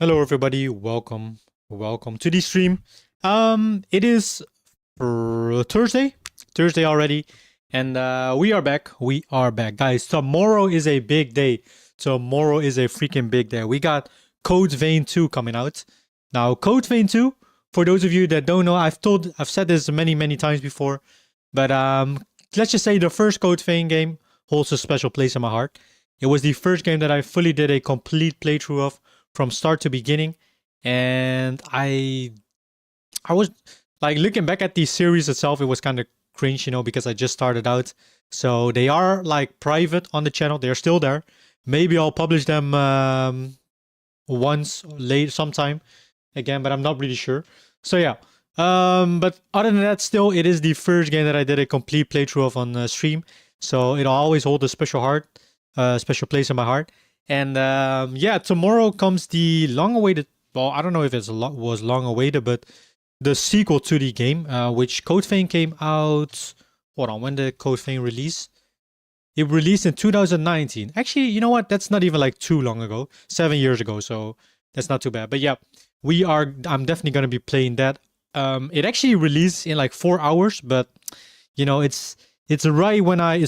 Hello everybody, welcome to the stream. It is Thursday already, and we are back. Guys. Tomorrow is a big day. Tomorrow is a freaking big day. We got Code Vein 2 coming out. Now, Code Vein 2, for those of you that don't know, I've said this many times before, but let's just say the first Code Vein game holds a special place in my heart. It was the first game that I fully did a complete playthrough of from start to beginning, and I was like, looking back at the series itself, it was kind of cringe, because I just started out. So they are like private on the channel. They're still there. Maybe I'll publish them once late sometime again, but I'm not really sure. So yeah. But other than that, still, it is the first game that I did a complete playthrough of on stream. So it'll always hold a special place in my heart. And yeah, tomorrow comes the long-awaited. Well, I don't know if was long-awaited, but the sequel to the game, which Code Vein came out. Hold on, when did Code Vein release? It released in 2019. Actually, you know what? That's not even like too long ago. 7 years ago, so that's not too bad. But yeah, I'm definitely gonna be playing that. It actually released in like 4 hours, but it's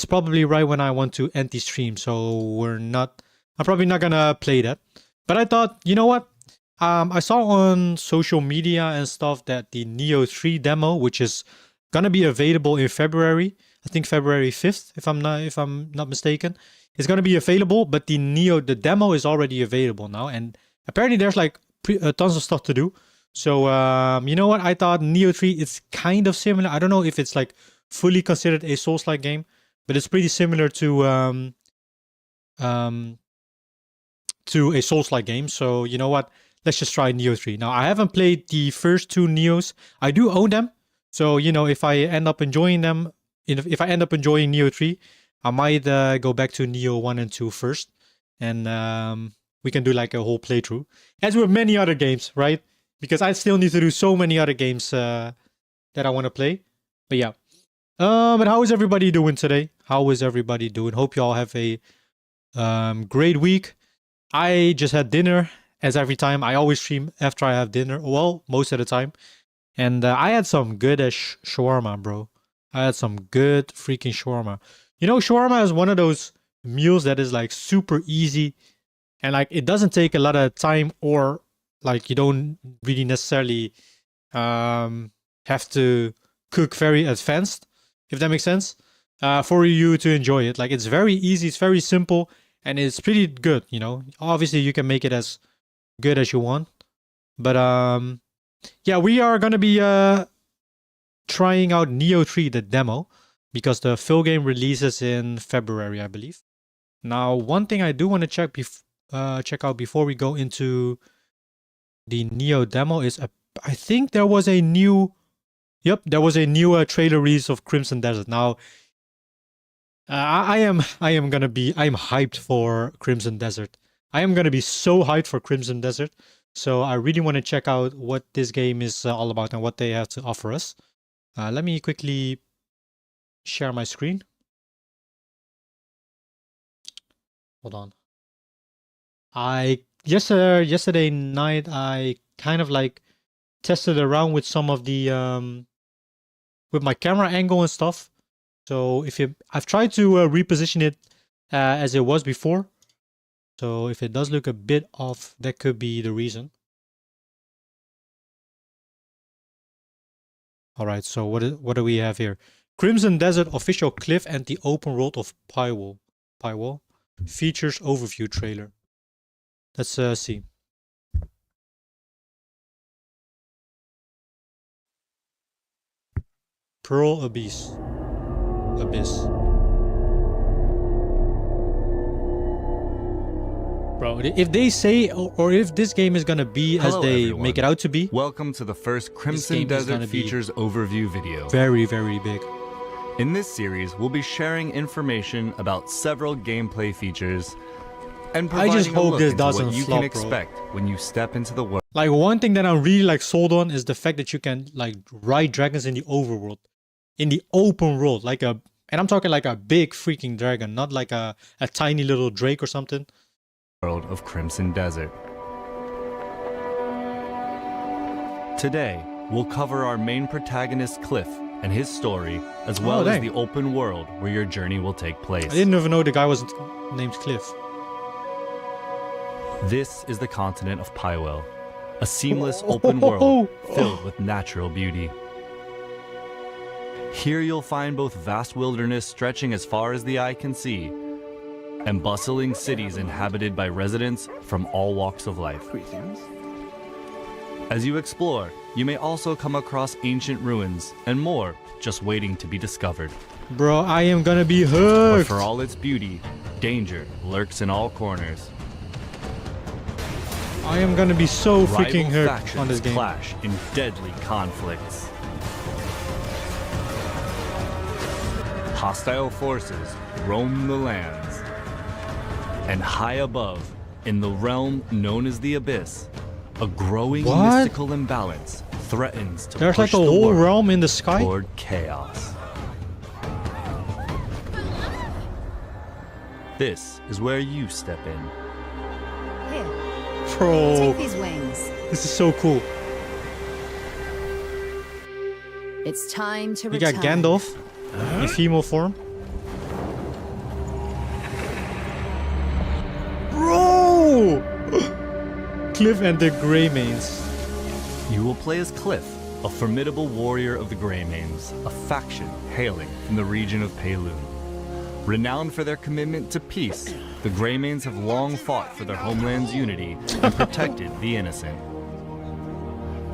probably right when I want to end the stream. So I'm probably not gonna play that. But I thought, you know what? I saw on social media and stuff that the Nioh 3 demo, which is gonna be available in February, I think February 5th, if I'm not mistaken, is gonna be available. But the demo is already available now, and apparently there's like tons of stuff to do. So you know what? I thought Nioh 3 is kind of similar. I don't know if it's like fully considered a Souls-like game, but it's pretty similar to a Souls-like game. So you know what? Let's just try Nioh 3. Now, I haven't played the first two Niohs. I do own them. So, if I end up enjoying them, if I end up enjoying Nioh 3, I might go back to Nioh 1 and 2 first. And we can do like a whole playthrough. As with many other games, right? Because I still need to do so many other games that I want to play. But yeah. But how is everybody doing today? How is everybody doing? Hope you all have a great week. I just had dinner, as every time. I always stream after I have dinner. Well, most of the time. And I had some good shawarma, bro. I had some good freaking shawarma. Shawarma is one of those meals that is like super easy. And like, it doesn't take a lot of time, or like, you don't really necessarily have to cook very advanced, if that makes sense, for you to enjoy it. Like, it's very easy, it's very simple, and it's pretty good. Obviously you can make it as good as you want, but yeah, we are gonna be trying out Nioh 3, the demo, because the full game releases in February, I believe. Now, one thing I do want to check out before we go into the Nioh demo is I think there was a new trailer release of Crimson Desert. Now, I'm hyped for Crimson Desert. I am gonna be so hyped for Crimson Desert. So I really want to check out what this game is all about and what they have to offer us. Let me quickly share my screen. Hold on. Yesterday night I kind of like tested around with some of the with my camera angle and stuff. So I've tried to reposition it as it was before. So if it does look a bit off, that could be the reason. All right, so what do we have here? Crimson Desert official cliff and the open world of Pywall. Features overview trailer. Let's see. Pearl Abyss. Bro, if they say, or if this game is gonna be as they everyone. make it out to be, welcome to the first Crimson Desert Features overview video. Very, very big. In this series, we'll be sharing information about several gameplay features and providing I just hope a look this into doesn't what you flop, can expect when you step into the world. Like, one thing that I'm really like sold on is the fact that you can like ride dragons in the overworld, in the open world, and I'm talking like a big freaking dragon, not like a tiny little drake or something. World of Crimson Desert. Today, we'll cover our main protagonist Cliff and his story, as well as dang. the open world where your journey will take place. I didn't even know the guy was named Cliff. This is the continent of Pywell, a seamless open world filled with natural beauty. Here you'll find both vast wilderness stretching as far as the eye can see, and bustling cities inhabited by residents from all walks of life. As you explore, you may also come across ancient ruins and more just waiting to be discovered. Bro, I am gonna be But hooked. for all its beauty, danger lurks in all corners. I am gonna be so freaking Rival hooked on this factions game. clash in deadly conflicts. Hostile forces roam the lands. And high above, in the realm known as the Abyss, a growing What? mystical imbalance threatens to There's push like a the whole world realm in the sky. toward chaos. This is where you step in. Here, Bro, take these wings. this is so cool. It's time to You return. got Gandalf in female form. Bro! Cliff and the Greymanes. You will play as Cliff, a formidable warrior of the Greymanes, a faction hailing from the region of Pelune. Renowned for their commitment to peace, the Greymanes have long fought for their homeland's unity and protected the innocent.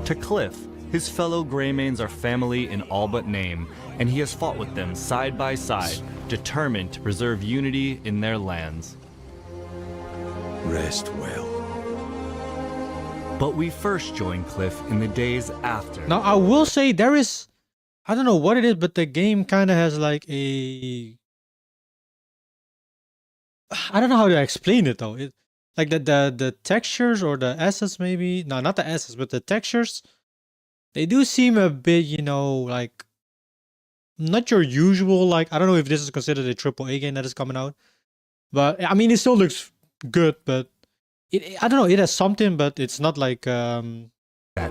To Cliff, his fellow Greymanes are family in all but name, and he has fought with them side by side, determined to preserve unity in their lands. Rest well. But we first join Cliff in the days after. Now, I will say there is, I don't know what it is, but the game kind of has like a, I don't know how to explain it though. It like the textures or the assets maybe, no, not the assets, but the textures, they do seem a bit, you know, like not your usual, like I don't know if this is considered a AAA game that is coming out, but I mean it still looks good, but I don't know, it has something, but it's not like That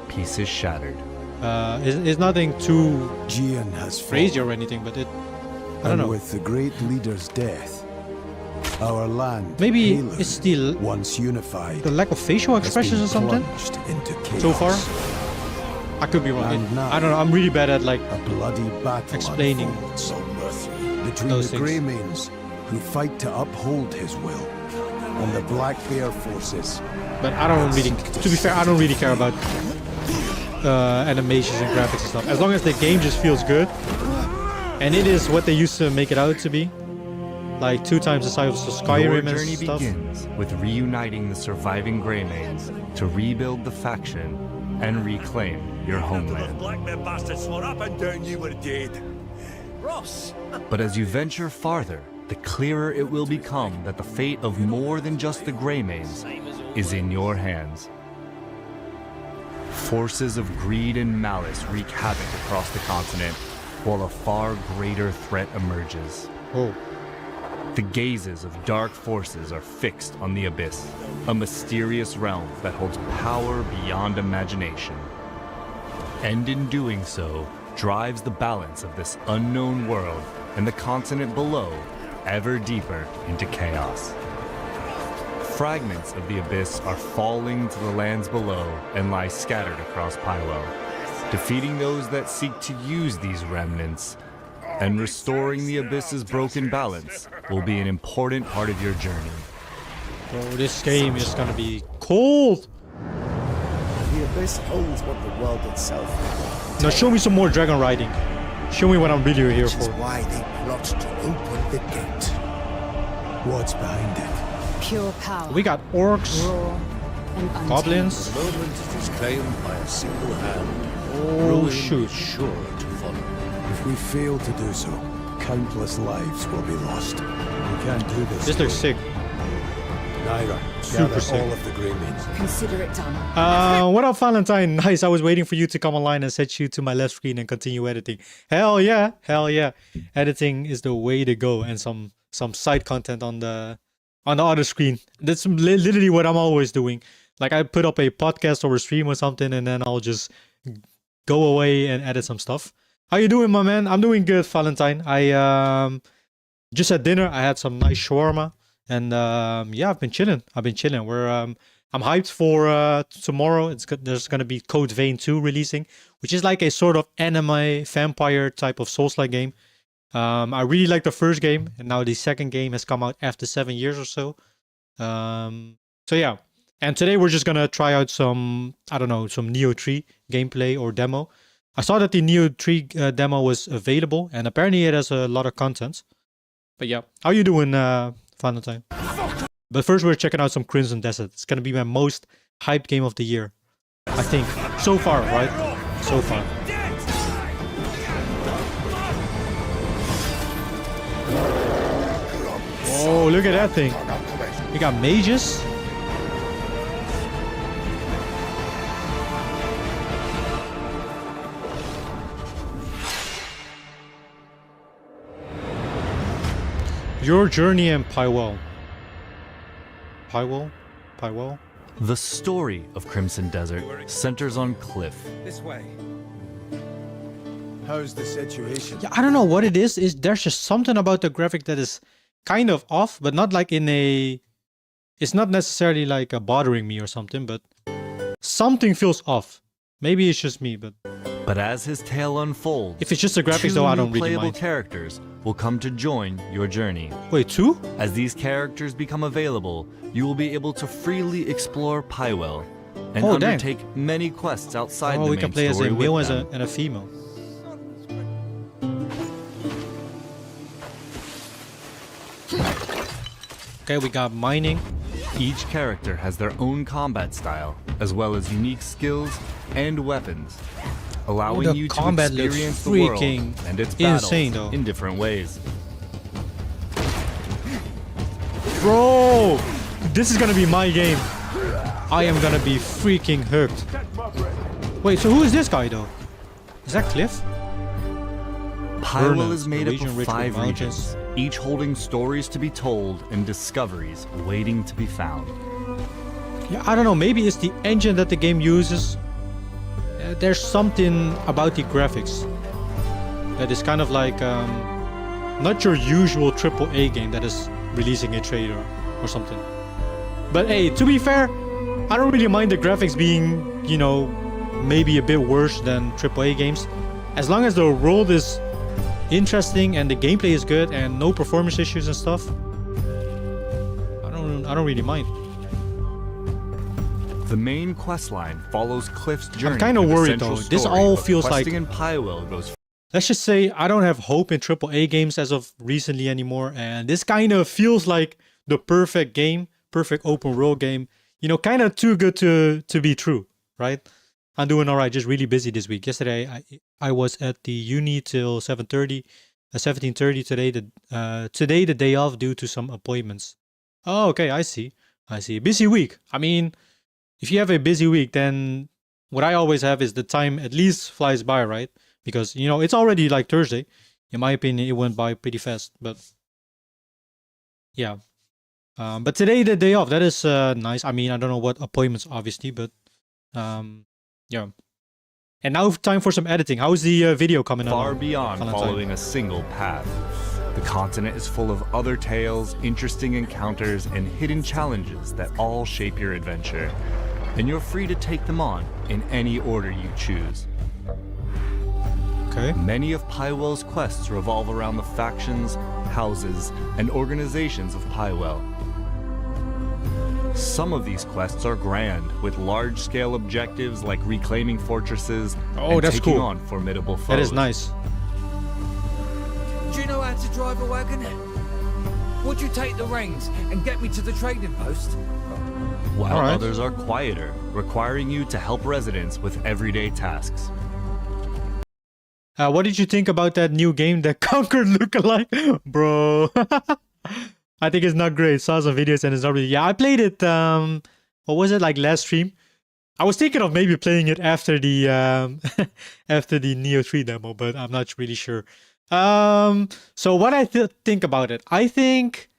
piece is shattered. it's nothing too Gian has crazy fallen, or anything, but it, I don't and know. with the great leader's death, our land, Maybe Pelune, it's the once unified, lack of facial has expressions been or something plunged into chaos. so far. I could be wrong. And now- I don't know. I'm really bad at like A bloody battle Explaining unfolds between those the things. Greymanes, who fight to uphold his will, and the Black Bear forces. but I don't really, to be fair, I don't really care about animations and graphics and stuff. As long as the game just feels good, and it is what they used to make it out to be, like 2 times the size of Your Skyrim and journey stuff. begins with reuniting the surviving Greymanes to rebuild the faction and reclaim your homeland. Black Bear bastards swore up and down you were dead. Ross! But as you venture farther, the clearer it will become that the fate of more than just the Greymanes is in your hands. Forces of greed and malice wreak havoc across the continent, while a far greater threat emerges. Oh, The gazes of dark forces are fixed on the Abyss, a mysterious realm that holds power beyond imagination. And in doing so, drives the balance of this unknown world and the continent below ever deeper into chaos. Fragments of the Abyss are falling to the lands below and lie scattered across Pywell. Defeating those that seek to use these remnants and restoring the Abyss's broken balance will be an important part of your journey. bro, this game is gonna be cold. The Abyss holds what the world itself Now show me some more dragon riding. Show me what I'm really here which is for. why they plot to open the gate. What's behind it? Pure power. We got orcs, raw and untamed. goblins. The moment it is claimed by a single hand, Oh ruin shoot. is sure to follow. If we fail to do so, countless lives will be lost. We can't do this. This looks sick. Naira, Super gather sick. all of the Greymanes. Consider it done. What up, Valentine? Nice. I was waiting for you to come online and set you to my left screen and continue editing. Hell yeah, hell yeah. Editing is the way to go, and some side content on the other screen. That's literally what I'm always doing. Like I put up a podcast or a stream or something, and then I'll just go away and edit some stuff. How you doing, my man? I'm doing good, Valentine. I just had dinner. I had some nice shawarma, and yeah, I've been chilling. We're I'm hyped for tomorrow. There's gonna be Code Vein 2 releasing, which is like a sort of anime vampire type of Souls-like game. I really like the first game, and now the second game has come out after 7 years or so. So yeah, and today we're just gonna try out some, I don't know, some Nioh 3 gameplay or demo. I saw that the Nioh 3 demo was available, and apparently it has a lot of content. But yeah, how you doing, Valentine? But first we're checking out some Crimson Desert. It's gonna be my most hyped game of the year, I think. So far, right? So far. Oh, look at that thing. We got mages. Your journey in Pywell. Pywell? The story of Crimson Desert centers on Cliff. This way. How's the situation? Yeah, I don't know what it is. There's just something about the graphic that is kind of off, but not like in a... It's not necessarily like bothering me or something, but something feels off. Maybe it's just me, but... But as his tale unfolds, if it's just the graphics, though, I don't really playable mind. Characters will come to join your journey. Wait, 2? As these characters become available, you will be able to freely explore Pywell and Oh, dang. undertake many quests outside Oh, the we main can play as a story male with them. and a female. Okay, we got mining. Each character has their own combat style, as well as unique skills and weapons, allowing the you to combat looks experience the world freaking and its battles insane, though. in different ways. Bro! This is gonna be my game. I am gonna be freaking hooked. Wait, so who is this guy, though? Is that Cliff? Pywell Vernon, is made a up region of rich with 5 mountains. regions, each holding stories to be told and discoveries waiting to be found. Yeah, I don't know. Maybe it's the engine that the game uses. There's something about the graphics that is kind of like not your usual AAA game that is releasing a trailer or something. But hey, to be fair, I don't really mind the graphics being, you know, maybe a bit worse than AAA games, as long as the world is interesting and the gameplay is good and no performance issues and stuff. I don't really mind. The main questline follows Cliff's journey. I'm kind of through the worried central though. This story all of feels like, questing in Pywell goes. let's just say I don't have hope in AAA games as of recently anymore, and this kind of feels like the perfect game, perfect open world game. You know, kind of too good to be true, right? I'm doing all right, just really busy this week. Yesterday I was at the uni till 7:30, 17:30 today the day off due to some appointments. Oh, okay, I see. Busy week. I mean, if you have a busy week, then what I always have is the time at least flies by, right? Because, you know, it's already like Thursday. In my opinion, it went by pretty fast, but yeah. But today the day off, that is nice. I mean, I don't know what appointments, obviously, but yeah. And now time for some editing. How's the video coming along? Far beyond Valentine? following a single path. The continent is full of other tales, interesting encounters, and hidden challenges that all shape your adventure. And you're free to take them on in any order you choose. Okay. Many of Pywell's quests revolve around the factions, houses, and organizations of Pywell. Some of these quests are grand, with large-scale objectives like reclaiming fortresses and that's taking cool. on formidable foes. That is nice. Do you know how to drive a wagon? Would you take the reins and get me to the trading post? While Alright. others are quieter, requiring you to help residents with everyday tasks. What did you think about that new game, the Conquer lookalike? Bro, I think it's not great. Saw some videos and it's not really... Yeah, I played it, what was it, like last stream? I was thinking of maybe playing it after the after the Nioh 3 demo, but I'm not really sure. So what I think about it, I think...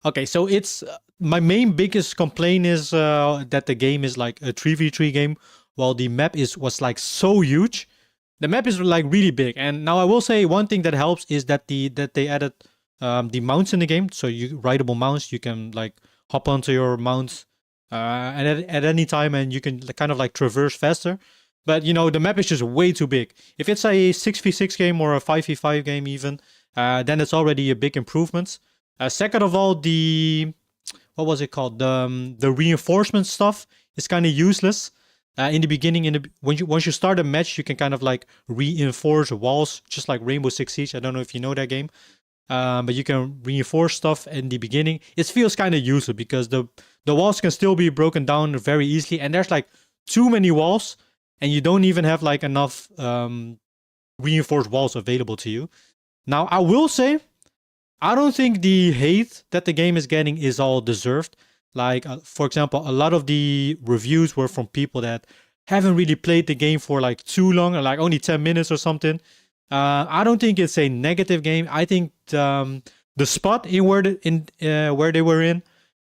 Okay, so it's... my main biggest complaint is that the game is like a 3v3 game well, the map was like so huge. The map is like really big. And now I will say one thing that helps is that they added the mounts in the game. So you rideable mounts, you can like hop onto your mounts and at any time, and you can kind of like traverse faster. But you know, the map is just way too big. If it's a 6v6 game or a 5v5 game even, then it's already a big improvement. Second of all, what was it called? The reinforcement stuff is kind of useless. In the beginning, once you start a match, you can kind of like reinforce walls, just like Rainbow Six Siege. I don't know if you know that game, but you can reinforce stuff in the beginning. It feels kind of useless because the walls can still be broken down very easily, and there's like too many walls, and you don't even have like enough reinforced walls available to you. Now, I will say, I don't think the hate that the game is getting is all deserved. Like, for example, a lot of the reviews were from people that haven't really played the game for like too long, or like only 10 minutes or something. I don't think it's a negative game. I think the spot in where they were in,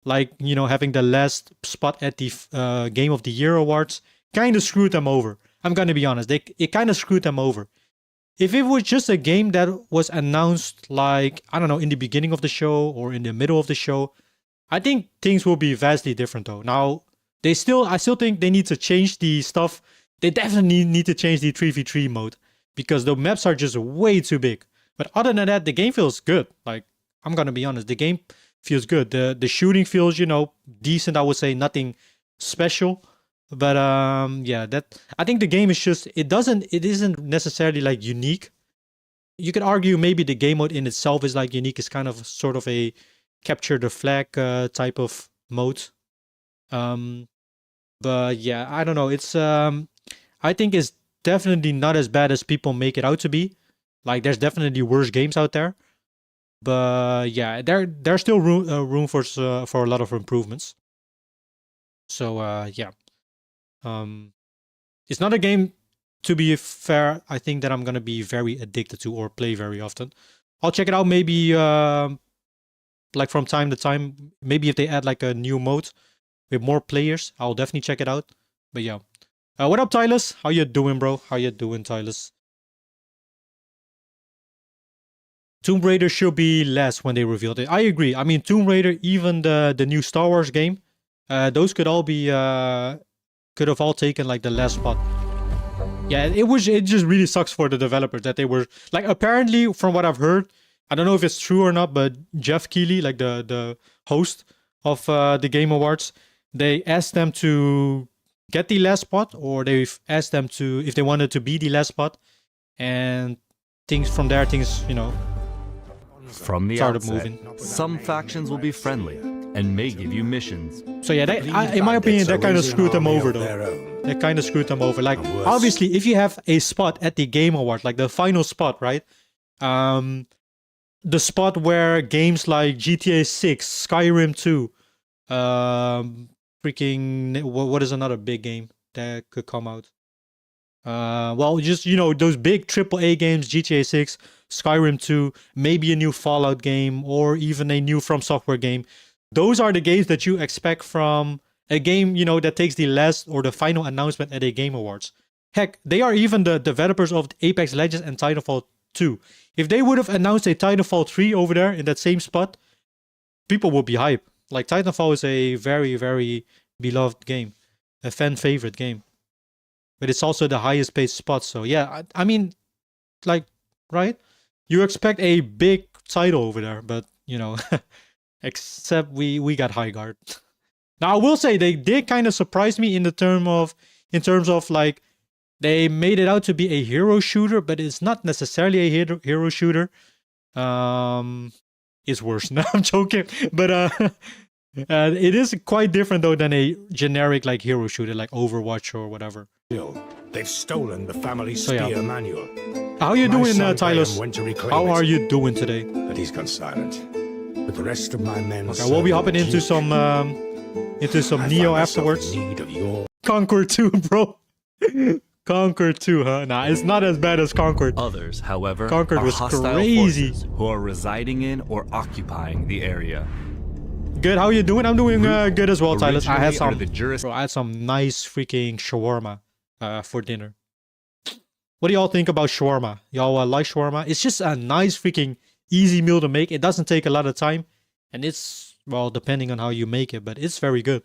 like, you know, having the last spot at the Game of the Year awards, kind of screwed them over. I'm gonna be honest. It kind of screwed them over. If it was just a game that was announced, like, I don't know, in the beginning of the show or in the middle of the show, I think things will be vastly different though. Now, I still think they need to change the stuff. They definitely need to change the 3v3 mode because the maps are just way too big. But other than that, the game feels good. Like, I'm gonna be honest, the game feels good. The shooting feels, you know, decent. I would say nothing special. But yeah, I think the game is just, it isn't necessarily like unique. You could argue maybe the game mode in itself is like unique. It's kind of sort of a capture the flag type of mode. But yeah, I don't know. It's I think it's definitely not as bad as people make it out to be. Like, there's definitely worse games out there. But yeah, there's still room for a lot of improvements. So yeah. It's not a game, to be fair, I think that I'm gonna be very addicted to or play very often. I'll check it out maybe like from time to time. Maybe if they add like a new mode with more players, I'll definitely check it out. But yeah. What up, Tylus? How you doing, bro? How you doing, Tylus? Tomb Raider should be less when they revealed it. I agree. I mean, Tomb Raider, even the new Star Wars game, those could all be could have all taken like the last spot. Yeah, it just really sucks for the developers that they were like, apparently from what I've heard, I don't know if it's true or not, but Jeff Keighley, like the host of the Game Awards, they asked them to get the last spot, or they've asked them to, if they wanted to be the last spot, and things, you know, from the started outset, moving. some factions will be friendly and may give you missions. So yeah, in my opinion, that kind of screwed them over though. That kind of screwed them over. Like, obviously, if you have a spot at the Game Award, like the final spot, right? The spot where games like GTA 6, Skyrim 2, freaking, what is another big game that could come out? Well, just, you know, those big AAA games, GTA 6, Skyrim 2, maybe a new Fallout game, or even a new From Software game. Those are the games that you expect from a game, you know, that takes the last or the final announcement at a Game Awards. Heck, they are even the developers of Apex Legends and Titanfall 2. If they would have announced a Titanfall 3 over there in that same spot, people would be hyped. Like, Titanfall is a very, very beloved game, a fan favorite game. But it's also the highest paid spot. So yeah, I mean, like, right? You expect a big title over there, but, you know, except we got high guard. Now, I will say they did kind of surprise me in terms of like, they made it out to be a hero shooter, but it's not necessarily a hero shooter. It's worse. No, I'm joking. But it is quite different though than a generic like hero shooter like Overwatch or whatever. They've stolen the family spear manual. How are you doing, Tylus? Went to reclaim How it, are you doing today? but he's gone silent. With the rest of my men. Okay, we'll be hopping into some Nioh afterwards. Need of your Concord 2, bro. Concord 2, huh? Nah, it's not as bad as Concord. Others, however, Concord are was hostile crazy. forces who are residing in or occupying the area. Good, how you doing? I'm doing good as well, Tylus. I had Originally some, under the bro, I had some nice freaking shawarma. for dinner. What do y'all think about shawarma? Y'all like shawarma? It's just a nice freaking easy meal to make. It doesn't take a lot of time, and it's, well, depending on how you make it, but it's very good.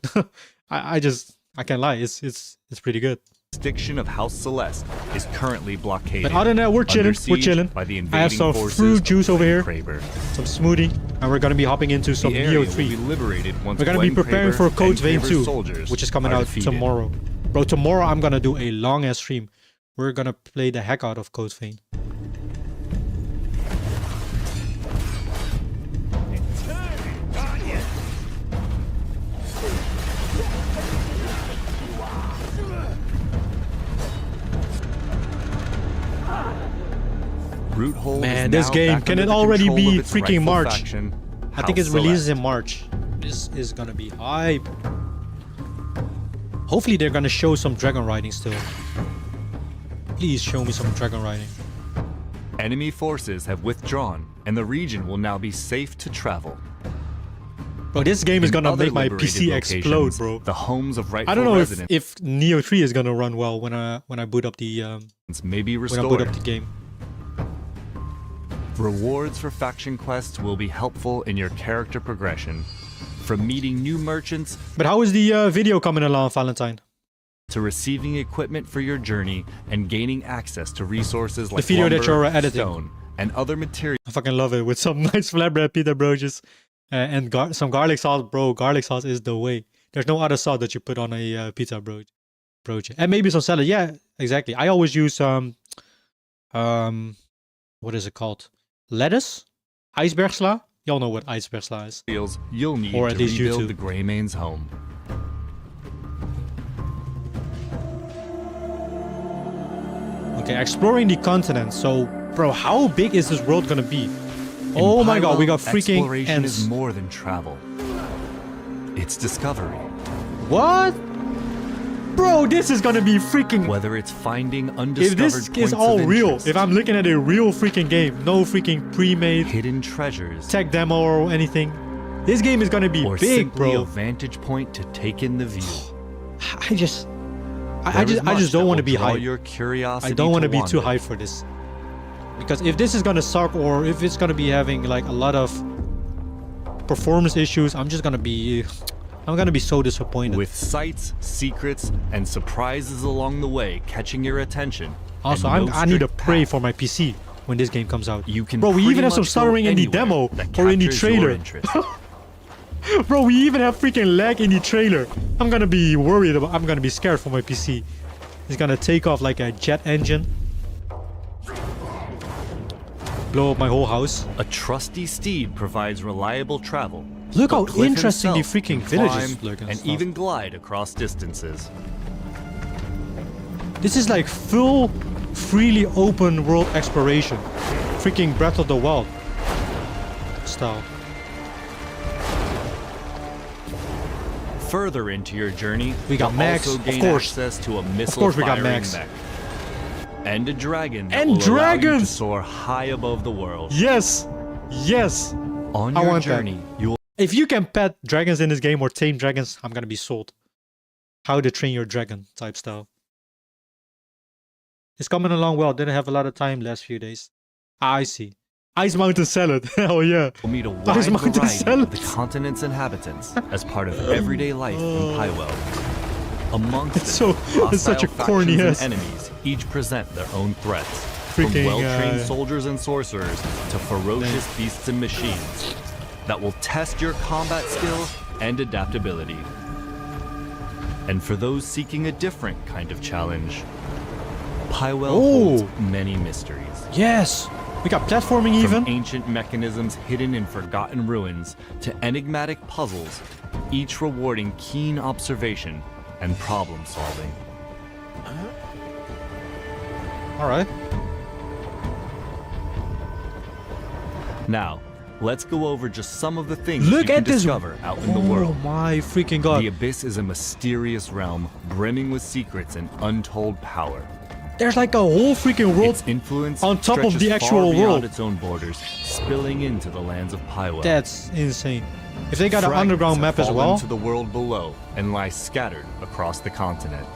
I can't lie. It's pretty good. Jurisdiction of House Celeste is currently blockaded. But other than that, we're chilling. under We're siege chilling. By the I have invading some forces fruit of juice over here, Kraber. some smoothie, and we're gonna be hopping into some The area Nioh will 3. be liberated once We're gonna be Gwen preparing Kraber for Code and Vein Kraber's 2, soldiers which is coming are out defeated. tomorrow. Bro, tomorrow I'm gonna do a long ass stream. We're gonna play the heck out of Code Vein. Roothold Man, is this now game, back can under it the already control be of its freaking rightful March? faction, I think House it releases in Celeste. March. This is gonna be hype. Hopefully they're gonna show some dragon riding still. Please show me some dragon riding. Enemy forces have withdrawn, and the region will now be safe to travel. Bro, this game is In gonna other make my liberated PC explode, locations, bro. The homes of rightful I don't know residents if Nioh 3 is gonna run well when I boot up the may be when I boot restored. up the game. Rewards for faction quests will be helpful in your character progression. From meeting new merchants But how is the video coming along, Valentine? to receiving equipment for your journey and gaining access to resources like video that lumber, you're editing. stone, and other materials. I fucking love it with some nice flatbread pita broches and some garlic sauce, bro. Garlic sauce is the way. There's no other sauce that you put on a pizza broach, and maybe some salad. Yeah, exactly. I always use what is it called? Lettuce, ijsbergsla. Y'all know what ijsbergsla is. You'll need Or to at least rebuild YouTube. the Greymane's home. Okay, exploring the continent. So, bro, how big is this world gonna be? Oh In my god, we Pylo, got freaking exploration ants. is more than travel. It's discovery. What? Bro, this is gonna be freaking. Whether it's finding If undiscovered this points is all of real, interest, if I'm looking at a real freaking game, no freaking pre-made hidden treasures, tech demo or anything, this game is gonna be or big, simply a bro. vantage point to take in the view. I just There is much don't that want to will be draw hyped. your curiosity I don't want to be too wander. hyped for this. Because if this is gonna suck or if it's gonna be having like a lot of performance issues, I'm gonna be so disappointed. With sights, secrets, and surprises along the way catching your attention. Also, and no I need to strict pray path, for my PC when this game comes out. You can Bro, we even pretty have some much go stuttering in the anywhere demo that or in the captures your trailer. interest. Bro, we even have freaking lag in the trailer. I'm gonna be worried about. I'm gonna be scared for my PC. It's gonna take off like a jet engine. Blow up my whole house. A trusty steed provides reliable travel. Look but how Cliff interesting the himself freaking can villages climb look and and stuff. even glide across distances. This is like full, freely open world exploration. Freaking Breath of the Wild style. Further into your journey, We got you'll Max, also of gain course. access to a missile course we got firing Max. mech. And a dragon that And will allow you to dragons! soar high above the world. Yes, yes. On I your want that. journey, you will If you can pet dragons in this game or tame dragons, I'm gonna be sold. How to train your dragon type style. It's coming along well. Didn't have a lot of time last few days. I see. Ice Mountain Salad. Hell yeah. meet a Ice wide Mountain variety of the Salad. continent's inhabitants as part of everyday life in Pywell. Amongst It's so- them, it's such a hostile corny factions ass- and enemies each present their own threats. Freaking, From well-trained uh, soldiers and sorcerers to ferocious beasts and machines that will test your combat skill and adaptability. And for those seeking a different kind of challenge, Pywell holds Oh. many mysteries. Yes. We got platforming From even. ancient mechanisms hidden in forgotten ruins to enigmatic puzzles, each rewarding keen observation and problem solving. All right. Now, let's go over just some of the things Look you can at this. discover out in the Oh world. my freaking god. The Abyss is a mysterious realm brimming with secrets and untold power. There's like a whole freaking world. Its influence on top of stretches the far actual beyond world. its own borders, spilling into the lands of Pywell. That's insane. If they got an Fragments underground have map as fallen well. to the world below and lie scattered across the continent.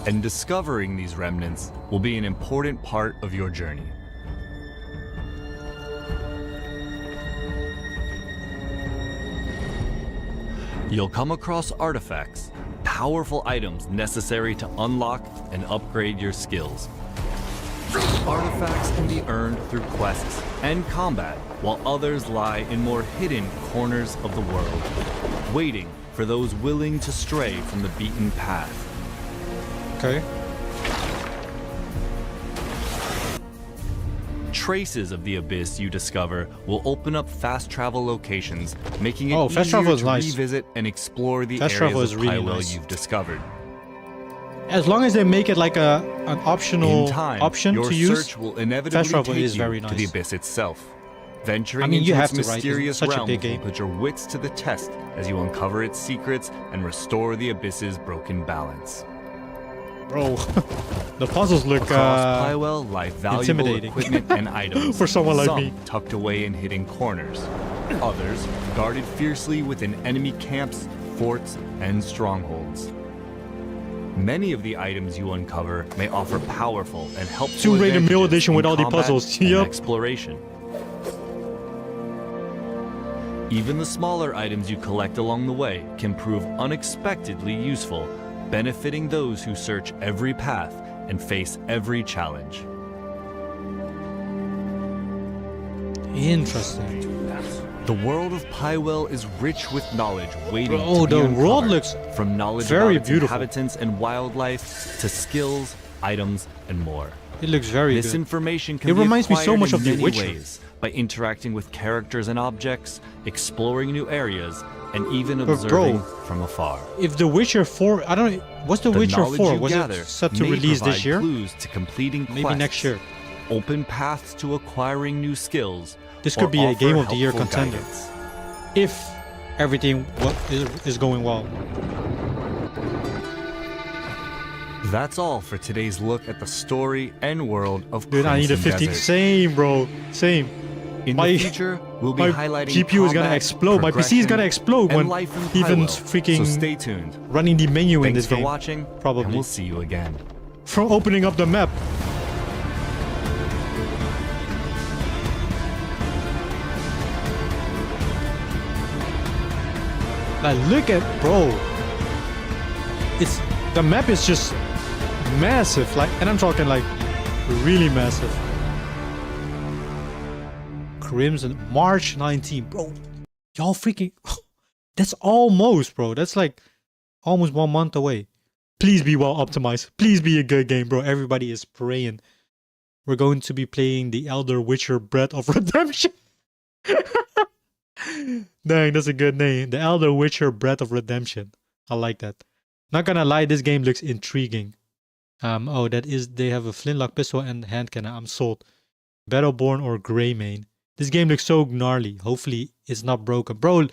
And discovering these remnants will be an important part of your journey. You'll come across artifacts, powerful items necessary to unlock and upgrade your skills. Artifacts can be earned through quests and combat, while others lie in more hidden corners of the world, waiting for those willing to stray from the beaten path. Okay. Traces of the abyss you discover will open up fast travel locations, making it fast easier travel is to nice. revisit and explore the Fast travel areas is of really Pywell nice. you've discovered. As long as they make it like an optional In time, option your to use, search will inevitably fast travel take is you very to the nice. abyss itself. Venturing I mean, into you have its to, right? It's mysterious such a realm big will game. put your wits to the test as you uncover its secrets and restore the abyss's broken balance. bro, the puzzles look Across Pywell lie valuable intimidating. equipment and items. For someone like some me. tucked away in hidden corners. Others guarded fiercely within enemy camps, forts, and strongholds. Many of the items you uncover may offer powerful and helpful Tomb Raider Meal advantages Edition with in all the combat puzzles. and Yup. exploration. Even the smaller items you collect along the way can prove unexpectedly useful, benefiting those who search every path and face every challenge. interesting. The world of Pywell is rich with knowledge waiting Bro, to be the world uncovered, looks from knowledge very about its beautiful. inhabitants and wildlife to skills, items, and more. It looks very This good. information can It be reminds me so acquired much in of The many Witcher. ways, by interacting with characters and objects, exploring new areas, and even But observing bro, from afar. If The Witcher 4, I don't. What's The Witcher knowledge 4? you Was gather it set to may release provide this year? Clues to completing Maybe quests, next year. open paths to acquiring new skills. This or could be a offer Game of the Year helpful contender. guidance. If everything is going well. That's all for today's look at the story and world of Dude, I need a Crimson 15. Desert. Same, bro. Same. In My- the future, we'll be My highlighting GPU is gonna combat, explode. My PC is gonna progression, explode and when life in even Pywell. freaking So stay tuned. running the menu in Thanks this for game. watching, Probably. and we'll see you again. From opening up the map. Like, look at, bro. It's the map is just massive. Like, and I'm talking like really massive. Crimson, March 19, bro. Y'all freaking. That's almost, bro. That's like almost 1 month away. Please be well optimized. Please be a good game, bro. Everybody is praying. We're going to be playing the Elder Witcher Breath of Redemption. Dang, that's a good name. The Elder Witcher Breath of Redemption. I like that. Not gonna lie, this game looks intriguing. Oh, that is, they have a flintlock pistol and hand cannon. I'm sold. Battleborn or Greymane. This game looks so gnarly. Hopefully, it's not broken. Bro,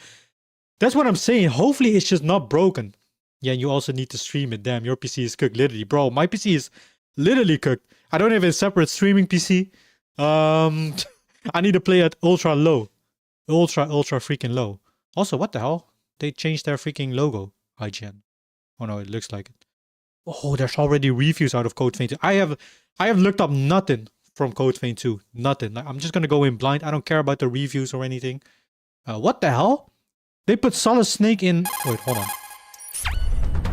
that's what I'm saying. Hopefully, it's just not broken. Yeah, and you also need to stream it. Damn, your PC is cooked. Literally, bro. My PC is literally cooked. I don't have a separate streaming PC. I need to play at ultra low. Ultra freaking low. Also, what the hell? They changed their freaking logo. IGN. Oh no, it looks like it. Oh, there's already reviews out of Code Vein 2. I have looked up nothing from Code Vein 2. Nothing. Like, I'm just gonna go in blind. I don't care about the reviews or anything. What the hell? They put Solid Snake in. Wait, hold on.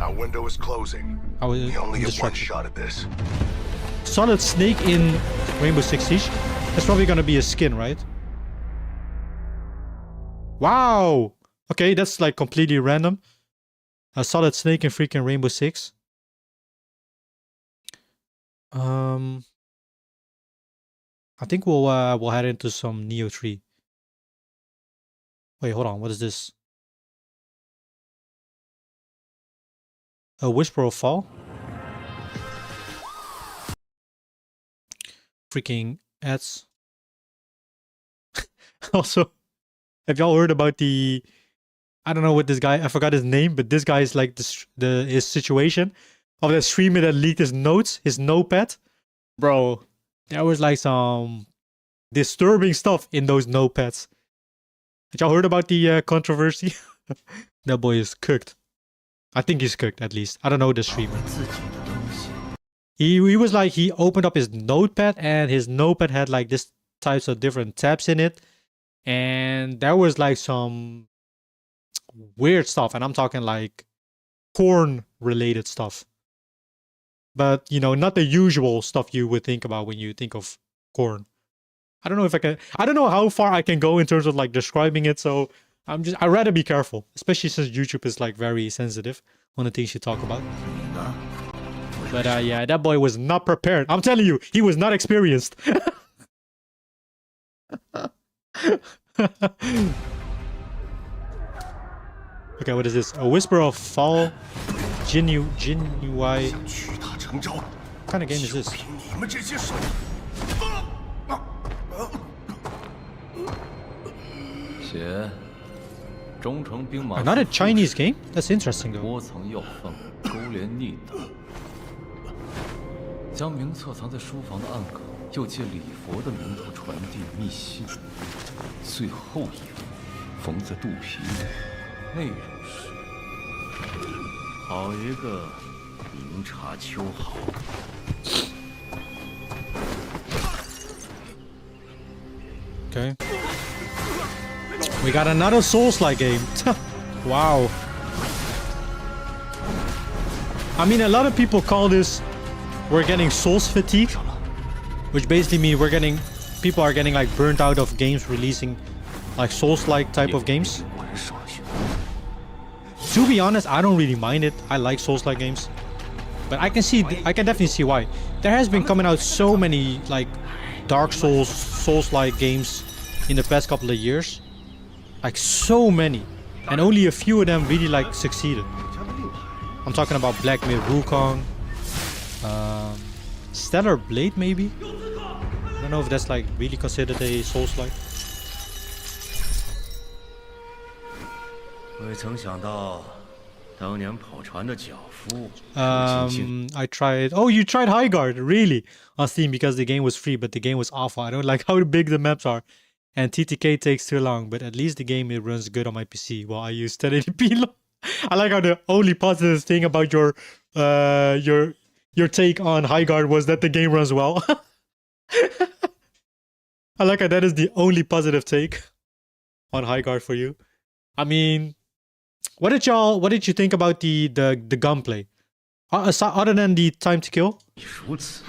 Our window is closing. I was We only get one distracted. shot at this. Solid Snake in Rainbow Six Siege. That's probably gonna be a skin, right? Wow. Okay, that's like completely random. A Solid Snake in freaking Rainbow Six. I think we'll head into some Nioh 3. Wait, hold on. What is this? A Whisper of Fall? Freaking ads. Also, have y'all heard about the, I don't know what this guy, I forgot his name, but this guy is like his situation of the streamer that leaked his notes, his notepad. Bro, there was like some disturbing stuff in those notepads. Have y'all heard about the controversy? That boy is cooked. I think he's cooked at least. I don't know the streamer. 自己的东西。He was like, he opened up his notepad and his notepad had like this types of different tabs in it. And there was like some weird stuff. And I'm talking like porn related stuff. But, you know, not the usual stuff you would think about when you think of corn. I don't know if I can, I don't know how far I can go in terms of like describing it. So I'd rather be careful, especially since YouTube is like very sensitive on the things you talk about. But yeah, that boy was not prepared. I'm telling you, he was not experienced. Okay, what is this? A Whisper of Fall? Jinui. What kind of game is this? Another Chinese game? That's interesting though. 将名册藏在书房的暗格，又借礼佛的名头传递密信。最后一封缝在肚皮里，内容是：好一个明察秋毫。Okay. We got another Souls-like game. Wow. I mean, a lot of people call this we're getting Souls fatigue, which basically means people are getting like burnt out of games releasing like Souls-like type of games. To be honest, I don't really mind it. I like Souls-like games, but I can definitely see why. There has been coming out so many like Dark Souls, Souls-like games in the past couple of years, like so many, and only a few of them really like succeeded. I'm talking about Black Myth Wukong, Stellar Blade maybe. I don't know if that's like really considered a Souls-like. I tried. Oh, you tried Highguard, really? On Steam because the game was free, but the game was awful. I don't like how big the maps are, and TTK takes too long. But at least the game it runs good on my PC while I use 1080p. I like how the only positive thing about your take on Highguard was that the game runs well. I like how that is the only positive take on Highguard for you. I mean, what did you think about the gunplay? Other than the time to kill? What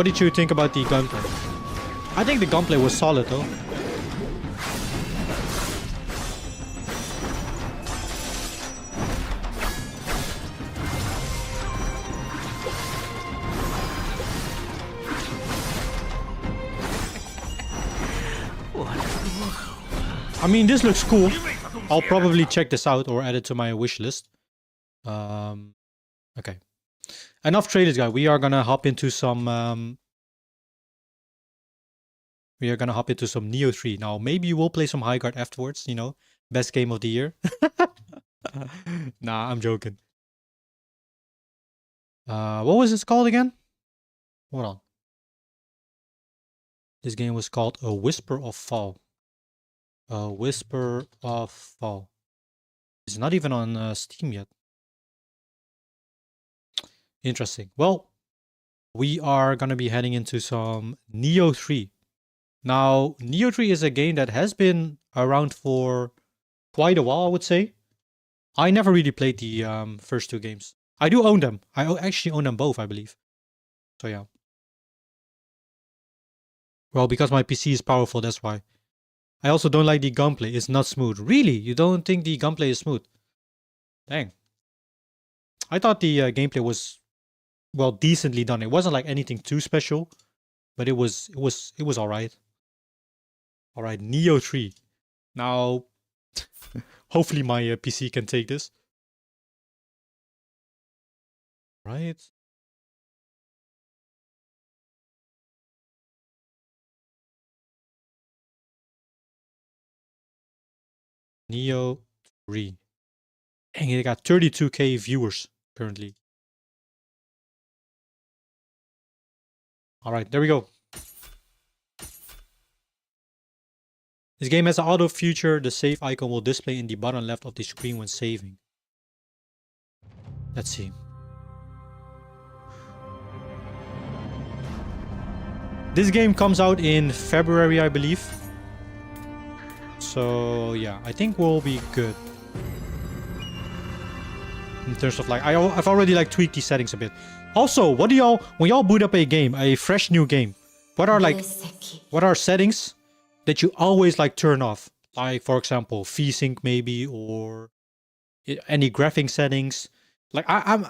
did you think about the gunplay? I think the gunplay was solid though. I mean, this looks cool. I'll probably check this out or add it to my wish list. Okay. Enough trailers, guys. We are gonna hop into some Nioh 3. Now, maybe we'll play some Highguard afterwards, you know. Best game of the year. Nah, I'm joking. What was this called again? Hold on. This game was called A Whisper of Fall. A Whisper of Fall. It's not even on Steam yet. Interesting. Well, we are going to be heading into some Nioh 3. Now, Nioh 3 is a game that has been around for quite a while, I would say. I never really played the first two games. I do own them. I actually own them both, I believe. So yeah. Well, because my PC is powerful, that's why. I also don't like the gunplay. It's not smooth. Really? You don't think the gunplay is smooth? Dang. I thought the gameplay was, well, decently done. It wasn't like anything too special, but it was all right. All right, Nioh 3. Now, hopefully my PC can take this. Right. Nioh 3. Dang, it got 32k viewers currently. Alright, there we go. This game has an auto feature. The save icon will display in the bottom left of the screen when saving. Let's see. This game comes out in February, I believe. So yeah, I think we'll be good. In terms of like, I've already like tweaked these settings a bit. Also, what do y'all, when y'all boot up a game, a fresh new game, what are settings that you always like turn off? Like for example, VSync maybe, or any graphic settings. Like I'm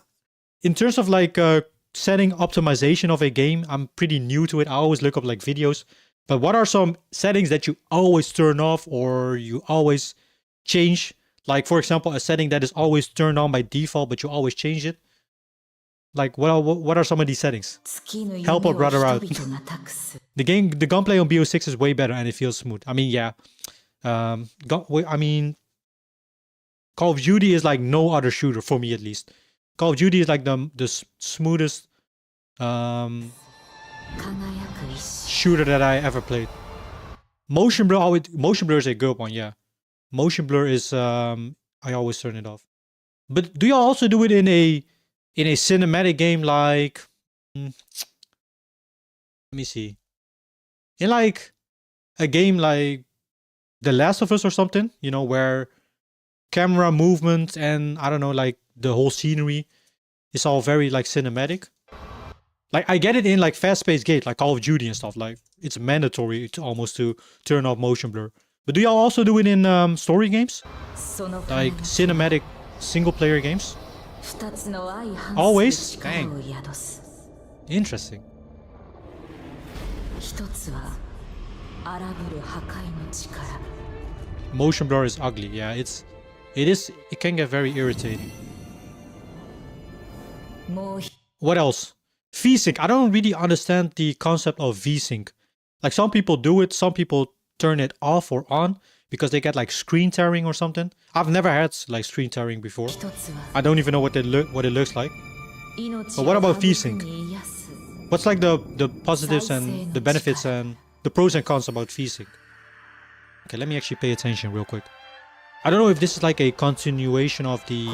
in terms of like setting optimization of a game, I'm pretty new to it. I always look up like videos. But what are some settings that you always turn off or you always change? Like for example, a setting that is always turned on by default, but you always change it. Like what are some of these settings? Help a brother out. The gunplay on BO6 is way better and it feels smooth. I mean, yeah. I mean, Call of Duty is like no other shooter for me, at least. Call of Duty is like the smoothest shooter that I ever played. Motion blur is a good one, yeah. Motion blur is I always turn it off. But do you also do it in a cinematic game like let me see. In like a game like The Last of Us or something, you know, where camera movement and I don't know, like the whole scenery is all very like cinematic. Like I get it in like fast-paced games like Call of Duty and stuff. Like it's mandatory almost to turn off motion blur. But do y'all also do it in story games? Like cinematic single-player games? Always? Dang. Interesting. Motion blur is ugly. Yeah, it can get very irritating. What else? VSync. I don't really understand the concept of VSync. Like some people do it, some people turn it off or on because they get like screen tearing or something. I've never had like screen tearing before. I don't even know what it looks like. But what about VSync? What's like the positives and the benefits and the pros and cons about VSync? Okay, let me actually pay attention real quick. I don't know if this is like a continuation of the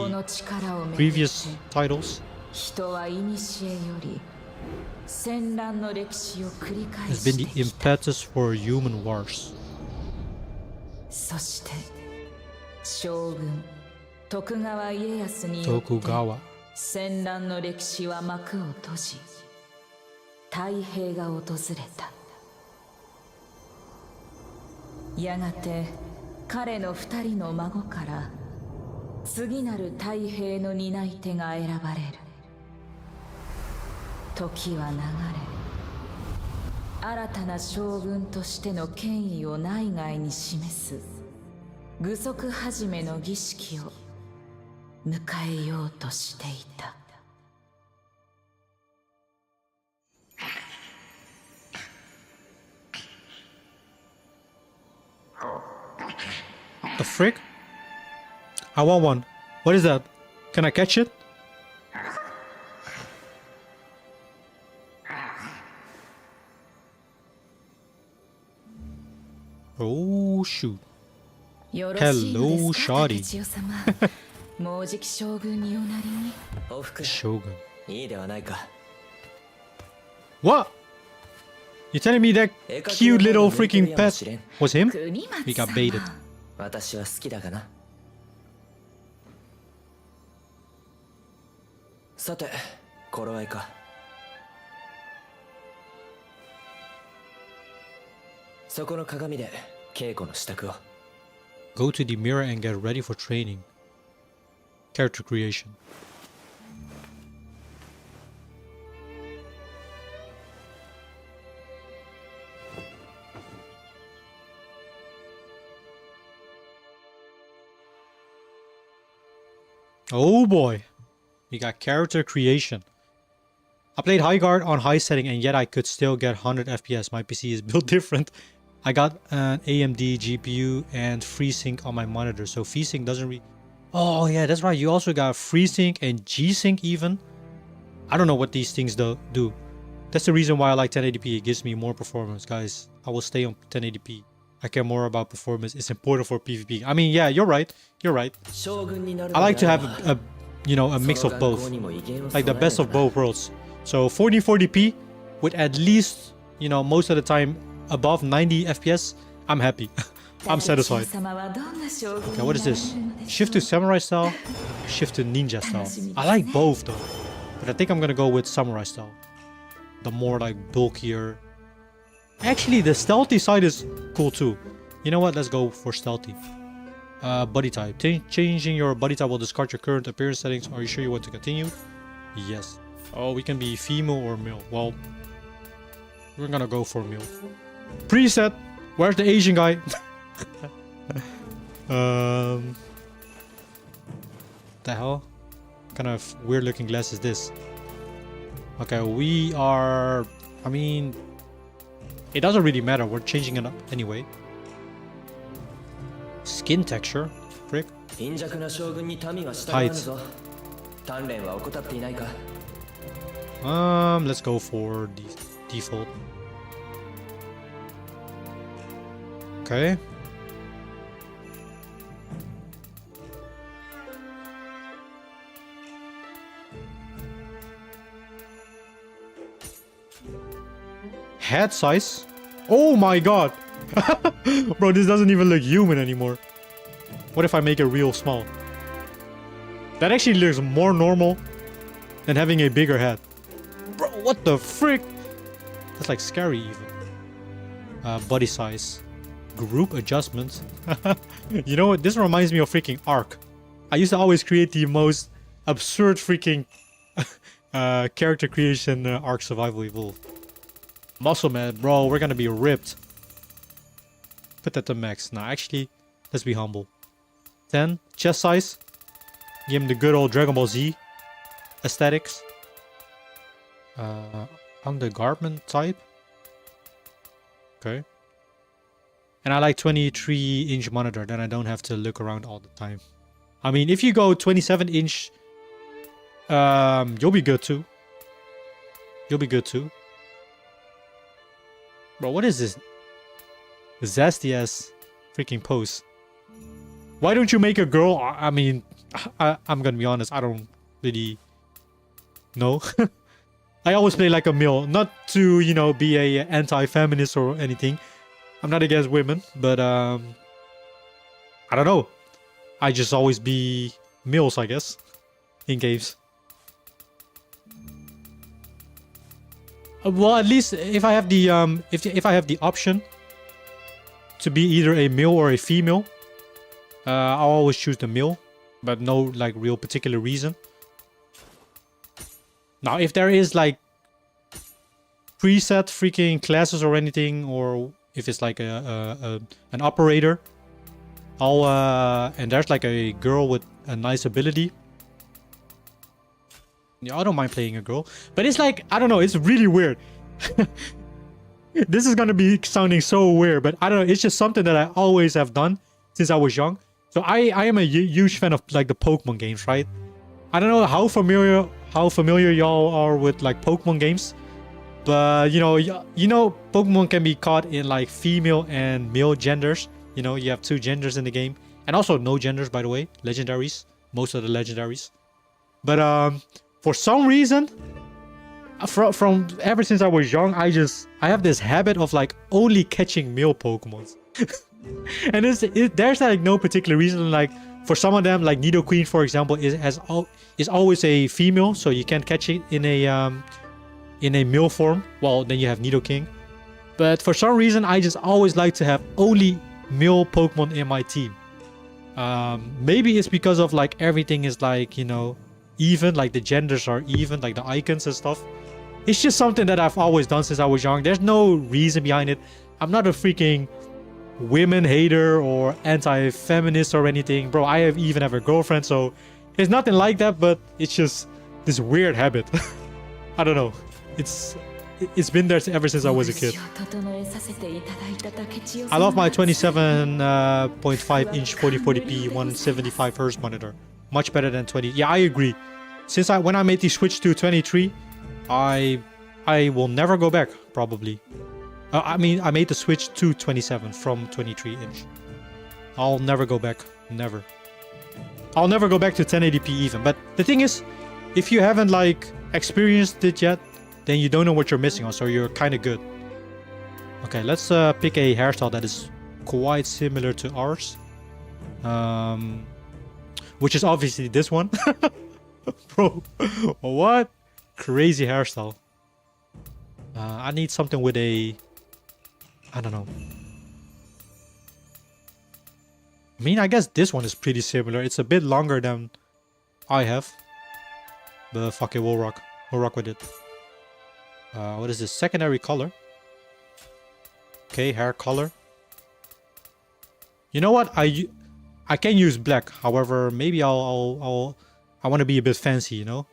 previous titles. It's been the impetus for human wars. Tokugawa. 戦乱の歴史は幕を閉じ、太平が訪れた。やがて彼の二人の孫から次なる太平の担い手が選ばれる。時は流れ、新たな将軍としての権威を内外に示す具足始めの儀式を迎えようとしていた。The frick? I want one. What is that? Can I catch it? Oh shoot. Hello, Shawty. Shogun. What? You telling me that cute little freaking pet was him? We got baited. 私は好きだがな。さて、頃合いか。そこの鏡で稽古の支度を。Go to the mirror and get ready for training. Character creation. Oh boy, we got character creation. I played high guard on high setting and yet I could still get 100 FPS. My PC is built different. I got an AMD GPU and FreeSync on my monitor, so FreeSync doesn't Oh yeah, that's right. You also got FreeSync and G-Sync even. I don't know what these things do. That's the reason why I like 1080p. It gives me more performance, guys. I will stay on 1080p. I care more about performance. It's important for PvP. I mean, yeah, you're right. You're right. I like to have a mix of both, like the best of both worlds. So 1440p with at least you know, most of the time above 90 FPS, I'm happy. I'm satisfied. Okay, what is this? Shift to samurai style, shift to ninja style. I like both though, but I think I'm gonna go with samurai style. The more like bulkier. Actually, the stealthy side is cool too. You know what? Let's go for stealthy. Body type. Changing your body type will discard your current appearance settings. Are you sure you want to continue? Yes. Oh, we can be female or male. Well, we're gonna go for male. Preset. Where's the Asian guy? The hell? What kind of weird looking glass is this? Okay, we are... I mean... It doesn't really matter. We're changing it up anyway. Skin texture. Frick. Height. Let's go for the default. Okay. Head size? Oh my god! Bro, this doesn't even look human anymore. What if I make it real small? That actually looks more normal than having a bigger head. Bro, what the frick? That's like scary even. Body size. Group adjustments. You know what? This reminds me of freaking Ark. I used to always create the most absurd freaking character creation Ark Survival Evolved. Muscle man, bro, we're gonna be ripped. Put that to max. Nah, actually, let's be humble. 10. Chest size. Give him the good old Dragon Ball Z aesthetics. Undergarment type. Okay. And I like 23-inch monitor, then I don't have to look around all the time. I mean, if you go 27-inch, you'll be good too. You'll be good too. Bro, what is this? Zesty ass freaking pose. Why don't you make a girl? I mean, I'm gonna be honest, I don't really know. I always play like a male, not to, you know, be a anti-feminist or anything. I'm not against women, but I don't know. I just always be males, I guess, in games. Well, at least if I have the if I have the option to be either a male or a female, I'll always choose the male, but no like real particular reason. Now, if there is like preset freaking classes or anything, or if it's like an operator, I'll and there's like a girl with a nice ability. Yeah, I don't mind playing a girl, but it's like, I don't know, it's really weird. This is gonna be sounding so weird, but I don't know, it's just something that I always have done since I was young. So I am a huge fan of like the Pokemon games, right? I don't know how familiar y'all are with like Pokemon games, but you know Pokemon can be caught in like female and male genders. You know, you have two genders in the game, and also no genders, by the way, legendaries, most of the legendaries. But for some reason, from ever since I was young, I have this habit of like only catching male Pokemons. And there's like no particular reason. Like for some of them, like Nidoqueen, for example, is always a female, so you can't catch it in a male form. Well, then you have Nidoking. But for some reason, I just always like to have only male Pokemon in my team. Maybe it's because of like everything is like, you know, even, like the genders are even, like the icons and stuff. It's just something that I've always done since I was young. There's no reason behind it. I'm not a freaking women hater or anti-feminist or anything. Bro, I even have a girlfriend, so it's nothing like that, but it's just this weird habit. I don't know. It's been there ever since I was a kid. I love my 27.5 inch 4040p 175 Hz monitor. Much better than 20. Yeah, I agree. Since when I made the switch to 23, I will never go back, probably. I mean, I made the switch to 27 from 23 inch. I'll never go back. Never. I'll never go back to 1080p even. But the thing is, if you haven't like experienced it yet, then you don't know what you're missing on, so you're kind of good. Okay, let's pick a hairstyle that is quite similar to ours. Which is obviously this one. Bro, what? Crazy hairstyle. I need something with a... I don't know. I mean, I guess this one is pretty similar. It's a bit longer than I have. But fuck it, we'll rock. We'll rock with it. What is this? Secondary color. Okay, hair color. You know what? I can use black. However, maybe I want to be a bit fancy, you know?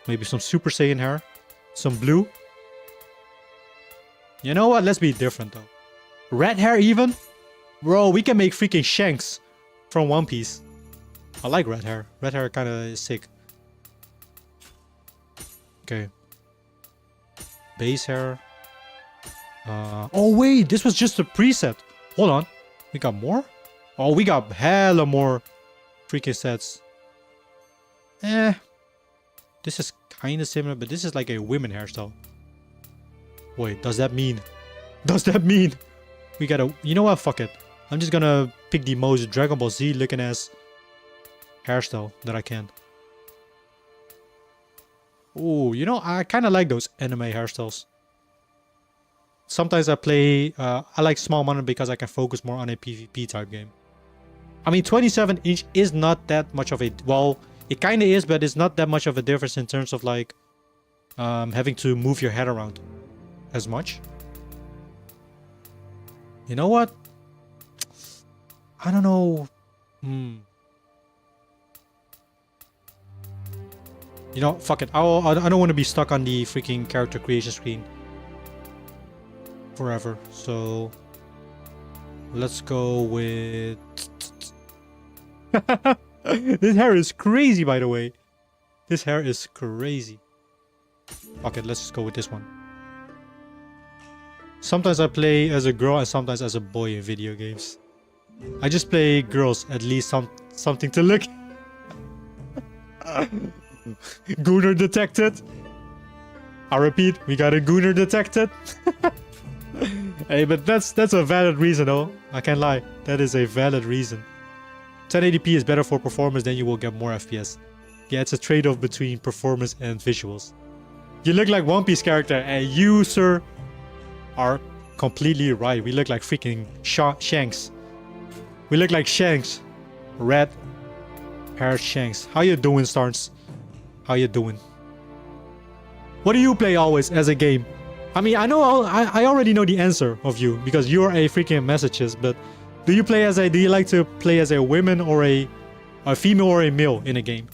Maybe some Super Saiyan hair. Some blue. You know what? Let's be different though. Red hair even? Bro, we can make freaking Shanks from One Piece. I like red hair. Red hair kind of is sick. Okay. Base hair. Oh wait, this was just a preset. Hold on. We got more? Oh, we got hella more freaking sets. This is kind of similar, but this is like a women hairstyle. Wait, does that mean? Does that mean we gotta... You know what? Fuck it. I'm just gonna pick the most Dragon Ball Z looking ass hairstyle that I can. Oh, you know, I kind of like those anime hairstyles. Sometimes I play... I like small monitor because I can focus more on a PvP type game. I mean, 27-inch is not that much of a... Well, it kind of is, but it's not that much of a difference in terms of like... having to move your head around as much. You know what? I don't know. You know, fuck it. I don't want to be stuck on the freaking character creation screen forever. So let's go with... This hair is crazy, by the way. This hair is crazy. Okay, let's just go with this one. Sometimes I play as a girl and sometimes as a boy in video games. I just play girls, at least something to look. Gooner detected. I repeat, we got a Gooner detected. Hey, but that's a valid reason though. I can't lie. That is a valid reason. 1080p is better for performance, then you will get more FPS. Yeah, it's a trade-off between performance and visuals. You look like One Piece character, and you, sir, are completely right. We look like freaking Shanks. We look like Shanks. Red hair Shanks. How you doing, Starnes? How you doing? What do you play always as a game? I mean, I know I already know the answer of you because you're a freaking messages, but do you like to play as a woman or a female or a male in a game?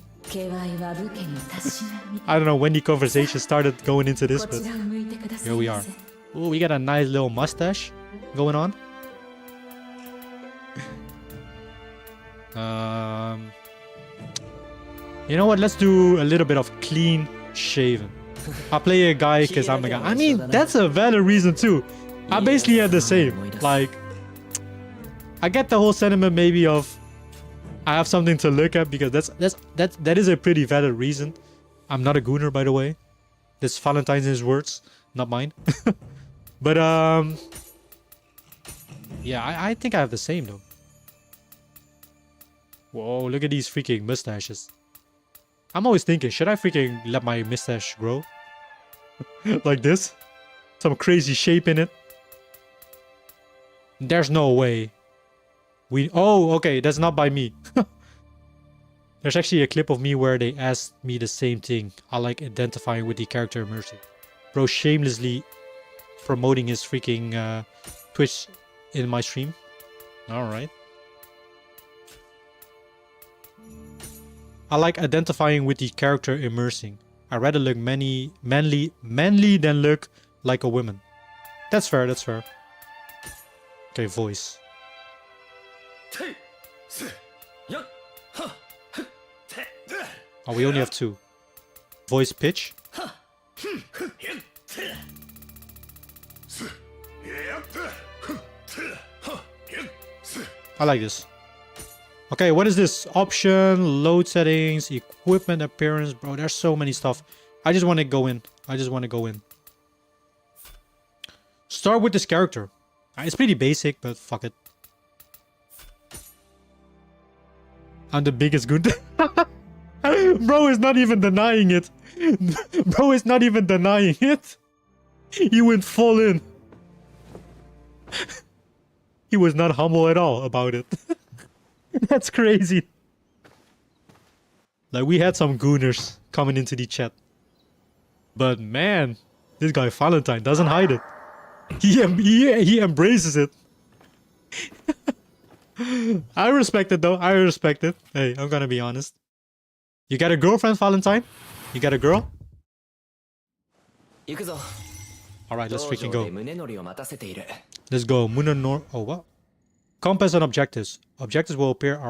I don't know when the conversation started going into this, but here we are. Oh, we got a nice little mustache going on. You know what? Let's do a little bit of clean shaven. I play a guy because I'm a guy. I mean, that's a valid reason too. I basically have the same. Like, I get the whole sentiment maybe of I have something to look at because that is a pretty valid reason. I'm not a gooner, by the way. That's Valentine's words, not mine. But yeah, I think I have the same though. Whoa, look at these freaking mustaches. I'm always thinking, should I freaking let my mustache grow? Like this? Some crazy shape in it? There's no way. Oh, okay, that's not by me. There's actually a clip of me where they asked me the same thing. I like identifying with the character immersive. Bro shamelessly promoting his freaking Twitch in my stream. Alright. I like identifying with the character immersing. I rather look manly than look like a woman. That's fair, that's fair. Okay, voice. Oh, we only have two. Voice pitch. I like this. Okay, what is this? Option, load settings, equipment appearance. Bro, there's so many stuff. I just want to go in. Start with this character. It's pretty basic, but fuck it. I'm the biggest goon. Bro is not even denying it. Bro is not even denying it. He went full in. He was not humble at all about it. That's crazy. Like, we had some gooners coming into the chat. But man, this guy Valentine doesn't hide it. He embraces it. I respect it though. I respect it. Hey, I'm gonna be honest. You got a girlfriend, Valentine? You got a girl? Alright, let's freaking go. Let's go. Munanor. Oh, what? Compass and objectives. Objectives will appear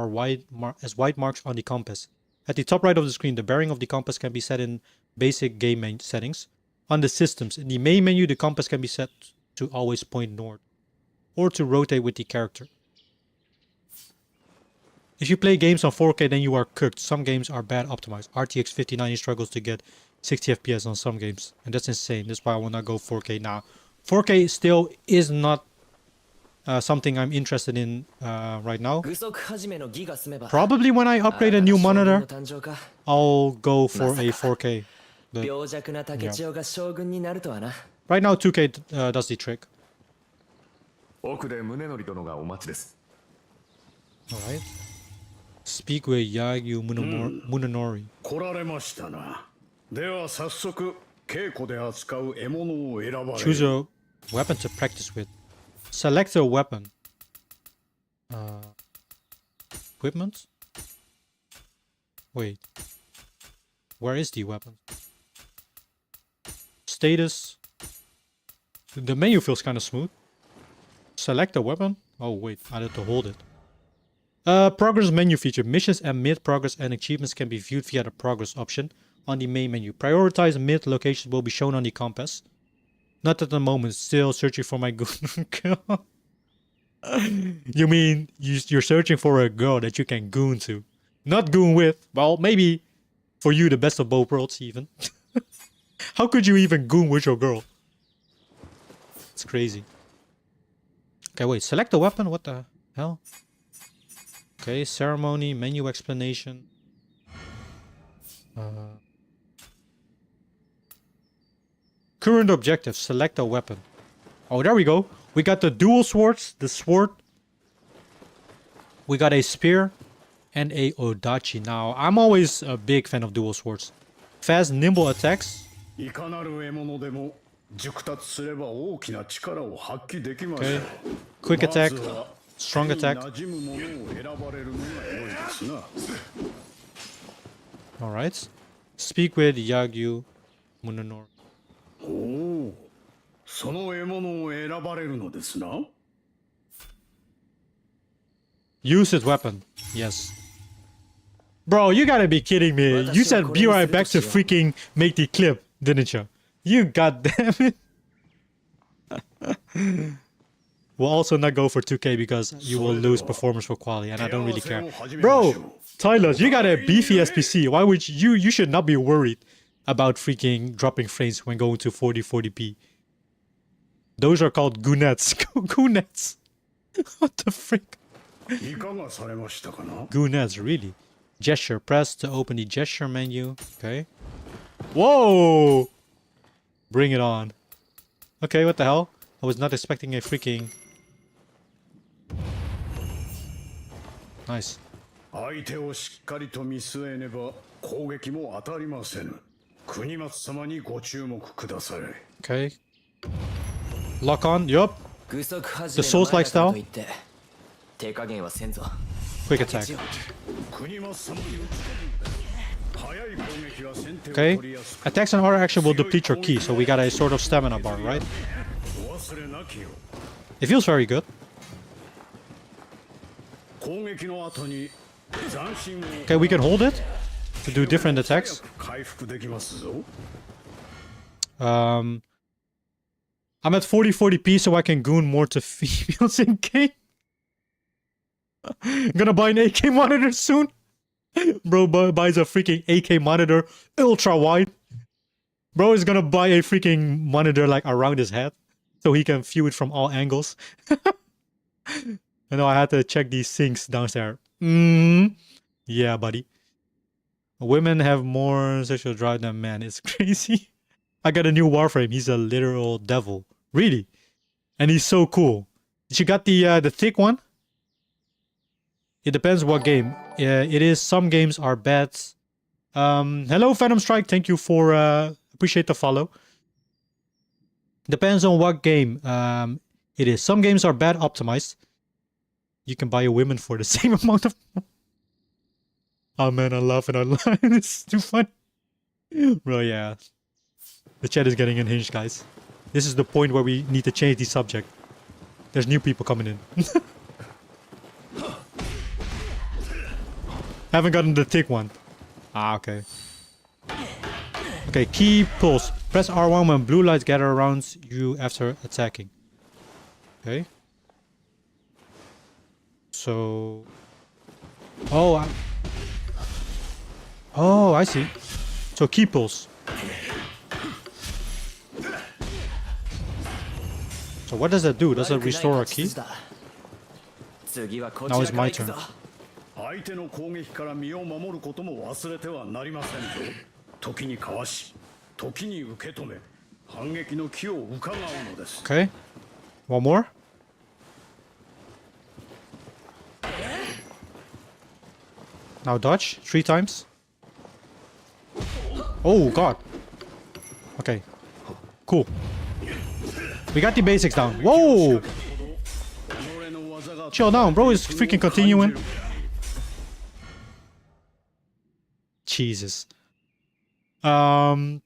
as white marks on the compass. At the top right of the screen, the bearing of the compass can be set in basic game settings. On the systems, in the main menu, the compass can be set to always point north, or to rotate with the character. If you play games on 4K, then you are cooked. Some games are bad optimized. RTX 5090 struggles to get 60 FPS on some games, and that's insane. That's why I will not go 4K now. 4K still is not something I'm interested in right now. Probably when I upgrade a new monitor, I'll go for a 4K. But, yeah. Right now 2K does the trick. Alright. Speak with Yagyu Munanori. Choose a weapon to practice with. Select a weapon. Equipment? Wait. Where is the weapon? Status. The menu feels kind of smooth. Select a weapon? Oh wait, I had to hold it. Progress menu feature. Missions and mid progress and achievements can be viewed via the progress option on the main menu. Prioritized mid locations will be shown on the compass. Not at the moment, still searching for my goon girl. You mean you're searching for a girl that you can goon to? Not goon with. Well, maybe for you the best of both worlds even. How could you even goon with your girl? It's crazy. Okay, wait. Select a weapon? What the hell? Okay, ceremony, menu explanation. Current objective. Select a weapon. Oh, there we go. We got the dual swords. The sword. We got a spear. And a odachi. Now, I'm always a big fan of dual swords. Fast, nimble attacks. Okay. Quick attack. Strong attack. Alright. Speak with Yagyu Munanori. Use his weapon. Yes. Bro, you gotta be kidding me. You said be right back to freaking make the clip, didn't you? You goddamn it. We'll also not go for 2K because you will lose performance for quality, and I don't really care. Bro, Tyler, you got a beefy SPC. Why would you should not be worried about freaking dropping frames when going to 4040p. Those are called goonettes. Goonettes. What the frick? Goonettes, really? Gesture. Press to open the gesture menu. Okay. Whoa! Bring it on. Okay, what the hell? I was not expecting a freaking... Nice. Okay. Lock on. Yup. The Souls-like style. Quick attack. Okay. Attacks and auto action will deplete your ki, so we got a sort of stamina bar, right? It feels very good. Okay, we can hold it to do different attacks. I'm at 4040p, so I can goon more to females in game. I'm gonna buy an AK monitor soon. Bro buys a freaking AK monitor, ultra wide. Bro is gonna buy a freaking monitor like around his head. so he can view it from all angles. I know I had to check these sinks downstairs. Yeah, buddy. Women have more sexual drive than men. It's crazy. I got a new Warframe. He's a literal devil. Really? And he's so cool. Did you got the thick one? It depends what game. It is. Some games are bad. Hello, Phantom Strike. Thank you for appreciate the follow. Depends on what game it is. Some games are bad optimized. You can buy a women for the same amount of... Oh man, I'm laughing out loud. It's too funny. Bro, yeah. The chat is getting unhinged, guys. This is the point where we need to change the subject. There's new people coming in. Haven't gotten the thick one. Ah, okay. Okay, key pulse. Press R1 when blue lights gather around you after attacking. Okay. So... Oh, I see. So key pulse. So what does that do? Does it restore a key? Now it's my turn. 相手の攻撃から身を守ることも忘れてはなりませんぞ。時にかわし、時に受け止め、反撃の機を伺うのです。 Okay. One more. Now dodge 3 times. Oh god. Okay. Cool. We got the basics down. Whoa! Chill down, bro. It's freaking continuing. Jesus. I'm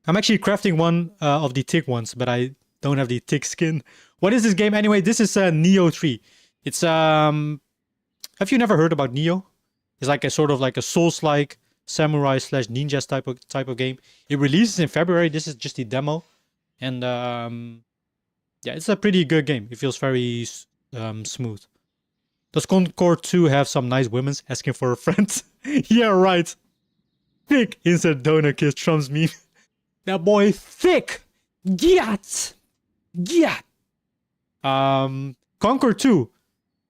actually crafting one of the thick ones, but I don't have the thick skin. What is this game anyway? This is Nioh 3. It's have you never heard about Nioh? It's like a sort of like a Souls-like samurai slash ninjas type of game. It releases in February. This is just the demo, and yeah, it's a pretty good game. It feels very smooth. Does Concord 2 have some nice women's asking for a friend? Yeah, right. Thick insert donor kiss Trump's meme. That boy thick. Gyat. Gyat. Concord 2.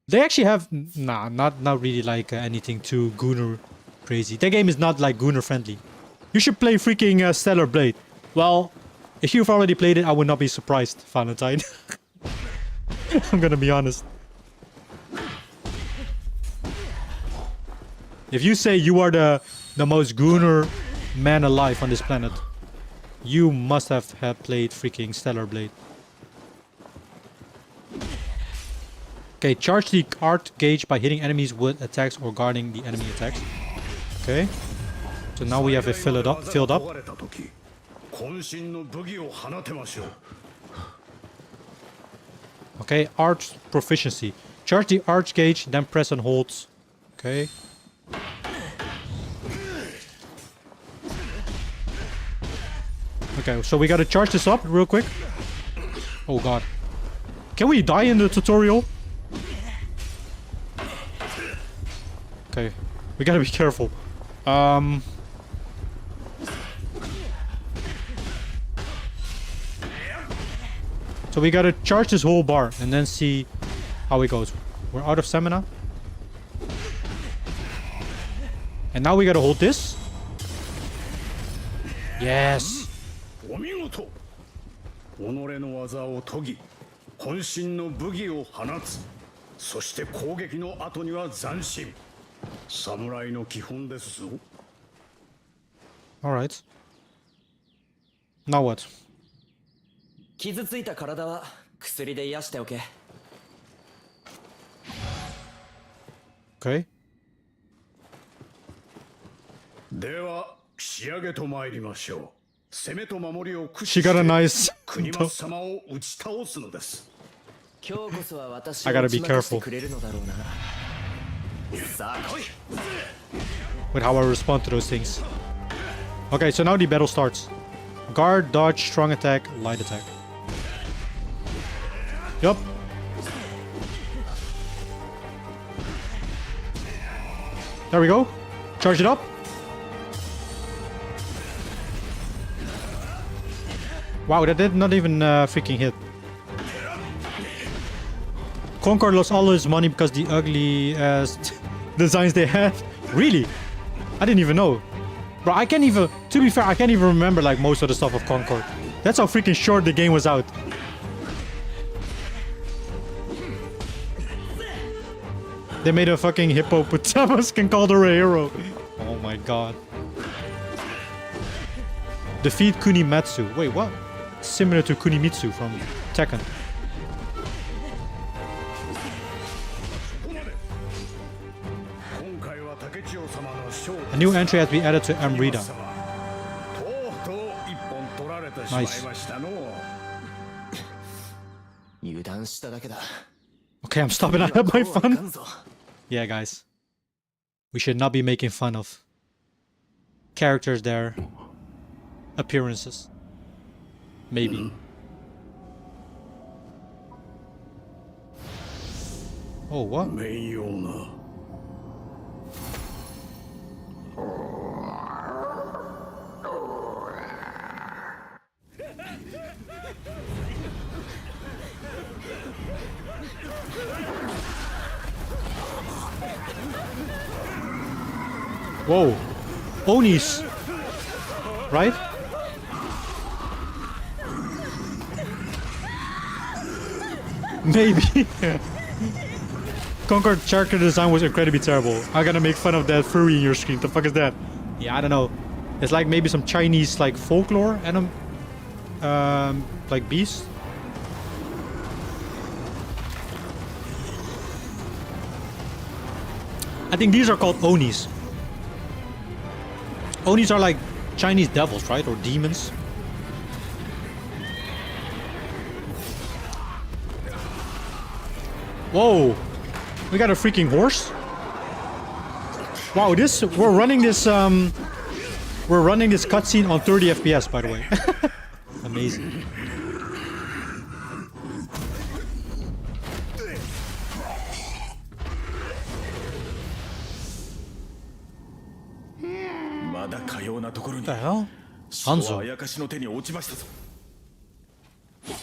They actually have not really like anything too Gunner crazy. That game is not like Gunner friendly. You should play freaking Stellar Blade. Well, if you've already played it, I would not be surprised, Valentine. I'm gonna be honest. If you say you are the most Gunner man alive on this planet, you must have played freaking Stellar Blade. Okay, charge the art gauge by hitting enemies with attacks or guarding the enemy attacks. Okay. So now we have it filled up. Okay, art proficiency. Charge the art gauge, then press and hold. Okay. Okay, so we gotta charge this up real quick. Oh god. Can we die in the tutorial? Okay, we gotta be careful. So we gotta charge this whole bar and then see how it goes. We're out of stamina. And now we gotta hold this. Yes. 己の技を研ぎ、渾身の武技を放つ。そして攻撃の後には斬新。侍の基本ですぞ。Alright. Now what? 傷ついた体は薬で癒しておけ。Okay. では仕上げと参りましょう。攻めと守りを駆 She 使し got a て nice. 国松様を打ち倒すのです。今日こそは私を I gotta 打 be ち負かして careful くれるのだろうな。さあ来い。 With how I respond to those things. Okay, so now the battle starts. Guard, dodge, strong attack, light attack. Yup. There we go. Charge it up. Wow, that did not even freaking hit. Concord lost all his money because the ugly ass designs they had. Really? I didn't even know. Bro, I can't even, to be fair, I can't even remember like most of the stuff of Concord. That's how freaking short the game was out. They made a fucking hippopotamus can call her a hero. Oh my god. Defeat Kunimitsu. Wait, what? Similar to Kunimitsu from Tekken. A new entry has been added to Amrita. Nice. Okay, I'm stopping. I have my fun. Yeah, guys. We should not be making fun of characters, their appearances. Maybe. Oh, what? Whoa. Onis. Right? Maybe. Concord character design was incredibly terrible. I'm gonna make fun of that furry in your screen. The fuck is that? Yeah, I don't know. It's like maybe some Chinese like folklore and like beast. I think these are called Onis. Onis are like Chinese devils, right? Or demons. Whoa! We got a freaking horse. Wow, we're running this cutscene on 30 FPS, by the way. Amazing. What the hell? Hanzo.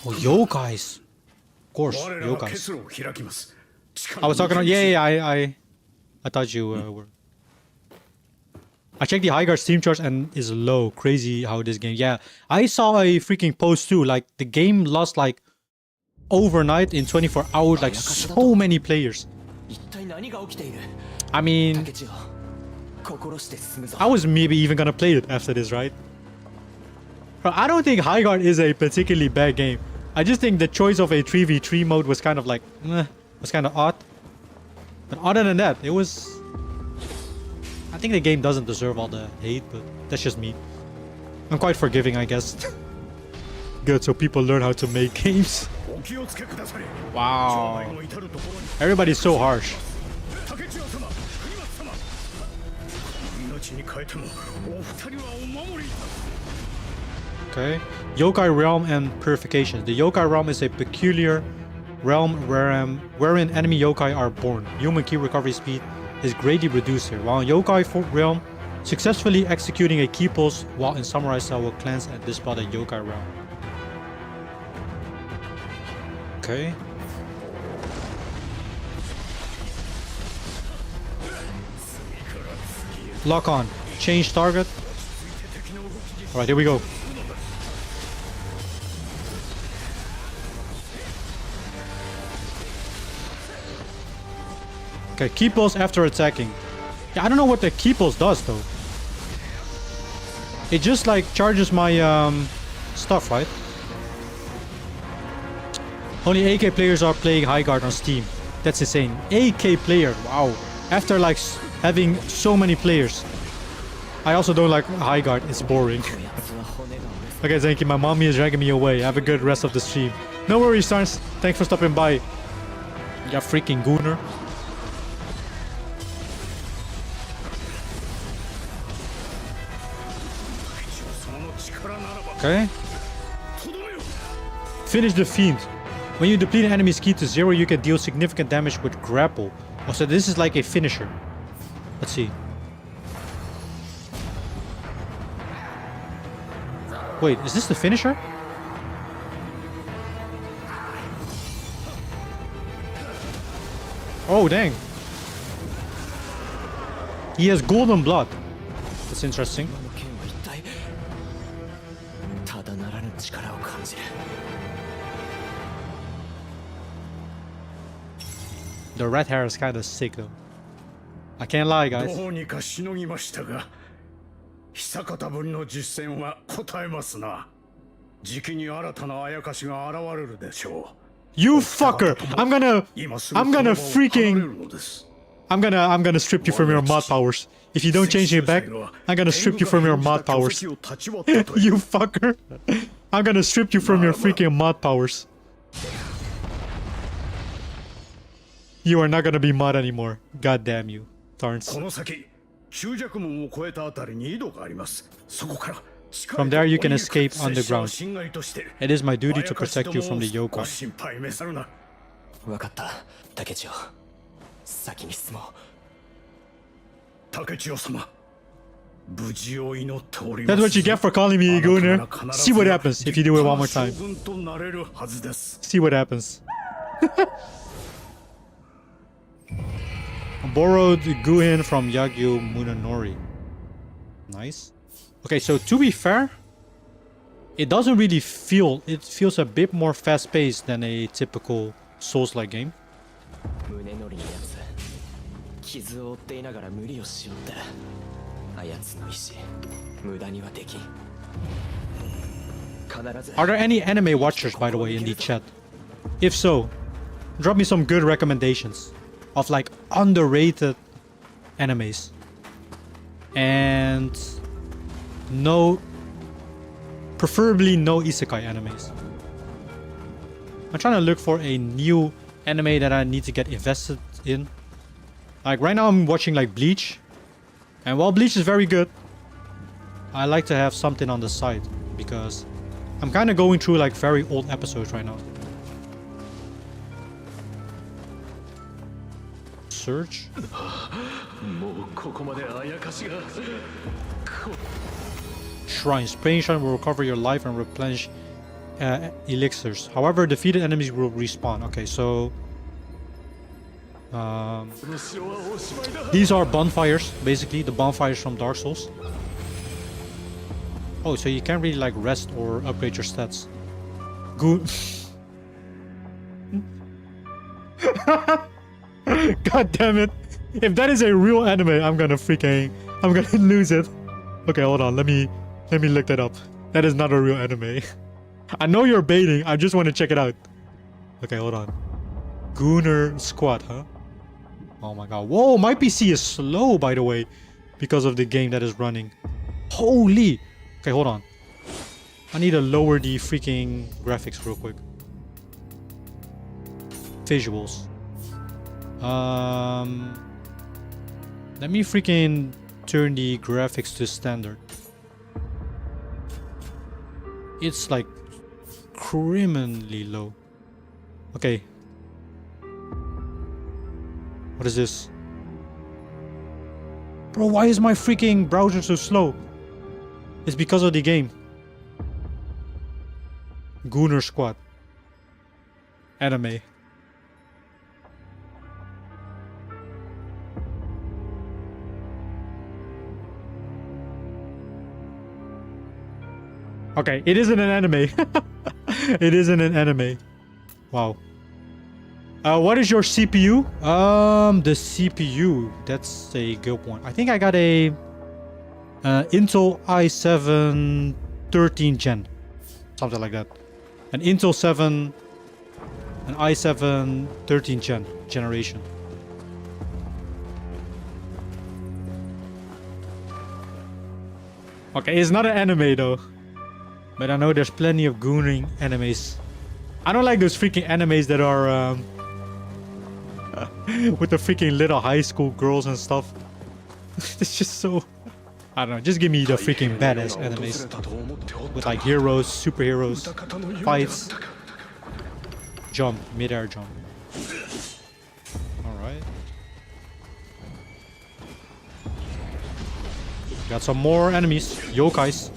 Oh, yokais. Of course, yokais. I was talking about, I thought you were. I checked the Highguard Steam charts and is low. Crazy how this game, yeah. I saw a freaking post too, like the game lost like overnight in 24 hours, like so many players. I mean, I was maybe even gonna play it after this, right? But I don't think Highguard is a particularly bad game. I just think the choice of a 3v3 mode was kind of like, was kind of odd. But other than that, it was... I think the game doesn't deserve all the hate, but that's just me. I'm quite forgiving, I guess. Good, so people learn how to make games. Wow. Everybody's so harsh. Okay. Yokai Realm and Purification. The Yokai Realm is a peculiar realm wherein enemy yokai are born. Human key recovery speed is greatly reduced here. While in Yokai Realm, successfully executing a key pulse while in Samurai style will cleanse and dispel a Yokai Realm. Okay. Lock on. Change target. Alright, here we go. Okay, key pulse after attacking. Yeah, I don't know what the key pulse does though. It just like charges my stuff, right? Only AK players are playing Highguard on Steam. That's insane. AK player, wow. After like having so many players. I also don't like Highguard, it's boring. Okay, thank you. My mommy is dragging me away. Have a good rest of the stream. No worries, Stars. Thanks for stopping by. Yeah, freaking gooner. Okay. Finish the Fiend. When you deplete an enemy's key to 0, you can deal significant damage with grapple. Oh, so this is like a finisher. Let's see. Wait, is this the finisher? Oh, dang. He has golden blood. That's interesting. 今の剣は一体ただならぬ力を感じる。 The red hair is kind of sick though. I can't lie, guys. どうにかしのぎましたが、久方ぶりの実戦は答えますな。じきに新たなあやかしが現れるでしょう。 You fucker! I'm gonna strip you from your mod powers. If you don't change it back, I'm gonna strip you from your mod powers. You fucker! I'm gonna strip you from your freaking mod powers. You are not gonna be mod anymore. God damn you, Tarns. この先、中弱門を越えたあたりに井戸があります。そこから From there you can escape underground. It is my duty to protect you from the yokai. 心配めさるな。分かった、竹千代。先に進もう。竹千代様、無事を祈っており That's ます。 what you get for calling me a gooner. See what happens if you do it one more time. 将軍となれるはずです。 See what happens. Borrowed Guhin from Yagyu Munanori. Nice. Okay, so to be fair, it doesn't really feel... It feels a bit more fast-paced than a typical Souls-like game. 胸乗りのやつ、傷を負っていながら無理をしよって。あやつの意志、無駄にはできん。必ず。 Are there any anime watchers, by the way, in the chat? If so, drop me some good recommendations of like underrated animes. And no, preferably no isekai animes. I'm trying to look for a new anime that I need to get invested in. Like right now I'm watching like Bleach. And while Bleach is very good, I like to have something on the side because I'm kind of going through like very old episodes right now. Search. Shrines. Praying shrine will recover your life and replenish elixirs. However, defeated enemies will respawn. Okay, so these are bonfires, basically the bonfires from Dark Souls. Oh, so you can't really like rest or upgrade your stats. Good. God damn it! If that is a real anime, I'm gonna lose it. Okay, hold on. Let me look that up. That is not a real anime. I know you're baiting. I just want to check it out. Okay, hold on. Gooner Squad, huh? Oh my god. Whoa, my PC is slow, by the way, because of the game that is running. Holy. Okay, hold on. I need to lower the freaking graphics real quick. Visuals. Let me freaking turn the graphics to standard. It's like criminally low. Okay. What is this? Bro, why is my freaking browser so slow? It's because of the game. Gooner Squad. Anime. Okay, it isn't an anime. It isn't an anime. Wow. What is your CPU? The CPU. That's a good one. I think I got a Intel i7 13 Gen. Something like that. An Intel 7, an i7 13 generation. Okay, it's not an anime though. But I know there's plenty of gooning animes. I don't like those freaking animes that are with the freaking little high school girls and stuff. It's just so... I don't know, just give me the freaking badass animes. With like heroes, superheroes, fights. Jump, mid-air jump. Alright. Got some more enemies, yokais.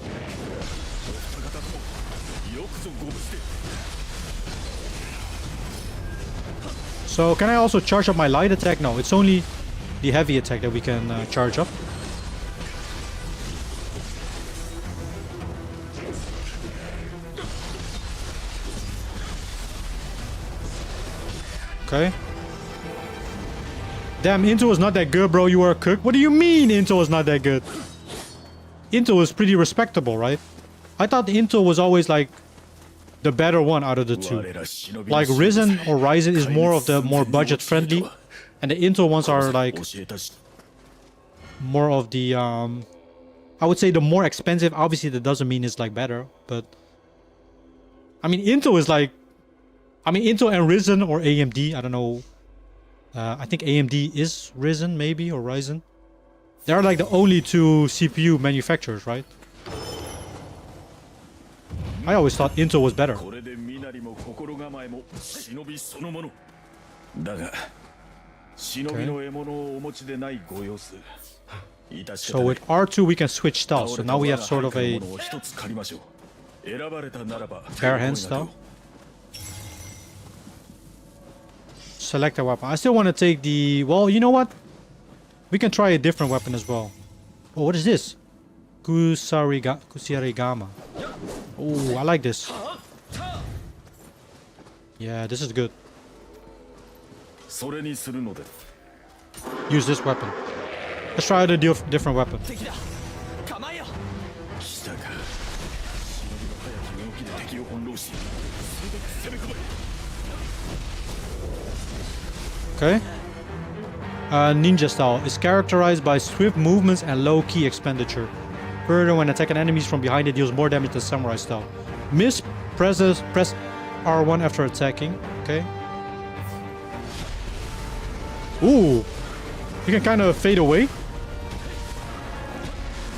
So can I also charge up my light attack? No, it's only the heavy attack that we can charge up. Okay. Damn, Into was not that good, bro. You were a cook. What do you mean Into was not that good? Into was pretty respectable, right? I thought Into was always like the better one out of the two. Like Risen or Ryzen is more of the more budget friendly, and the Into ones are like more of the I would say the more expensive. Obviously that doesn't mean it's like better, but I mean Into is like, I mean Into and Risen or AMD, I don't know. I think AMD is Risen maybe, or Ryzen. They're like the only two CPU manufacturers, right? I always thought Intel was better. Okay. So with R2 we can switch styles. So now we have sort of a bare hand style. Select a weapon. I still want to take the... Well, you know what? We can try a different weapon as well. Oh, what is this? Kusarigama. Oh, I like this. Yeah, this is good. Use this weapon. Let's try out a different weapon. Okay. Ninja style is characterized by swift movements and low key expenditure. Further, when attacking enemies from behind, it deals more damage than samurai style. Press R1 after attacking. Okay. Ooh. You can kind of fade away.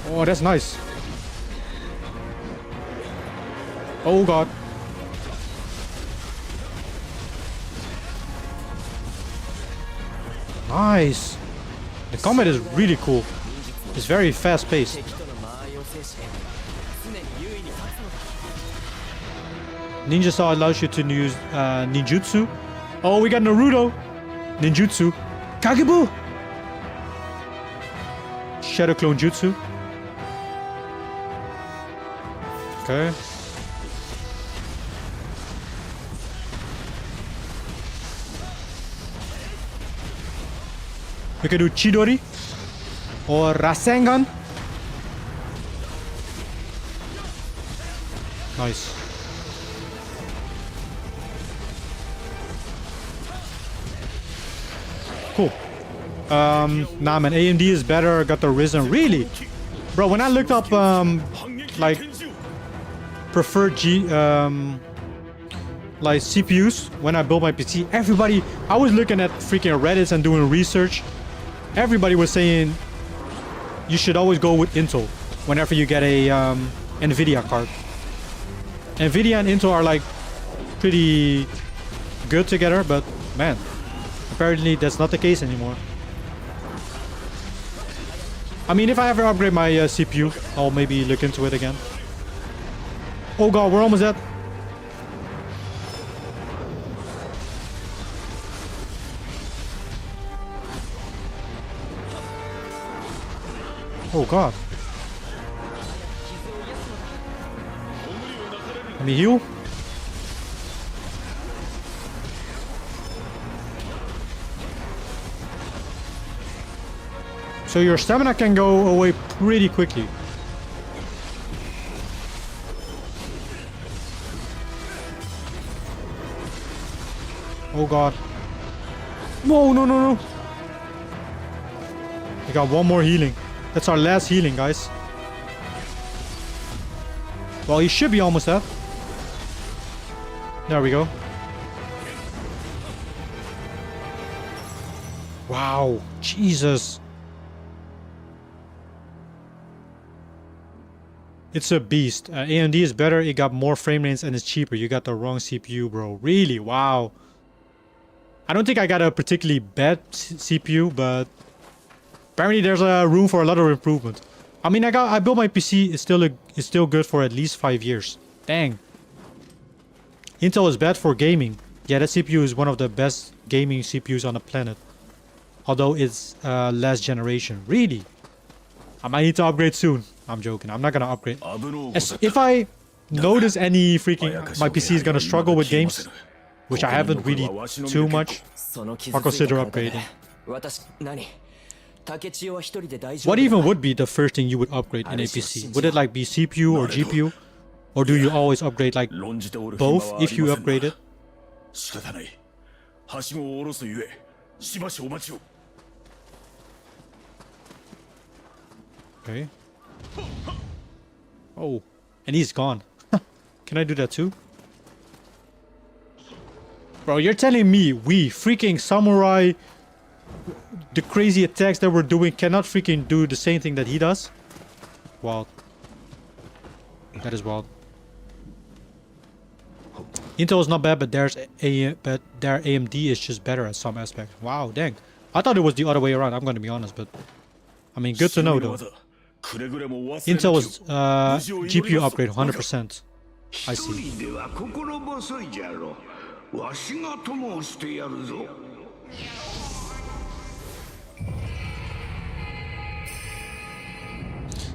Oh, that's nice. Oh god. Nice. The combat is really cool. It's very fast paced. Ninja style allows you to use ninjutsu. Oh, we got Naruto. Ninjutsu. Kagebu. Shadow clone jutsu. Okay. We can do Chidori or Rasengan. Nice. Cool. Nah man, AMD is better, got the Risen. Really? Bro, when I looked up like preferred like CPUs when I built my PC, everybody, I was looking at freaking Reddit and doing research. Everybody was saying you should always go with Intel whenever you get a Nvidia card. Nvidia and Intel are like pretty good together, but man, apparently that's not the case anymore. I mean, if I ever upgrade my CPU, I'll maybe look into it again. Oh god, we're almost dead. Oh god. Let me heal. So your stamina can go away pretty quickly. Oh god. No, no, no, no. We got one more healing. That's our last healing, guys. Well, he should be almost dead. There we go. Wow. Jesus. It's a beast. AMD is better. It got more frame rates and it's cheaper. You got the wrong CPU, bro. Really? Wow. I don't think I got a particularly bad CPU, but apparently there's a room for a lot of improvement. I mean, I built my PC. It's still good for at least 5 years. Dang. Intel is bad for gaming. Yeah, that CPU is one of the best gaming CPUs on the planet. Although it's last generation. Really? I might need to upgrade soon. I'm joking. I'm not gonna upgrade. If I notice any freaking... my PC is gonna struggle with games, which I haven't really too much, I'll consider upgrading. What even would be the first thing you would upgrade in a PC? Would it like be CPU or GPU? Or do you always upgrade like both if you upgrade it? Okay. Oh, and he's gone. Can I do that too? Bro, you're telling me we freaking samurai, the crazy attacks that we're doing, cannot freaking do the same thing that he does? Wild. That is wild. Intel is not bad, but their AMD is just better at some aspects. Wow, dang. I thought it was the other way around, I'm gonna be honest, but I mean, good to know though. Intel was GPU upgrade 100%. I see.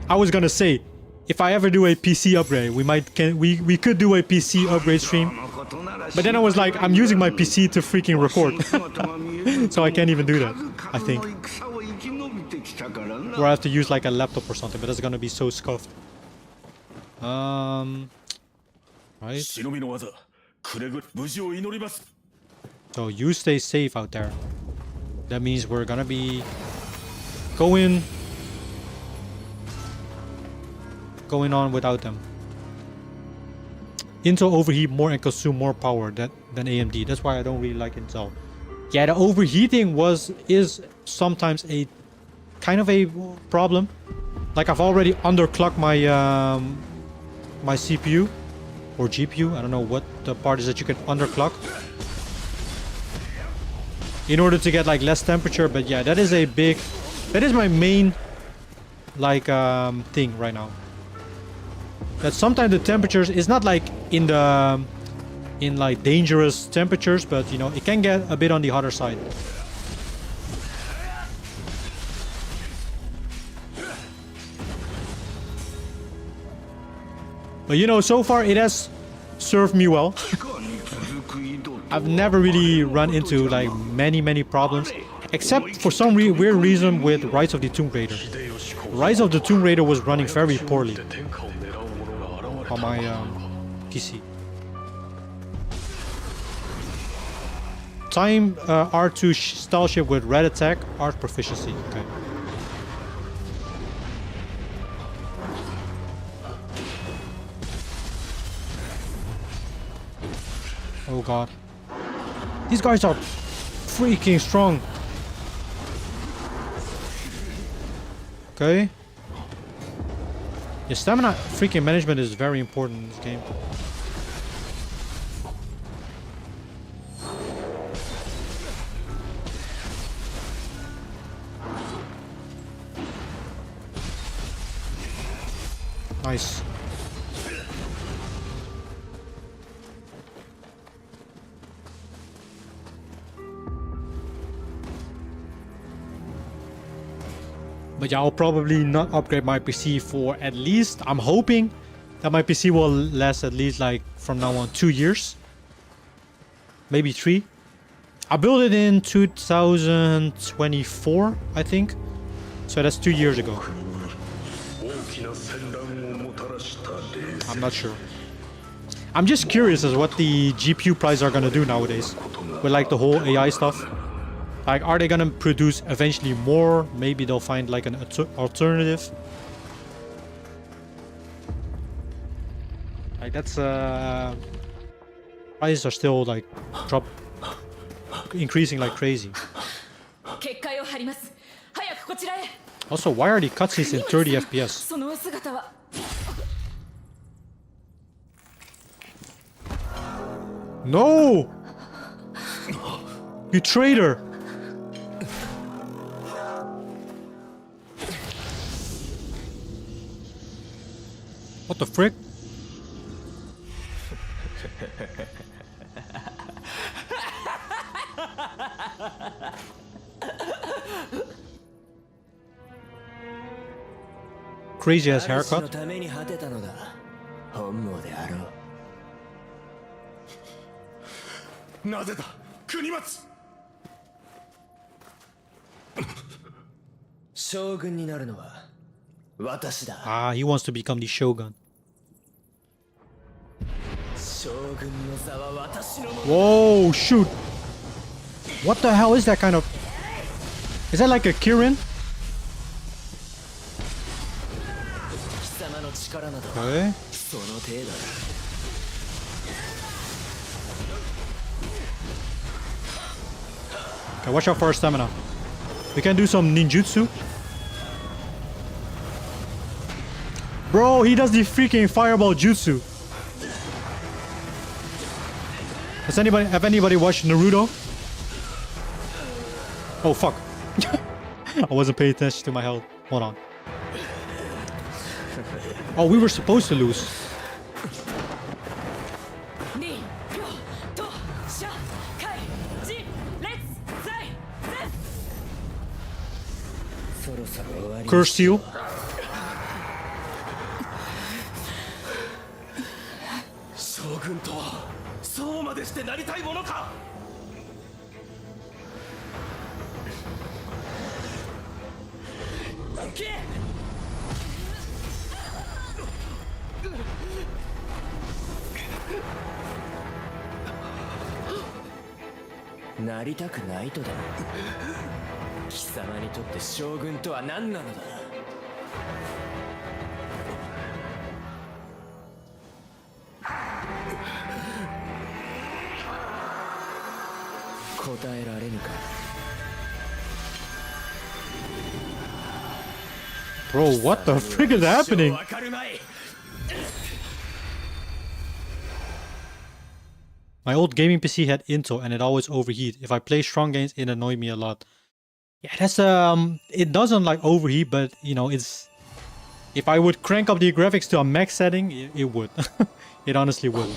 I was gonna say, if I ever do a PC upgrade, we could do a PC upgrade stream. But then I was like, I'm using my PC to freaking record. So I can't even do that, I think. Or I have to use like a laptop or something, but that's gonna be so scuffed. Right. So you stay safe out there. That means we're gonna be going on without them. Intel overheat more and consume more power than AMD. That's why I don't really like Intel. Yeah, the overheating is sometimes a kind of a problem. Like I've already underclocked my my CPU or GPU. I don't know what the part is that you can underclock in order to get like less temperature. But yeah, that is my main like thing right now. That sometimes the temperatures is not like in like dangerous temperatures, but you know, it can get a bit on the hotter side. But you know, so far it has served me well. I've never really run into like many problems, except for some weird reason with Rise of the Tomb Raider. Rise of the Tomb Raider was running very poorly on my PC. Time R2 style shift with red attack, art proficiency. Okay. Oh god. These guys are freaking strong. Okay. Your stamina freaking management is very important in this game. Nice. But yeah, I'll probably not upgrade my PC for at least, I'm hoping that my PC will last at least like from now on 2 years. Maybe 3. I built it in 2024, I think. So that's 2 years ago. I'm not sure. I'm just curious as what the GPU prices are gonna do nowadays. With like the whole AI stuff. Like, are they gonna produce eventually more? Maybe they'll find like an alternative. Like that's prices are still like increasing like crazy. Also, why are the cutscenes in 30 FPS? No! You traitor! What the frick? crazy ass haircut. のために果てたのだ。本望であろう。なぜだ国松。将軍になるのは私だ。 Ah, he wants to become the shogun. 将軍の座は私のもの。 Whoa, shoot. What the hell is that kind of... Is that like a Kirin? 貴様の力など Okay. その程度だ。 Okay, watch out for our stamina. We can do some ninjutsu. Bro, he does the freaking fireball jutsu. Have anybody watched Naruto? Oh fuck. I wasn't paying attention to my health. Hold on. Oh, we were supposed to lose. Curse you. 将軍とはそうまでしてなりたいものか。なりたくないとだ。貴様にとって将軍とは何なのだ。答えられぬか。 Bro, what the frick is happening? わかるまい。 My old gaming PC had Intel and it always overheat. If I play strong games, it annoyed me a lot. Yeah, that's it doesn't like overheat, but you know, it's if I would crank up the graphics to a max setting, it would. It honestly would.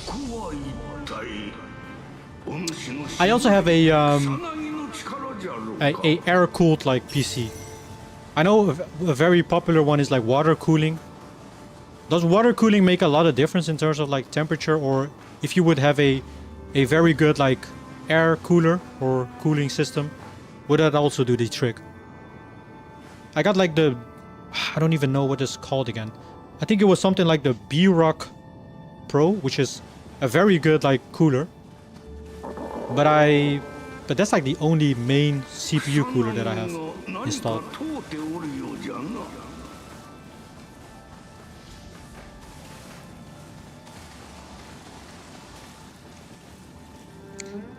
I also have a air cooled like PC. I know a very popular one is like water cooling. Does water cooling make a lot of difference in terms of like temperature, or if you would have a very good like air cooler or cooling system, would that also do the trick? I got like the, I don't even know what it's called again. I think it was something like the B-Rock Pro, which is a very good like cooler. But that's like the only main CPU cooler that I have installed.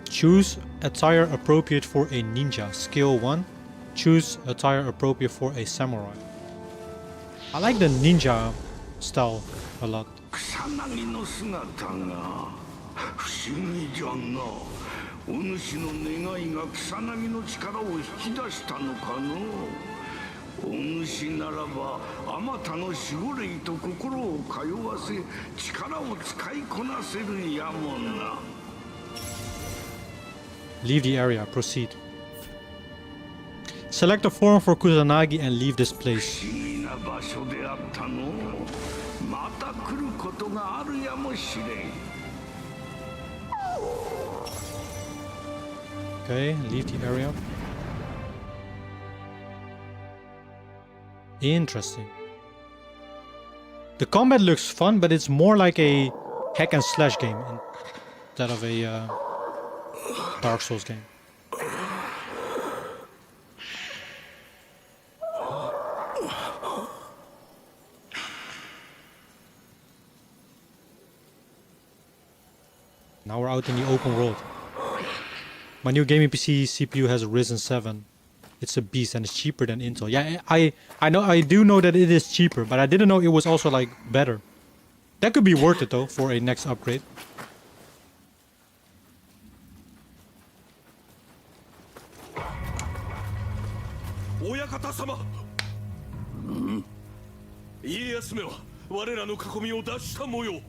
Choose attire appropriate for a ninja. Skill 1. Choose attire appropriate for a samurai. I like the ninja style a lot. お主の願いが草薙の力を引き出したのかの。お主ならばあまたの守護霊と心を通わせ力を使いこなせるやもんな。 Leave the area. Proceed. Select a form for Kusanagi and leave this place. 不思議な場所であったの。また来ることがあるやもしれん。 Okay, leave the area. Interesting. The combat looks fun, but it's more like a hack and slash game instead of a Dark Souls game. Now we're out in the open world. My new gaming PC CPU has a Ryzen 7. It's a beast and it's cheaper than Intel. Yeah, I do know that it is cheaper, but I didn't know it was also like better. That could be worth it though for a next upgrade. Oyakata様。家康めは我らの囲みを脱した模様。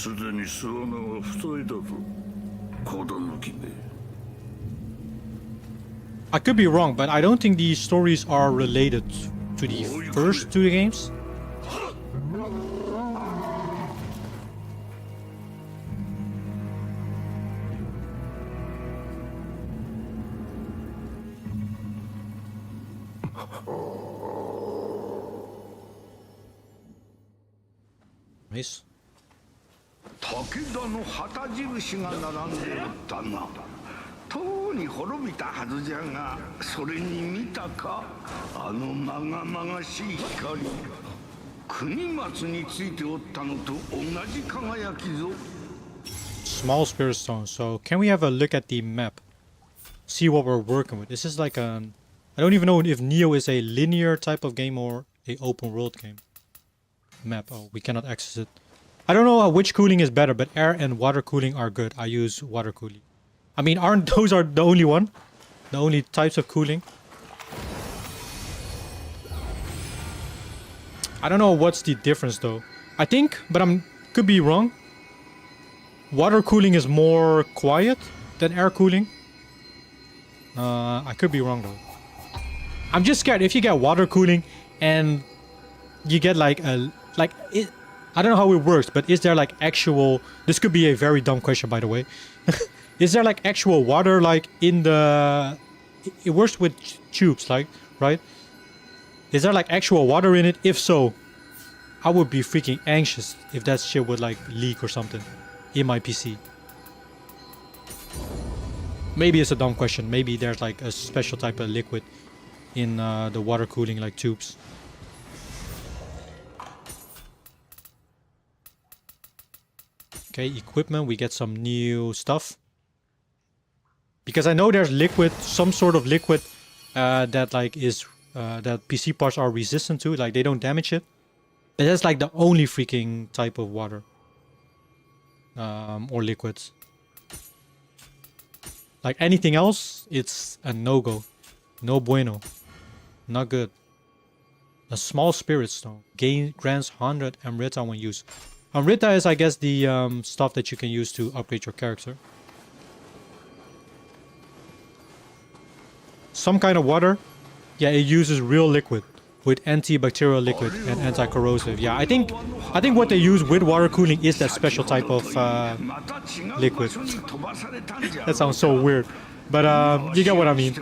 すでに巣穴は塞いだぞ子供君 I could be wrong, but I don't think these stories are related to the first two games. Nice. 武田の旗印が並んでおったなとうに滅びたはずじゃがそれに見たかあのまがまがしい光国松についておったのと同じ輝きぞ Small spirit stone. So can we have a look at the map? See what we're working with. This is like an... I don't even know if Nioh is a linear type of game or a open world game. Map. Oh, we cannot access it. I don't know which cooling is better, but air and water cooling are good. I use water cooling. I mean, aren't those are the only one? The only types of cooling? I don't know what's the difference though. I think, but could be wrong. Water cooling is more quiet than air cooling. I could be wrong though. I'm just scared if you get water cooling and you get like a I don't know how it works, but is there like actual... This could be a very dumb question, by the way. Is there like actual water like in the... It works with tubes, like, right? Is there like actual water in it? If so, I would be freaking anxious if that shit would like leak or something in my PC. Maybe it's a dumb question. Maybe there's like a special type of liquid in the water cooling like tubes. Okay, equipment, we get some new stuff. Because I know there's liquid, some sort of liquid that like is that PC parts are resistant to, like they don't damage it. But that's like the only freaking type of water or liquids. Like anything else, it's a no-go. No bueno. Not good. A small spirit stone grants 100 Amrita when used. Amrita is, I guess, the stuff that you can use to upgrade your character. Some kind of water. Yeah, it uses real liquid with antibacterial liquid and anti-corrosive. Yeah, I think what they use with water cooling is that special type of liquid. That sounds so weird, but you get what I mean.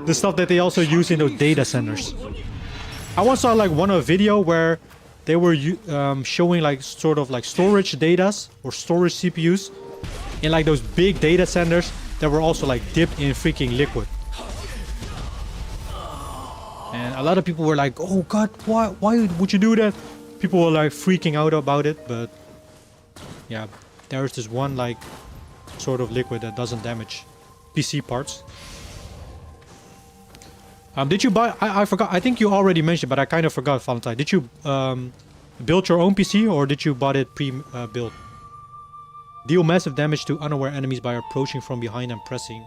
The stuff that they also use in those data centers. I once saw like one video where they were showing like sort of like storage datas or storage CPUs in like those big data centers that were also like dipped in freaking liquid. And a lot of people were like, oh god, why would you do that? People were like freaking out about it, but yeah, there's this one like sort of liquid that doesn't damage PC parts. Did you buy... I forgot. I think you already mentioned, but I kind of forgot, Valentine. Did you build your own PC or did you buy it pre-built? Deal massive damage to unaware enemies by approaching from behind and pressing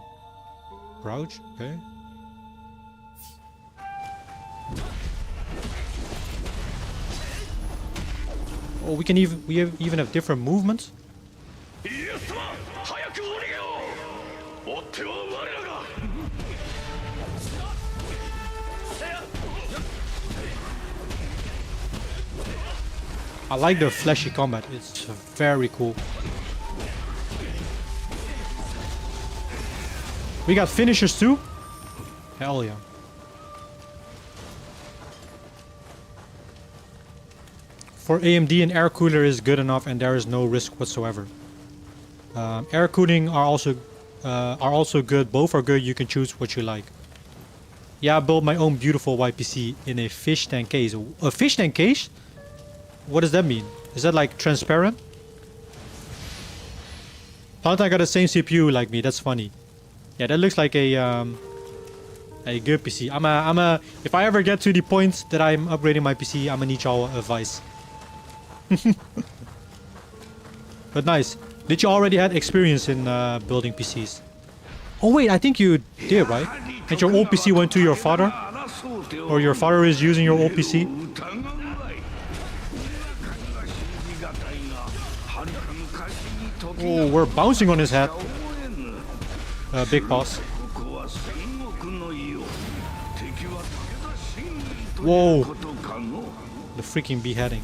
crouch. Okay. Oh, we even have different movements. I like the flashy combat. It's very cool. We got finishers too? Hell yeah. For AMD, an air cooler is good enough and there is no risk whatsoever. Air cooling are also good. Both are good. You can choose what you like. Yeah, I built my own beautiful YPC in a fish tank case. A fish tank case? What does that mean? Is that like transparent? Valentine got the same CPU like me. That's funny. Yeah, that looks like a good PC. If I ever get to the point that I'm upgrading my PC, I'm gonna need y'all advice. But nice. Did you already had experience in building PCs? Oh wait, I think you did, right? And your old PC went to your father? Or your father is using your old PC? Oh, we're bouncing on his head. Big boss. Whoa. The freaking beheading.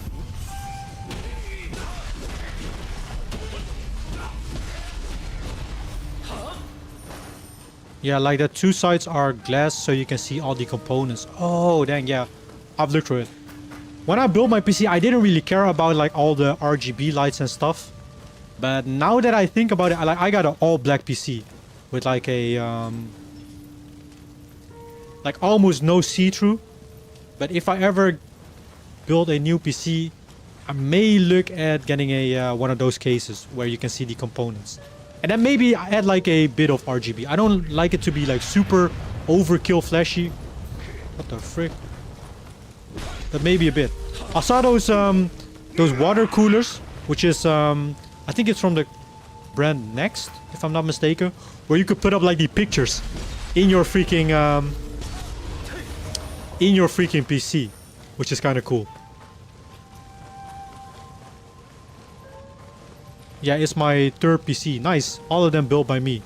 Yeah, like the two sides are glass so you can see all the components. Oh, dang, yeah. I've looked through it. When I built my PC, I didn't really care about like all the RGB lights and stuff. But now that I think about it, I got an all black PC with like a like almost no see-through. But if I ever build a new PC, I may look at getting a one of those cases where you can see the components. And then maybe I add like a bit of RGB. I don't like it to be like super overkill flashy. What the frick? But maybe a bit. I saw those water coolers, which is I think it's from the brand Next, if I'm not mistaken, where you could put up like the pictures in your freaking PC, which is kind of cool. Yeah, it's my third PC. Nice. All of them built by me.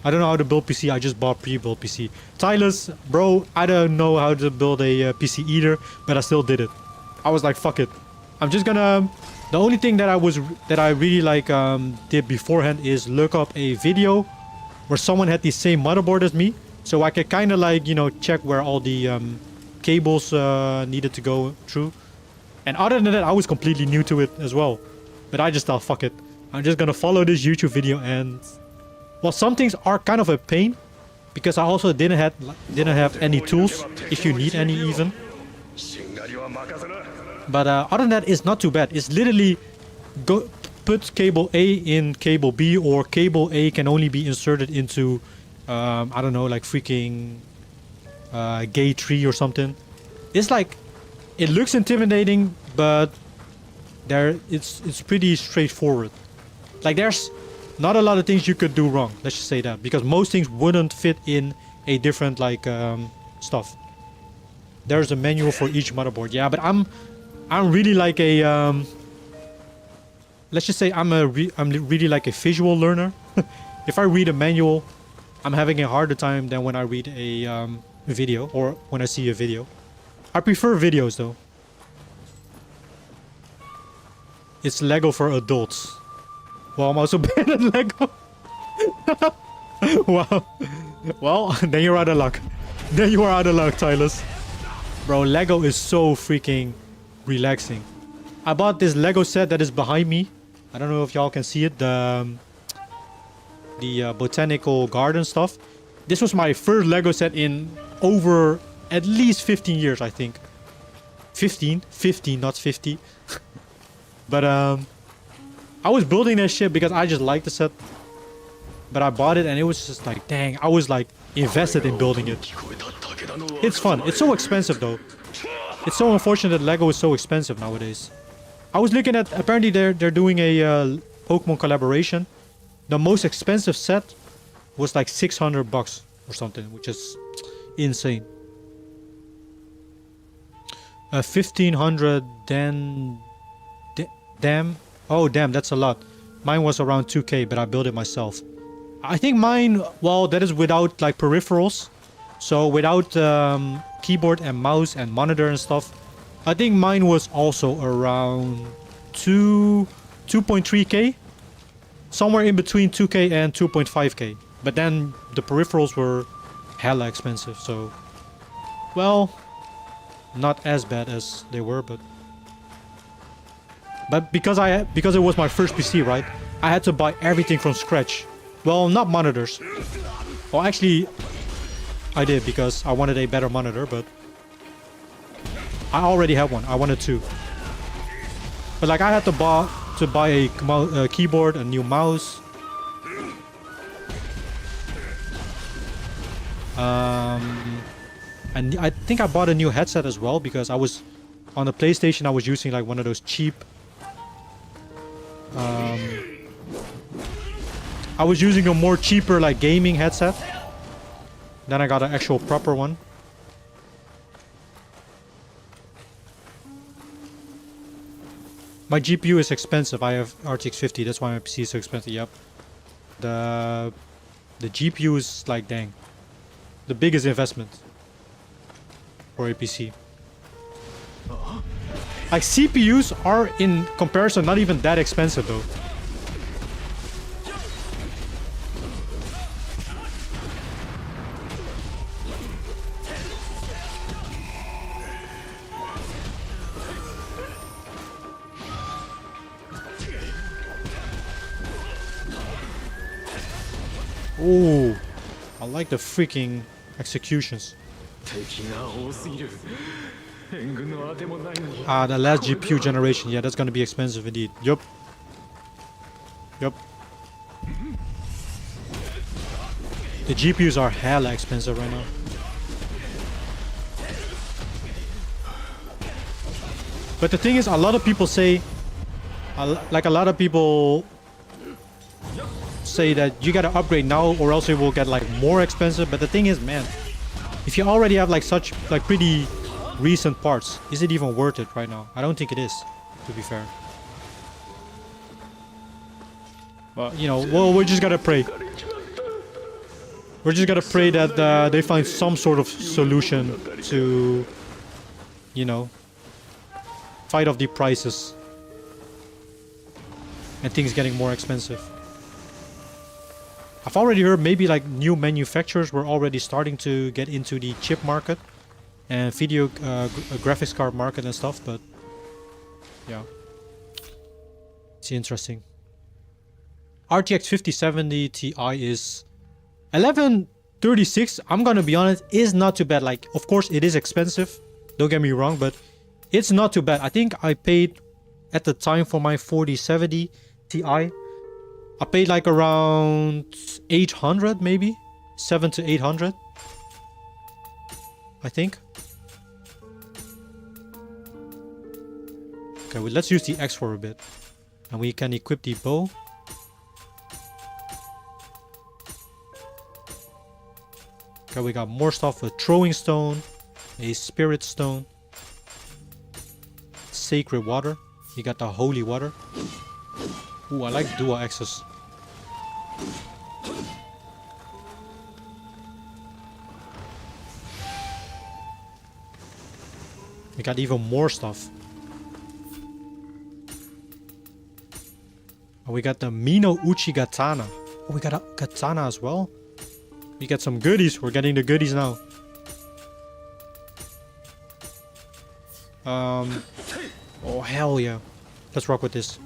I don't know how to build PC. I just bought pre-built PC. Tylus, bro, I don't know how to build a PC either, but I still did it. I was like, fuck it. I'm just gonna... The only thing that I really like did beforehand is look up a video where someone had the same motherboard as me, so I could kind of like, you know, check where all the cables needed to go through. And other than that, I was completely new to it as well. But I just thought, fuck it. I'm just gonna follow this YouTube video, and well, some things are kind of a pain because I also didn't have any tools, if you need any even. But other than that, it's not too bad. It's literally put cable A in cable B, or cable A can only be inserted into I don't know, like freaking gate 3 or something. It's like, it looks intimidating, but it's pretty straightforward. Like, there's not a lot of things you could do wrong, let's just say that, because most things wouldn't fit in a different like stuff. There's a manual for each motherboard. Yeah, but I'm really like a let's just say I'm really like a visual learner. If I read a manual, I'm having a harder time than when I read a video, or when I see a video. I prefer videos though. It's Lego for adults. Well, I'm also bad at Lego. Wow. Well, then you're out of luck. Then you are out of luck, Tylus. Bro, Lego is so freaking relaxing. I bought this Lego set that is behind me. I don't know if y'all can see it. The botanical garden stuff. This was my first Lego set in over at least 15 years, I think. 15, not 50. But I was building that shit because I just liked the set. But I bought it and it was just like, dang, I was like invested in building it. It's fun. It's so expensive though. It's so unfortunate that Lego is so expensive nowadays. I was looking at, apparently they're doing a Pokemon collaboration. The most expensive set was like $600 or something, which is insane. 1500, then damn. Oh damn, that's a lot. Mine was around 2k, but I built it myself. I think mine, well, that is without like peripherals. So without keyboard and mouse and monitor and stuff. I think mine was also around 2.3k. Somewhere in between 2k and 2.5k. But then the peripherals were hella expensive, so... Well, not as bad as they were, but... But because it was my first PC, right? I had to buy everything from scratch. Well, not monitors. Well, actually, I did because I wanted a better monitor, but... I already had one. I wanted two. But like, I had to buy a keyboard, a new mouse. And I think I bought a new headset as well because I was... On the PlayStation, I was using like one of those cheap... I was using a more cheaper like gaming headset. Then I got an actual proper one. My GPU is expensive. I have RTX 50. That's why my PC is so expensive. Yep. The GPU is like, dang, the biggest investment for a PC. Like CPUs are in comparison not even that expensive though. Oh, I like the freaking executions. Ah, the last GPU generation. Yeah, that's gonna be expensive indeed. Yup. Yup. The GPUs are hella expensive right now. But the thing is, a lot of people say, like a lot of people say that you gotta upgrade now or else it will get like more expensive. But the thing is, man, if you already have like such like pretty recent parts, is it even worth it right now? I don't think it is, to be fair. But you know, well, we're just gotta pray. We're just gotta pray that they find some sort of solution to, you know, fight off the prices and things getting more expensive. I've already heard maybe like new manufacturers were already starting to get into the chip market and video graphics card market and stuff, but yeah, it's interesting. RTX 5070 Ti is 1136. I'm gonna be honest, is not too bad. Like, of course it is expensive, don't get me wrong, but it's not too bad. I think I paid at the time for my 4070 Ti, I paid like around 800, maybe 700 to 800, I think. Okay, well, let's use the X for a bit, and we can equip the bow. Okay, we got more stuff: a throwing stone, a spirit stone, sacred water. You got the holy water. Ooh, I like dual axes. We got even more stuff. Oh, we got the Mino Uchi Katana. Oh, we got a katana as well. We got some goodies. We're getting the goodies now. Oh, hell yeah. Let's rock with this.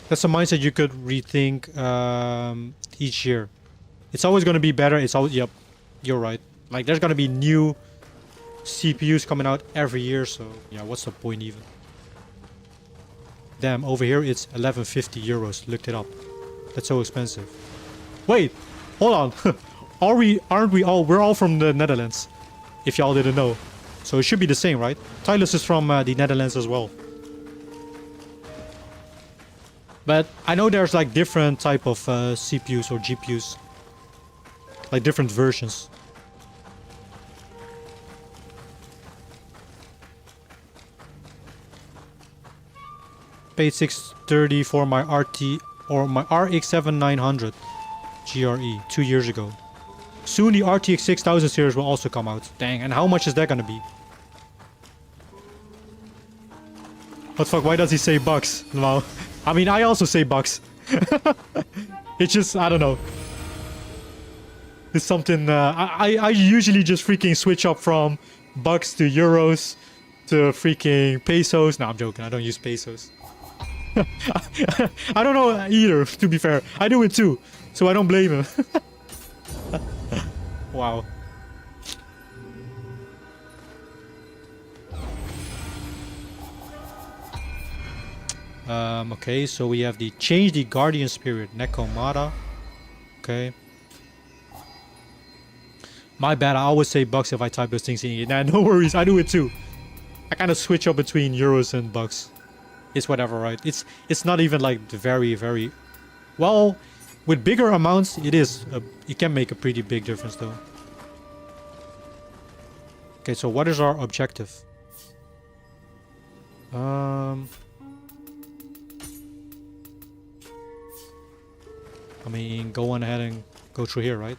That's a mindset you could rethink each year. It's always going to be better. It's always, yep, you're right. Like, there's going to be new CPUs coming out every year, so yeah, what's the point even? Damn, over here it's 1150 euros. Looked it up. That's so expensive. Wait, hold on. Aren't we all? We're all from the Netherlands, if y'all didn't know. So it should be the same, right? Tylus is from the Netherlands as well. But I know there's like different type of CPUs or GPUs. Like different versions. Paid 630 for my RT or my RX 7900 GRE 2 years ago. Soon the RTX 6000 series will also come out. Dang, and how much is that gonna be? What the fuck, why does he say bucks? Well, I mean, I also say bucks. It's just, I don't know. It's something, I usually just freaking switch up from bucks to euros to freaking pesos. No, I'm joking, I don't use pesos. I don't know either, to be fair. I do it too, so I don't blame him. Wow. Okay, so we have the change the guardian spirit, Nekomata. Okay. My bad, I always say bucks if I type those things in. Nah, no worries, I do it too. I kind of switch up between euros and bucks. It's whatever, right? It's not even like very, very... Well, with bigger amounts, it is. It can make a pretty big difference though. Okay, so what is our objective? I mean, go on ahead and go through here, right?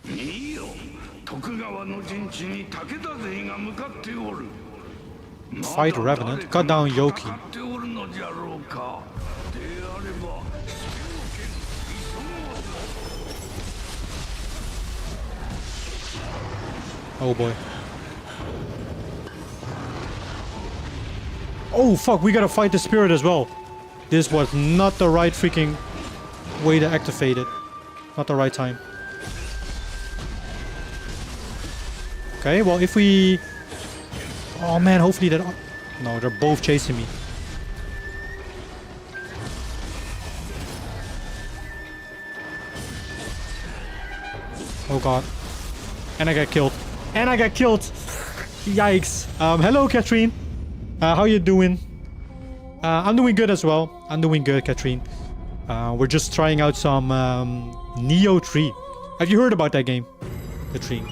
Nioh, 徳川の陣地に武田勢が向かっておる。 Fight Revenant, cut down Yoki. Oh boy. Oh fuck, we gotta fight the spirit as well. This was not the right freaking way to activate it. Not the right time. Okay, well if we... Oh man, hopefully that... No, they're both chasing me. Oh god. And I got killed. And I got killed! Yikes. Hello, Katrine. How you doing? I'm doing good as well. I'm doing good, Katrine. We're just trying out some Nioh 3. Have you heard about that game, Katrine?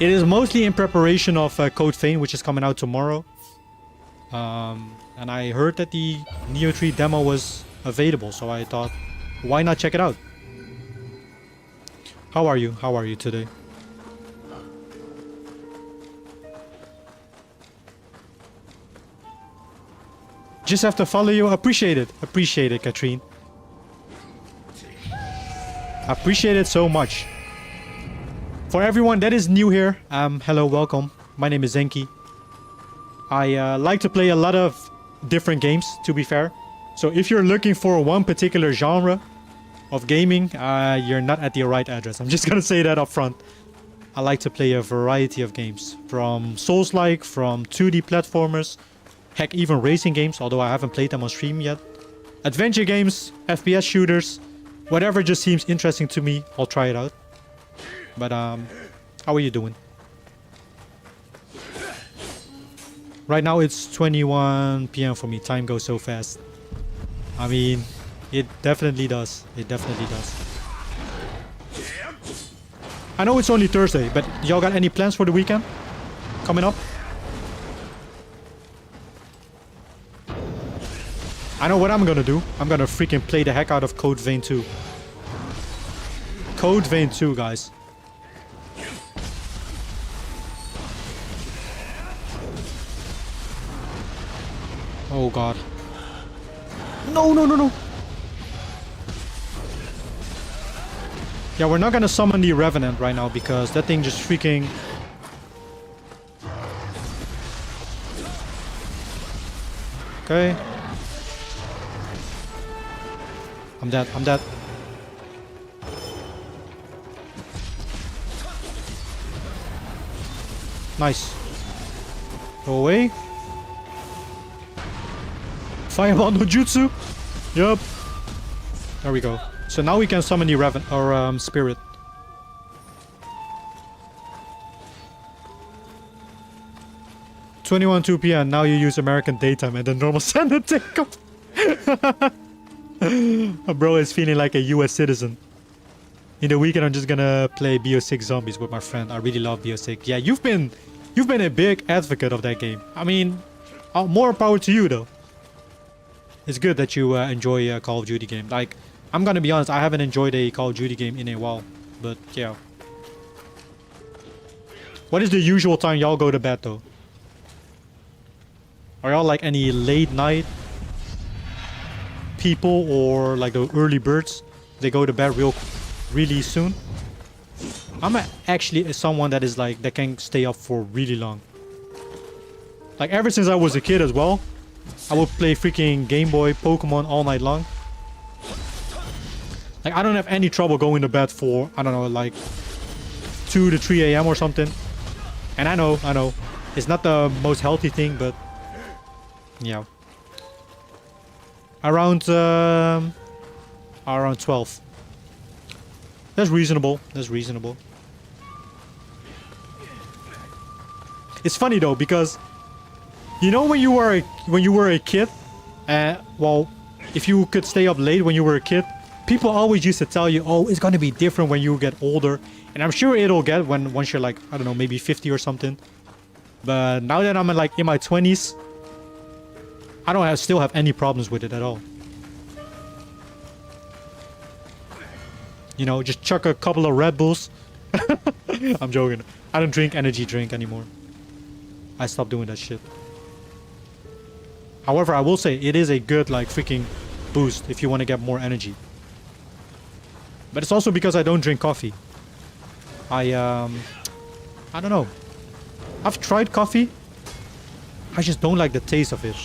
It is mostly in preparation of Code Vein, which is coming out tomorrow. And I heard that the Nioh 3 demo was available, so I thought, why not check it out? How are you? How are you today? Just have to follow you. Appreciate it. Appreciate it, Katrine. Appreciate it so much. For everyone that is new here, hello, welcome. My name is Zenki. I like to play a lot of different games, to be fair. So if you're looking for one particular genre of gaming, you're not at the right address. I'm just gonna say that up front. I like to play a variety of games. From Souls-like, from 2D platformers, heck, even racing games, although I haven't played them on stream yet. Adventure games, FPS shooters, whatever just seems interesting to me, I'll try it out. But, how are you doing? Right now it's 21 PM for me. Time goes so fast. I mean, it definitely does. It definitely does. I know it's only Thursday, but y'all got any plans for the weekend? Coming up? I know what I'm gonna do. I'm gonna freaking play the heck out of Code Vein 2. Code Vein 2, guys. Oh god. No, no, no, no. Yeah, we're not gonna summon the Revenant right now because that thing just freaking... Okay. I'm dead, I'm dead. Nice. Go away. Fireball no jutsu. Yup. There we go. So now we can summon the spirit. (21:02 PM). Now you use American daytime and the normal standard takeoff. Bro is feeling like a US citizen. In the weekend I'm just gonna play BO6 Zombies with my friend. I really love BO6. Yeah, you've been a big advocate of that game. I mean, more power to you though. It's good that you enjoy a Call of Duty game. Like, I'm gonna be honest, I haven't enjoyed a Call of Duty game in a while. But yeah. What is the usual time y'all go to bed though? Are y'all like any late night people or like the early birds? They go to bed really soon. I'm actually someone that is like that can stay up for really long. Like ever since I was a kid as well, I would play freaking Game Boy Pokemon all night long. Like I don't have any trouble going to bed for, I don't know, like 2 to 3 AM or something. And I know, it's not the most healthy thing, but yeah. Around 12. That's reasonable. That's reasonable. It's funny though because you know when you were a kid, well, if you could stay up late when you were a kid, people always used to tell you, oh, it's gonna be different when you get older. And I'm sure it'll get once you're like, I don't know, maybe 50 or something. But now that I'm like in my 20s, I don't still have any problems with it at all. You know, just chuck a couple of Red Bulls. I'm joking. I don't drink energy drink anymore. I stopped doing that shit. However, I will say it is a good like freaking boost if you want to get more energy. But it's also because I don't drink coffee. I don't know. I've tried coffee. I just don't like the taste of it.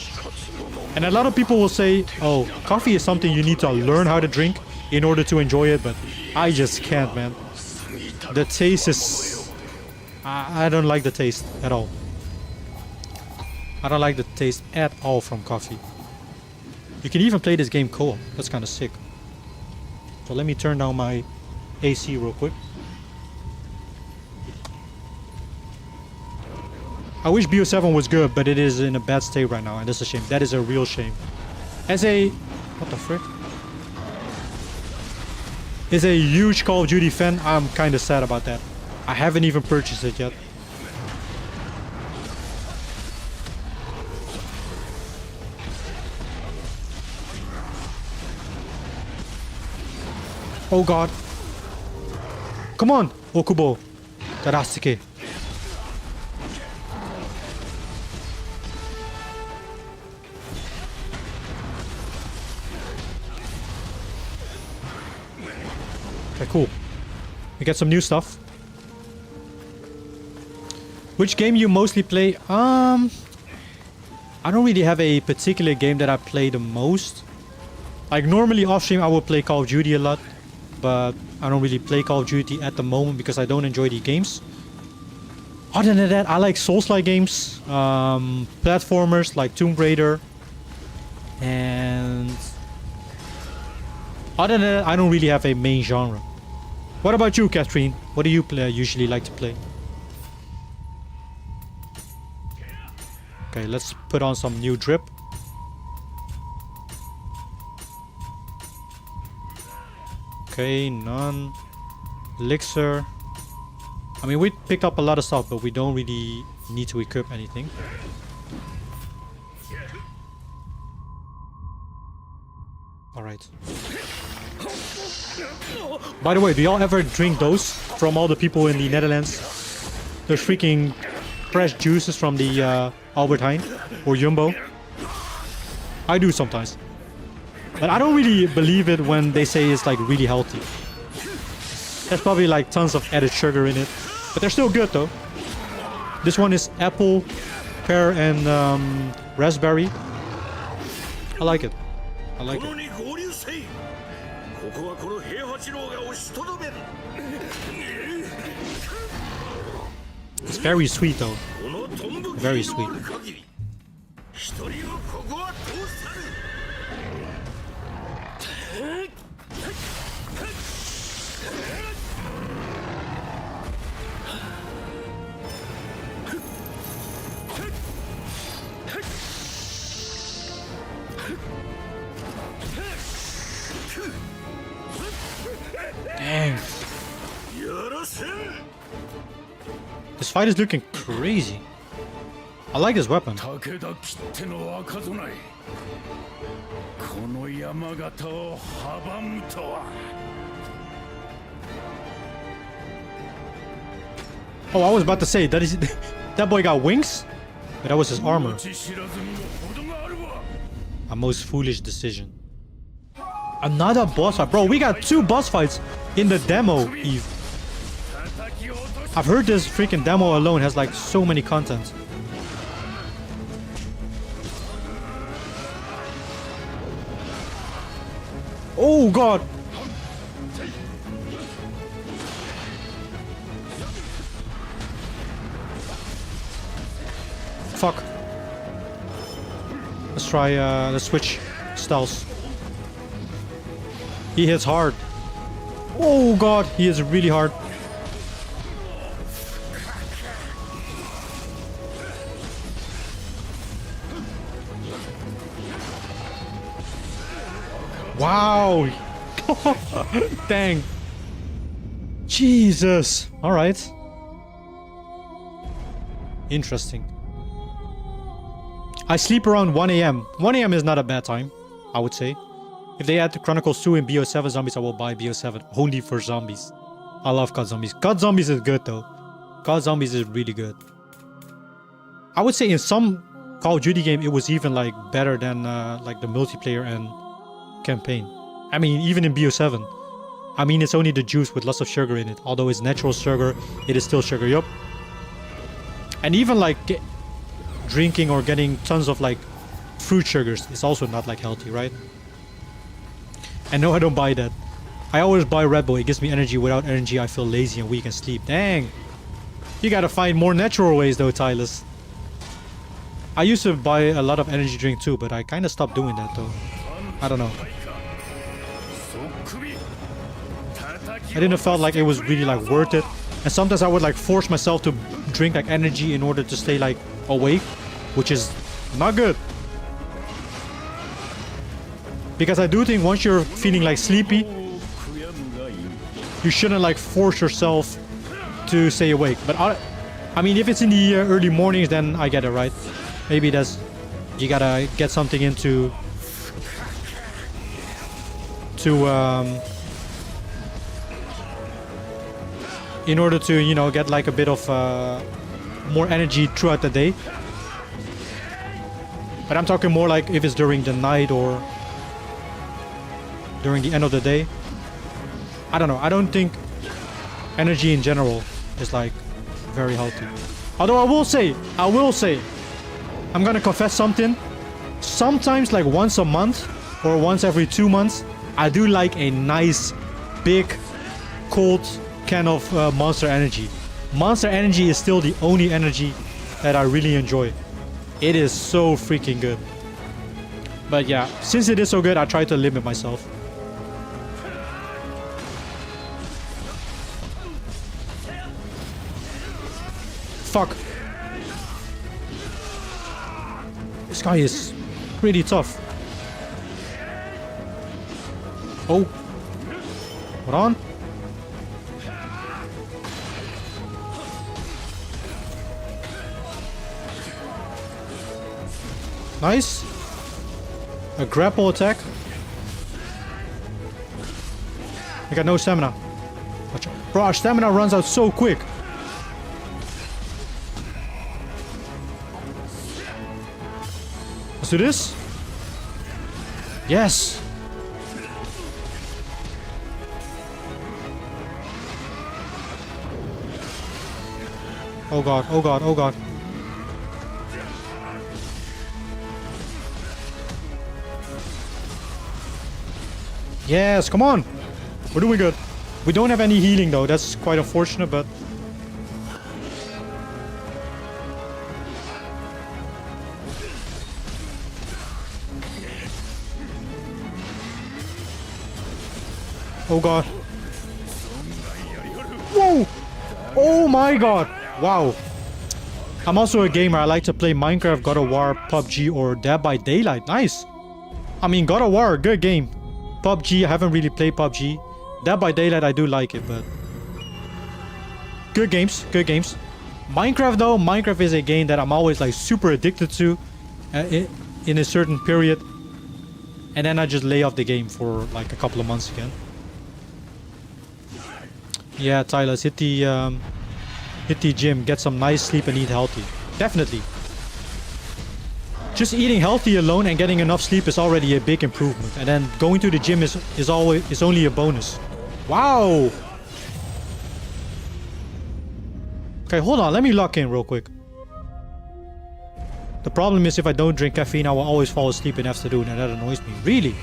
And a lot of people will say, oh, coffee is something you need to learn how to drink in order to enjoy it, but I just can't, man. The taste is... I don't like the taste at all. I don't like the taste at all from coffee. You can even play this game co-op. That's kind of sick. So let me turn down my AC real quick. I wish BO7 was good, but it is in a bad state right now, and that's a shame. That is a real shame. As a... what the frick? As a huge Call of Duty fan, I'm kind of sad about that. I haven't even purchased it yet. Oh god. Come on, Okubo. Tarasuke. Okay, cool. We get some new stuff. Which game you mostly play? I don't really have a particular game that I play the most. Like normally off stream I will play Call of Duty a lot, but I don't really play Call of Duty at the moment because I don't enjoy the games. Other than that, I like Souls-like games, platformers like Tomb Raider, and other than that, I don't really have a main genre. What about you, Catherine? What do you usually like to play? Okay, let's put on some new drip. Okay, none. Elixir. I mean, we picked up a lot of stuff, but we don't really need to equip anything. Alright. By the way, do y'all ever drink those from all the people in the Netherlands? Those freaking fresh juices from the Albert Heijn or Jumbo? I do sometimes. But I don't really believe it when they say it's like really healthy. There's probably like tons of added sugar in it. But they're still good though. This one is apple, pear and raspberry. I like it. I like it. It's very sweet though. Very sweet. Dang. This fight is looking crazy. I like this weapon. Oh, I was about to say, that boy got wings? But that was his armor. A most foolish decision. Another boss fight. Bro, we got 2 boss fights in the demo, Eve. I've heard this freaking demo alone has like so many content. Oh god. Fuck. Let's try let's switch styles. He hits hard. Oh god, he hits really hard. Wow. Dang. Jesus. Alright. Interesting. I sleep around 1 a.m. 1 a.m. is not a bad time, I would say. If they add the Chronicles 2 and BO7 zombies, I will buy BO7 only for zombies. I love COD Zombies. COD Zombies is good though. COD Zombies is really good. I would say in some Call of Duty game, it was even like better than like the multiplayer and campaign. I mean, even in BO7. I mean, it's only the juice with lots of sugar in it. Although it's natural sugar, it is still sugar, yup. And even like drinking or getting tons of like fruit sugars is also not like healthy, right? And no, I don't buy that. I always buy Red Bull. It gives me energy. Without energy, I feel lazy and weak and sleep. Dang. You gotta find more natural ways though, Tylus. I used to buy a lot of energy drink too, but I kind of stopped doing that though. I don't know. I didn't felt like it was really like worth it. And sometimes I would like force myself to drink like energy in order to stay like awake, which is not good. Because I do think once you're feeling like sleepy, you shouldn't like force yourself to stay awake. But I mean, if it's in the early mornings, then I get it, right? Maybe that's, you gotta get something into in order to, you know, get like a bit of more energy throughout the day. But I'm talking more like if it's during the night or during the end of the day. I don't know. I don't think energy in general is like very healthy. Although I will say, I'm gonna confess something. Sometimes like once a month or once every 2 months, I do like a nice, big, cold can of Monster Energy. Monster Energy is still the only energy that I really enjoy. It is so freaking good. But yeah, since it is so good, I try to limit myself. Fuck. This guy is pretty tough. Oh. Hold on. Nice. A grapple attack. I got no stamina. Watch out. Bro, our stamina runs out so quick. Let's do this. Yes. Oh god, oh god, oh god. Yes, come on. We're doing good. We don't have any healing though. That's quite unfortunate, but... Oh god. Whoa! Oh my god! Wow. I'm also a gamer. I like to play Minecraft, God of War, PUBG, or Dead by Daylight. Nice. I mean, God of War, good game. PUBG, I haven't really played PUBG. Dead by Daylight, I do like it, but... Good games, good games. Minecraft though, Minecraft is a game that I'm always like super addicted to in a certain period. And then I just lay off the game for like a couple of months again. Yeah, Tyler, hit the gym, get some nice sleep and eat healthy. Definitely. Just eating healthy alone and getting enough sleep is already a big improvement. And then going to the gym is only a bonus. Wow. Okay, hold on. Let me lock in real quick. The problem is if I don't drink caffeine, I will always fall asleep in the afternoon, and that annoys me. Really?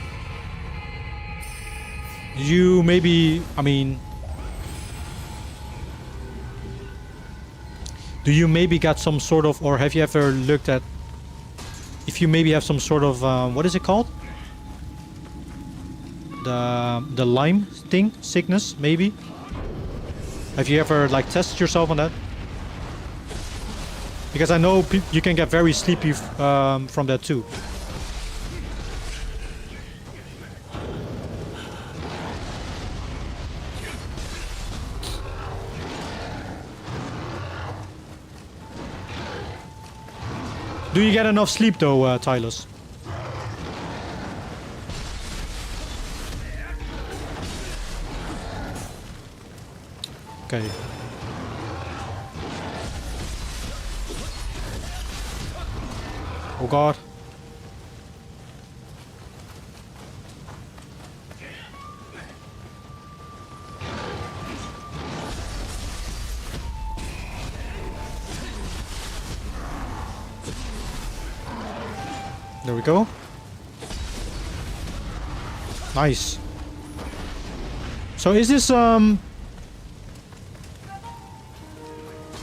You maybe... I mean... Do you maybe got some sort of... Or have you ever looked at... If you maybe have some sort of... what is it called? The Lyme thing? Sickness, maybe? Have you ever like tested yourself on that? Because I know you can get very sleepy from that too. Do you get enough sleep though, Tylus? Okay. Oh god. There we go. Nice. So is this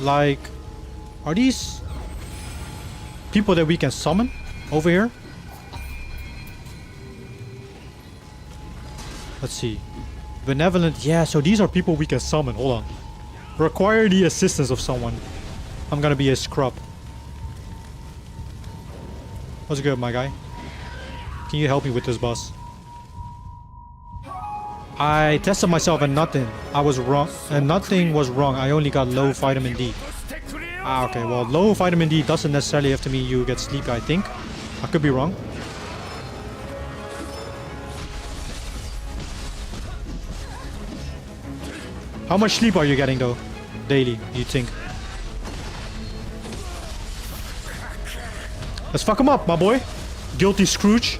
like, are these people that we can summon over here? Let's see. Benevolent. Yeah, so these are people we can summon. Hold on. Require the assistance of someone. I'm gonna be a scrub. What's good, my guy? Can you help me with this boss? I tested myself and nothing. I was wrong. And nothing was wrong. I only got low vitamin D. Ah, okay. Well, low vitamin D doesn't necessarily have to mean you get sleepy, I think. I could be wrong. How much sleep are you getting, though? Daily, do you think? Let's fuck him up, my boy. Guilty Scrooge.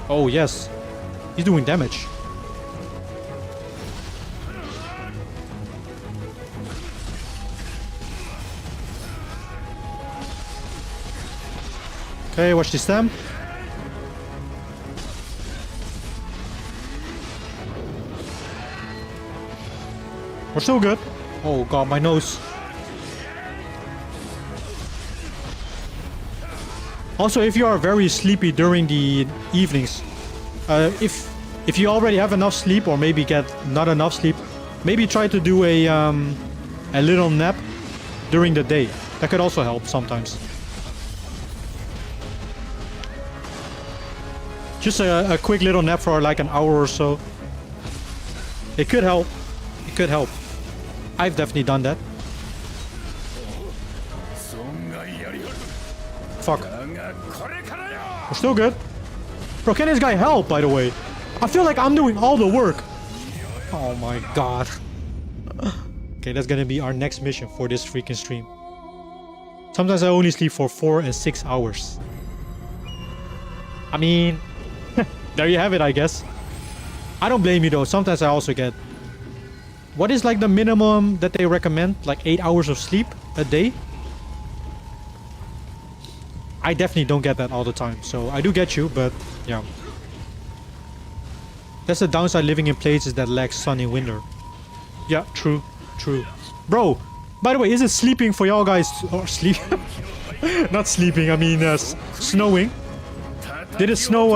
Oh, yes. He's doing damage. Okay, watch this stem. We're still good. Oh god, my nose. Also, if you are very sleepy during the evenings, if you already have enough sleep or maybe get not enough sleep, maybe try to do a little nap during the day. That could also help sometimes. Just a quick little nap for like an hour or so. It could help. It could help. I've definitely done that. Fuck. We're still good. Bro, can this guy help, by the way? I feel like I'm doing all the work. Oh my god. Okay, that's gonna be our next mission for this freaking stream. Sometimes I only sleep for 4 and 6 hours. I mean, there you have it, I guess. I don't blame you though. Sometimes I also get... What is like the minimum that they recommend? Like 8 hours of sleep a day? I definitely don't get that all the time. So I do get you, but yeah. That's the downside living in places that lack sun in winter. Yeah, true. True. Bro, by the way, is it sleeping for y'all guys? Or sleep? Not sleeping, I mean snowing. Did it snow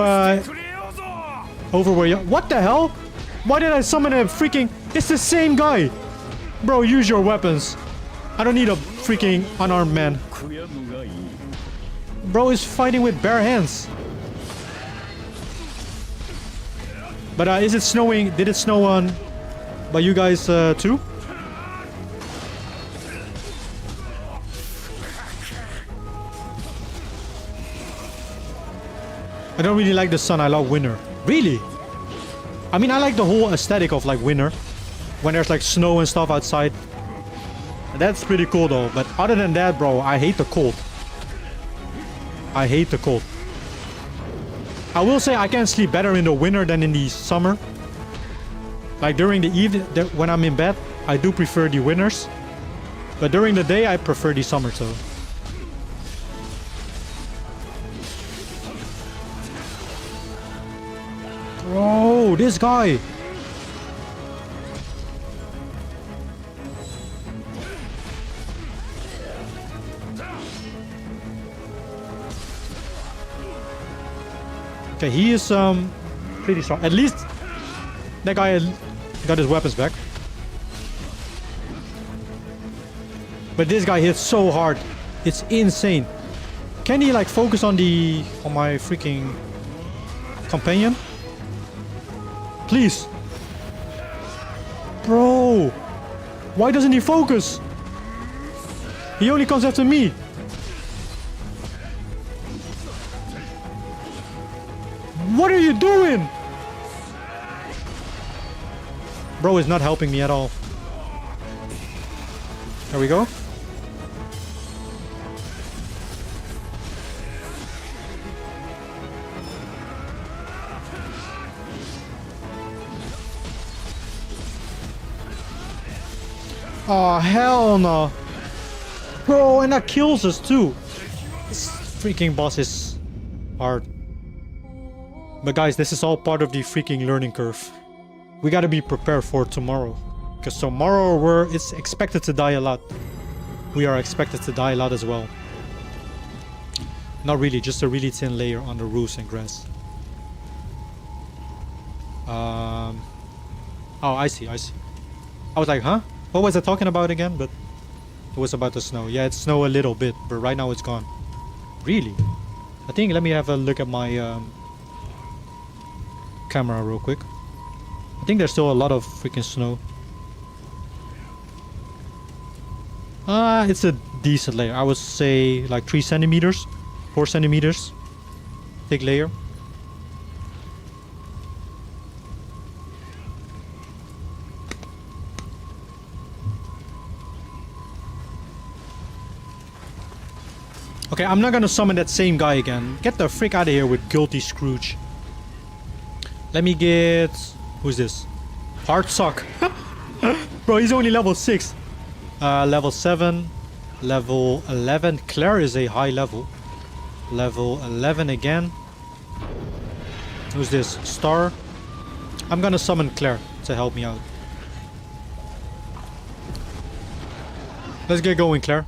over where you... What the hell? Why did I summon a freaking... It's the same guy! Bro, use your weapons. I don't need a freaking unarmed man. Bro is fighting with bare hands. But is it snowing? Did it snow on by you guys too? I don't really like the sun. I love winter. Really? I mean, I like the whole aesthetic of like winter. When there's like snow and stuff outside. That's pretty cool though. But other than that, bro, I hate the cold. I hate the cold. I will say I can sleep better in the winter than in the summer. Like during the evening, when I'm in bed, I do prefer the winters. But during the day, I prefer the summer too. Bro, this guy. Okay, he is pretty strong. At least that guy got his weapons back. But this guy hits so hard. It's insane. Can he like focus on my freaking companion? Please. Why doesn't he focus? He only comes after me. What are you doing? Bro is not helping me at all. There we go. Oh, hell no. Bro, and that kills us too. This freaking boss is hard. But guys, this is all part of the freaking learning curve. We gotta be prepared for tomorrow. Because tomorrow it's expected to die a lot. We are expected to die a lot as well. Not really, just a really thin layer on the roofs and grass. Oh, I see. I was like, huh? What was I talking about again? But it was about the snow. Yeah, it snowed a little bit, but right now it's gone. Really? I think, let me have a look at my camera real quick. I think there's still a lot of freaking snow. It's a decent layer. I would say like 3 centimeters, 4 centimeters. Thick layer. Okay, I'm not gonna summon that same guy again. Get the frick out of here with Guilty Scrooge. Let me get... Who's this? Hard Sock. Bro, he's only level 6. Level 7. Level 11. Claire is a high level. Level 11 again. Who's this? Star. I'm gonna summon Claire to help me out. Let's get going, Claire.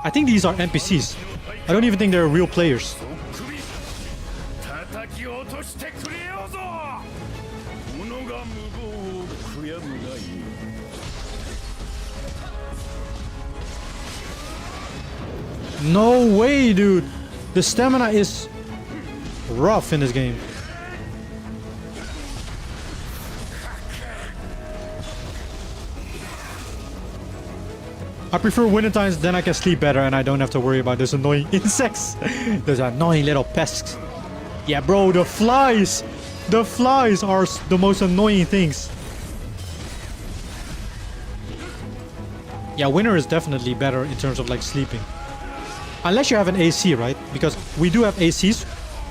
I think these are NPCs. I don't even think they're real players. No way, dude. The stamina is rough in this game. I prefer winter times, then I can sleep better and I don't have to worry about those annoying insects. Those annoying little pests. Yeah, bro, the flies! The flies are the most annoying things. Yeah, winter is definitely better in terms of like sleeping. Unless you have an AC, right? Because we do have ACs.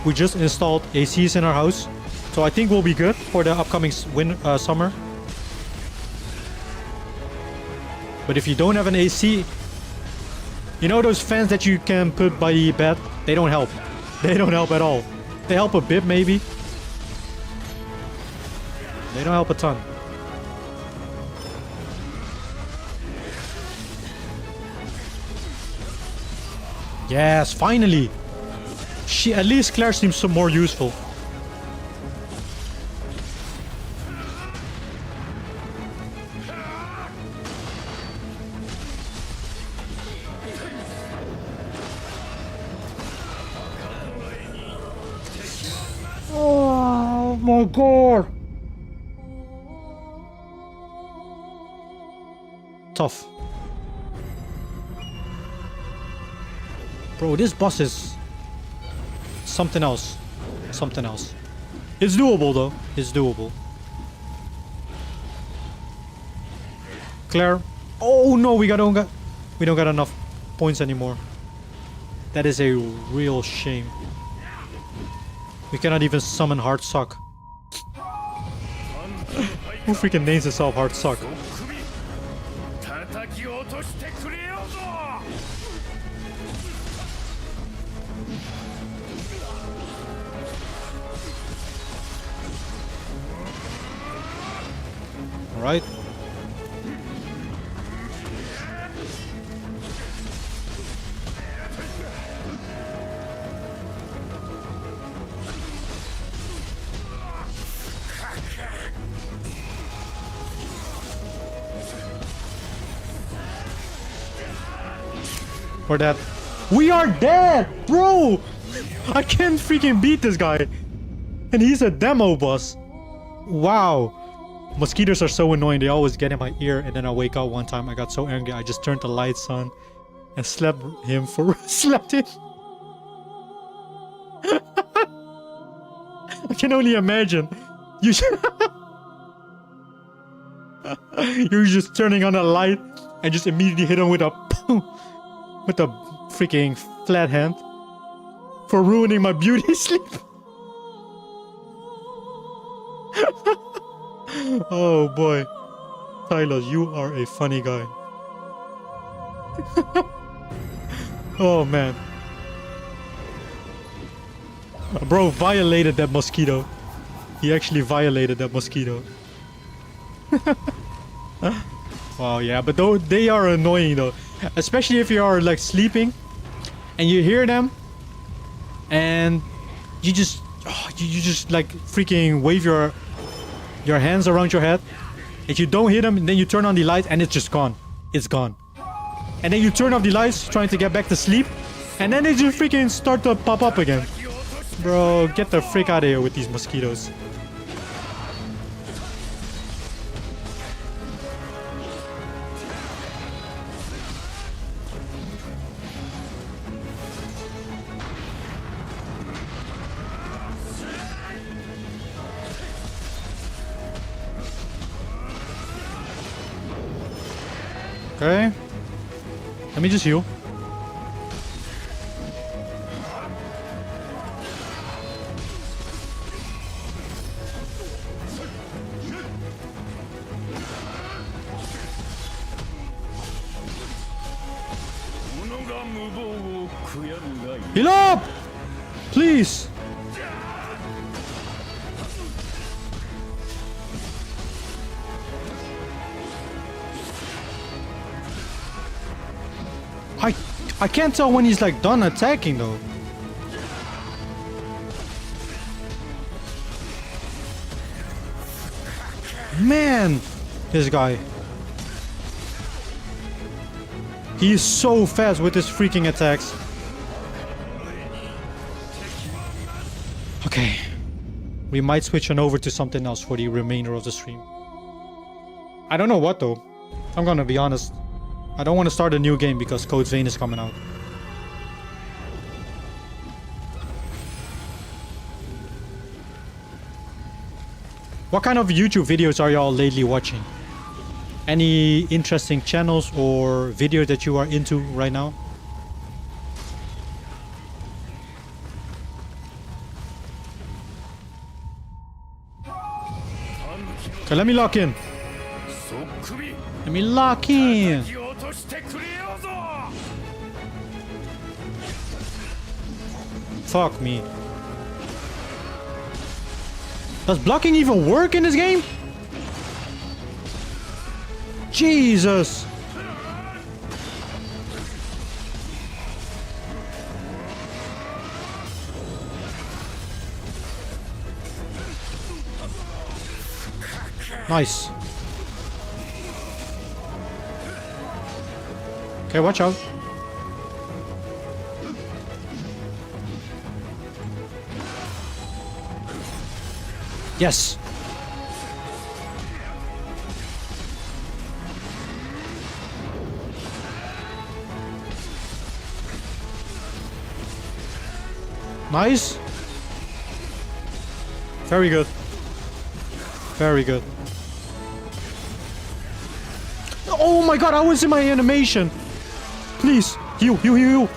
We just installed ACs in our house. So I think we'll be good for the upcoming summer. But if you don't have an AC, you know those fans that you can put by the bed? They don't help. They don't help at all. They help a bit maybe. They don't help a ton. Yes, finally. At least Claire seems some more useful. Oh my god. Tough. Bro, this boss is something else. Something else. It's doable though. It's doable. Claire. Oh no, we don't got enough points anymore. That is a real shame. We cannot even summon Hard Sock. Who freaking names himself Hard Sock? Alright. Or that. We are dead, bro! I can't freaking beat this guy. And he's a demo boss. Wow. Mosquitoes are so annoying. They always get in my ear, and then I wake up one time. I got so angry, I just turned the lights on and slept him. Slept him. I can only imagine. You you're just turning on a light and just immediately hit him with a freaking flat hand for ruining my beauty sleep. Oh boy, Tyler, you are a funny guy. Oh man, bro violated that mosquito. He actually violated that mosquito. Wow, yeah, but though they are annoying though, especially if you are like sleeping and you hear them and you just you just like freaking wave your hands around your head. If you don't hit them, and then you turn on the light and it's just gone. It's gone. And then you turn off the lights trying to get back to sleep, and then they just freaking start to pop up again. Bro, get the frick out of here with these mosquitoes. Okay. Let me just heal. Heal up! Please! I can't tell when he's like done attacking though. Man, this guy. He is so fast with his freaking attacks. Okay. We might switch on over to something else for the remainder of the stream. I don't know what though. I'm gonna be honest. I don't want to start a new game because Code Vein is coming out. What kind of YouTube videos are y'all lately watching? Any interesting channels or videos that you are into right now? Okay, let me lock in. Let me lock in. Fuck me. Does blocking even work in this game? Jesus. Nice. Okay, watch out. Yes. Nice. Very good. Very good. Oh my god, I was in my animation. Please, heal, heal, heal, heal.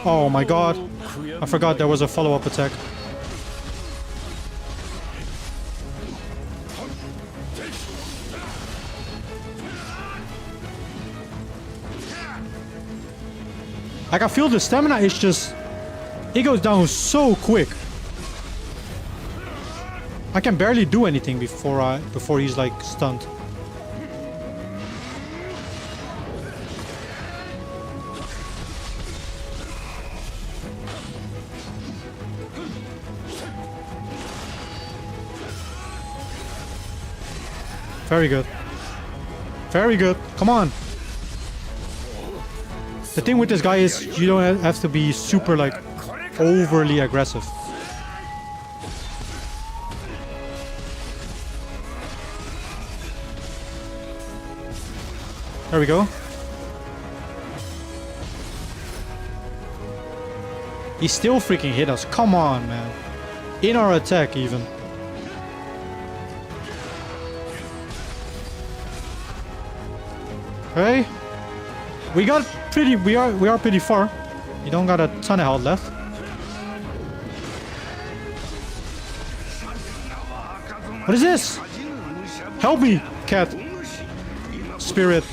Oh my god. I forgot there was a follow-up attack. Like I feel the stamina is just... It goes down so quick. I can barely do anything before he's like stunned. Very good. Very good. Come on. The thing with this guy is you don't have to be super like overly aggressive. There we go. He still freaking hit us. Come on, man. In our attack, even. Okay. We are pretty far. You don't got a ton of health left. What is this? Help me, cat. Spirit.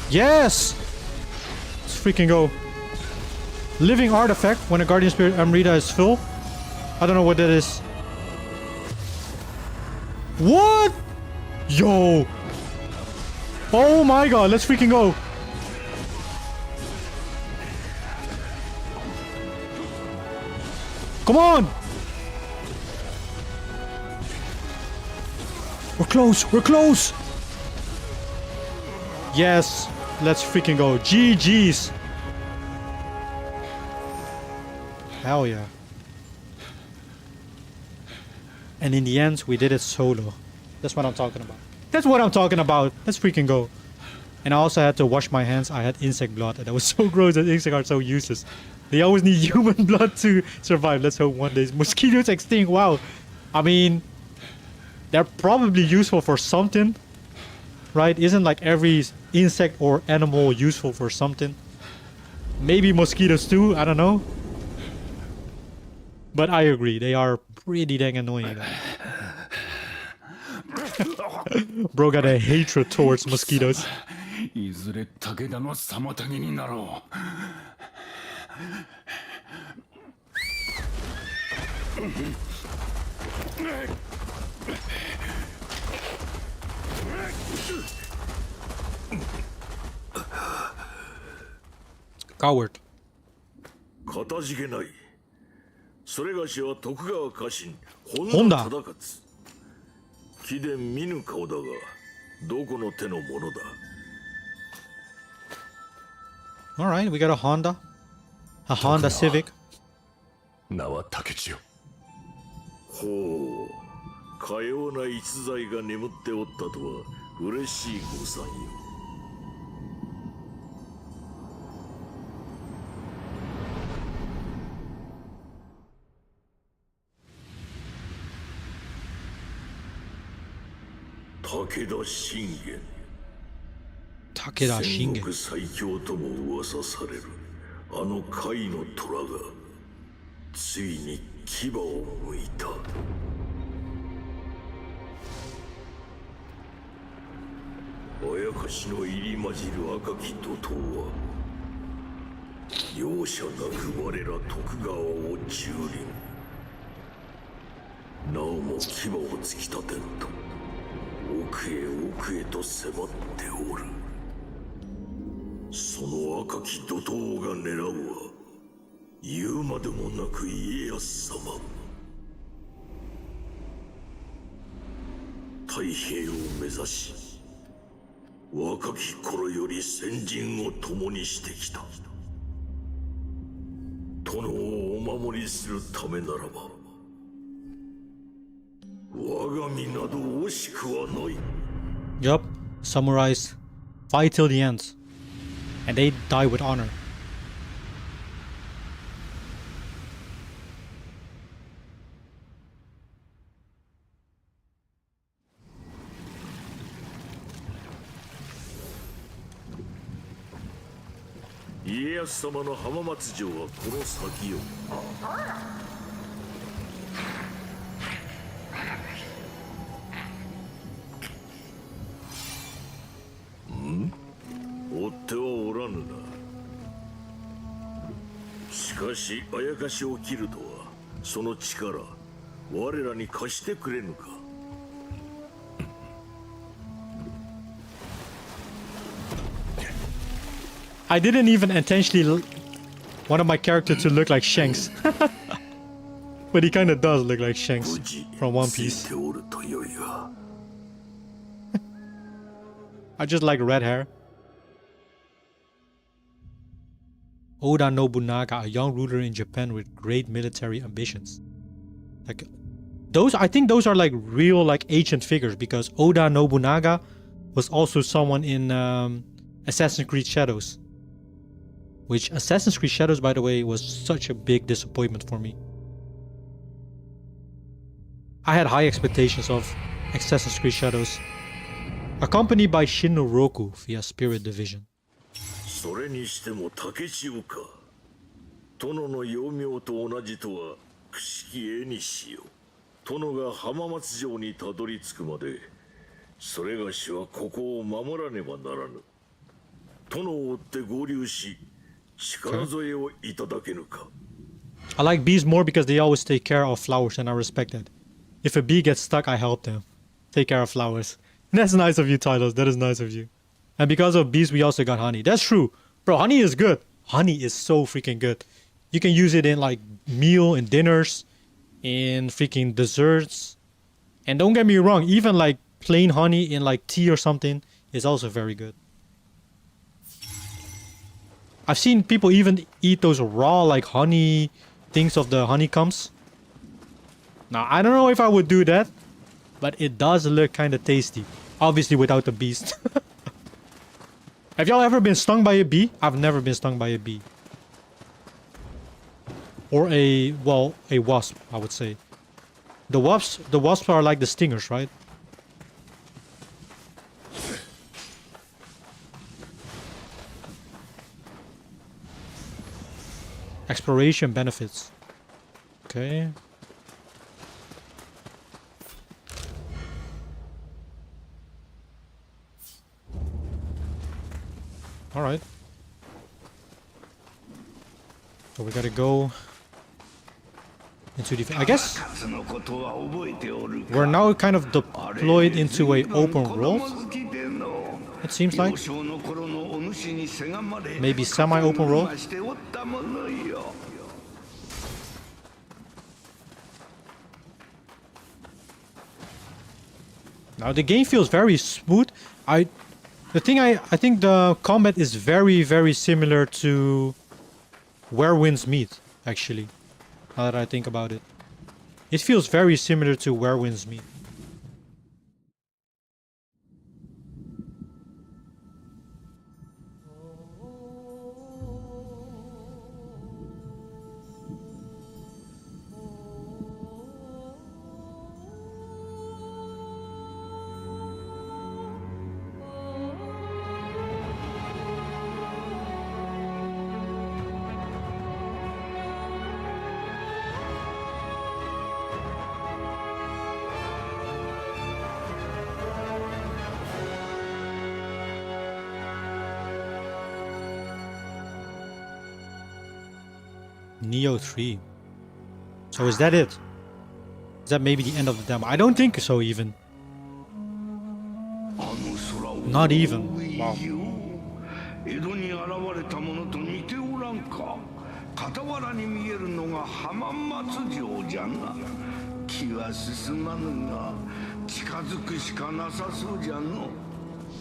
Yes! Let's freaking go. Living artifact when a guardian spirit Amrita is full. I don't know what that is. What? Yo! Oh my god, let's freaking go. Come on! We're close, we're close! Yes, let's freaking go. GG's. Hell yeah. And in the end, we did it solo. That's what I'm talking about. That's what I'm talking about. Let's freaking go. And I also had to wash my hands. I had insect blood. And that was so gross. That insects are so useless. They always need human blood to survive. Let's hope one day mosquitoes extinct. Wow. I mean, they're probably useful for something. Right? Isn't like every insect or animal useful for something? Maybe mosquitoes too. I don't know. But I agree. They are pretty dang annoying. Bro got a hatred towards mosquitoes. Coward. かたじけない。それがしは徳川家臣本田忠勝。貴殿見ぬ顔だが、どこの手のものだ。Alright, we got a Honda. A Honda Civic. 名は竹千代。ほう、かような逸材が眠っておったとは嬉しいご参よ。武田信玄。武田信玄。戦国最強とも噂されるあの甲斐の虎がついに牙を剥いた。あやかしの入り混じる赤き怒涛は容赦なく我ら徳川を蹂躙。なおも牙を突き立てんと奥へ奥へと迫っておる。その赤き怒涛が狙うは言うまでもなく家康様。太平洋を目指し若き頃より先陣を共にしてきた。殿をお守りするためならば我が身など惜しくはない。 Yup, samurais fight till the end. And they die with honor. Ieyasu様の浜松城はこの先よ。追ってはおらぬな。しかしあやかしを切るとはその力我らに貸してくれぬか。I didn't even intentionally want my character to look like Shanks. But he kinda does look like Shanks from One Piece. I just like red hair. Oda Nobunaga, a young ruler in Japan with great military ambitions. Like those, I think those are like real like ancient figures, because Oda Nobunaga was also someone in Assassin's Creed Shadows. Which Assassin's Creed Shadows, by the way, was such a big disappointment for me. I had high expectations of Assassin's Creed Shadows, accompanied by Shinroku via Spirit Division. それにしても竹千代か。殿の幼名と同じとは朽木絵にしよう。殿が浜松城にたどり着くまで、それがしはここを守らねばならぬ。殿を追って合流し、力添えをいただけぬか。I like bees more because they always take care of flowers, and I respect that. If a bee gets stuck, I help them. Take care of flowers. That's nice of you, Tylos. That is nice of you. And because of bees, we also got honey. That's true. Bro, honey is good. Honey is so freaking good. You can use it in like meal and dinners, in freaking desserts. And don't get me wrong, even like plain honey in like tea or something is also very good. I've seen people even eat those raw like honey things of the honeycombs. Now, I don't know if I would do that, but it does look kind of tasty. Obviously without the beast. Have y'all ever been stung by a bee? I've never been stung by a bee. Or a wasp, I would say. The wasps are like the stingers, right? Exploration benefits. Okay. Alright. So we gotta go into the... I guess we're now kind of deployed into a open world. It seems like. Maybe semi-open world. Now the game feels very smooth. I think the combat is very, very similar to Where Winds Meet, actually. Now that I think about it. It feels very similar to Where Winds Meet. Nioh 3. So is that it? Is that maybe the end of the demo? I don't think so even. Not even. Wow.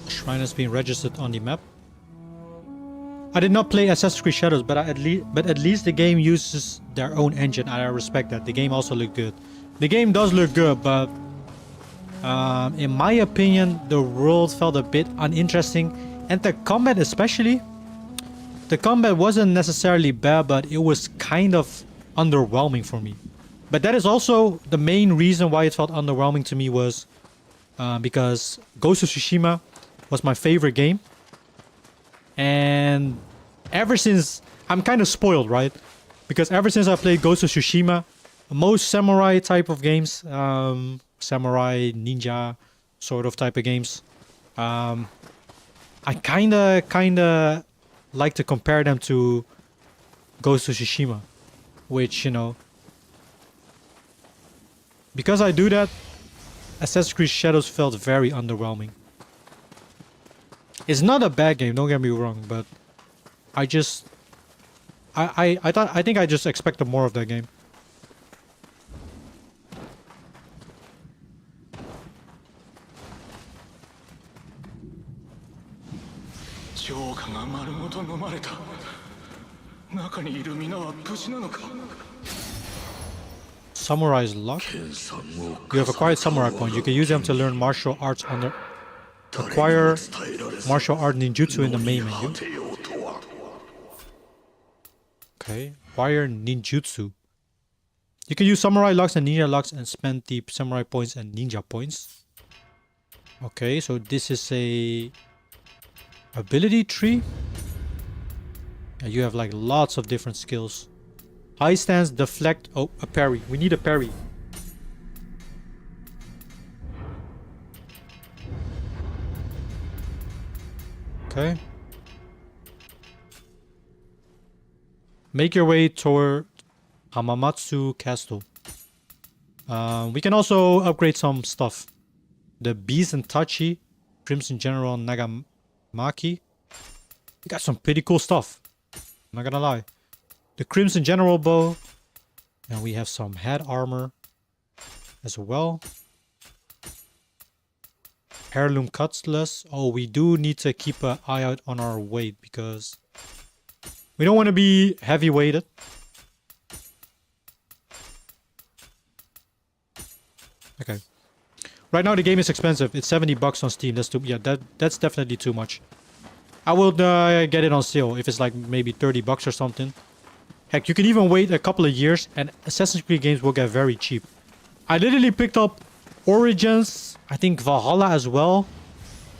Shrine has been registered on the map. I did not play Assassin's Creed Shadows, but at least the game uses their own engine, and I respect that. The game also looked good. The game does look good, but in my opinion, the world felt a bit uninteresting, and the combat especially. The combat wasn't necessarily bad, but it was kind of underwhelming for me. But that is also the main reason why it felt underwhelming to me, was because Ghost of Tsushima was my favorite game. And ever since, I'm kind of spoiled, right? Because ever since I played Ghost of Tsushima, most samurai type of games, samurai, ninja sort of type of games, I kinda like to compare them to Ghost of Tsushima, which, you know, because I do that, Assassin's Creed Shadows felt very underwhelming. It's not a bad game, don't get me wrong, but I just I think I just expected more of that game. Samurai's luck. You have acquired samurai points. You can use them to learn martial arts under. Acquire martial art ninjutsu in the main menu. Okay. Acquire ninjutsu. You can use samurai locks and ninja locks and spend the samurai points and ninja points. Okay, so this is a ability tree. And you have like lots of different skills. High stance, deflect. Oh, a parry. We need a parry. Okay. Make your way toward Hamamatsu Castle. We can also upgrade some stuff. The Beast and Tachi, Crimson General Nagamaki. We got some pretty cool stuff. I'm not gonna lie. The Crimson General Bow. And we have some head armor as well. Heirloom Cutlass. Oh, we do need to keep an eye out on our weight because we don't want to be heavy weighted. Okay. Right now the game is expensive. It's $70 on Steam. That's too, yeah, that's definitely too much. I will get it on sale if it's like maybe $30 or something. Heck, you can even wait a couple of years and Assassin's Creed games will get very cheap. I literally picked up Origins, I think Valhalla as well,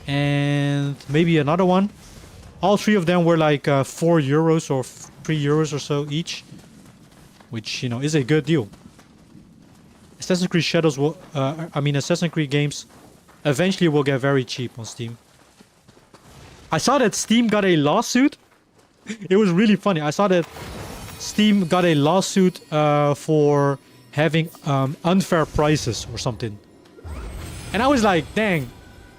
and maybe another one. All three of them were like €4 or €3 or so each, which, you know, is a good deal. Assassin's Creed Shadows will, Assassin's Creed games eventually will get very cheap on Steam. I saw that Steam got a lawsuit. It was really funny. I saw that Steam got a lawsuit for having unfair prices or something. And I was like, dang,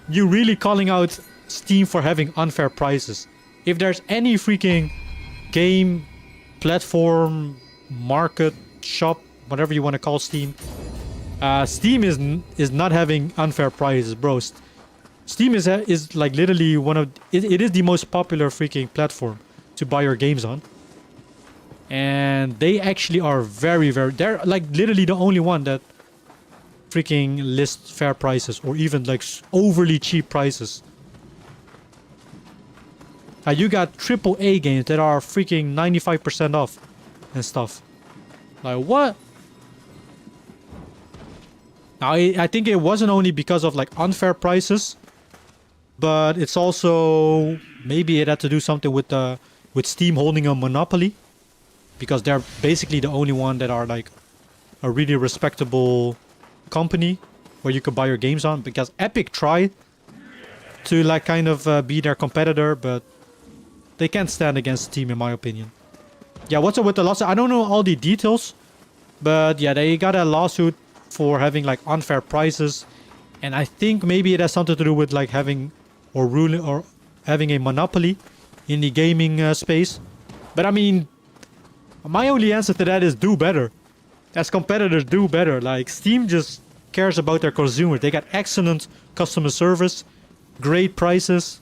you really calling out Steam for having unfair prices? If there's any freaking game, platform, market, shop, whatever you want to call Steam, Steam is not having unfair prices, bro. Steam is like literally one of it is the most popular freaking platform to buy your games on, and they actually are they're like literally the only one that freaking lists fair prices or even like overly cheap prices. You got AAA games that are freaking 95% off and stuff. Like what? Now I think it wasn't only because of like unfair prices, but it's also maybe it had to do something with Steam holding a monopoly, because they're basically the only one that are like a really respectable company where you can buy your games on. Because Epic tried to like kind of be their competitor, but they can't stand against Steam in my opinion. Yeah, what's up with the lawsuit? I don't know all the details, but yeah, they got a lawsuit for having like unfair prices, and I think maybe it has something to do with like having or ruling or having a monopoly in the gaming space. But I mean, my only answer to that is do better. As competitors, do better. Like Steam just cares about their consumers. They got excellent customer service, great prices,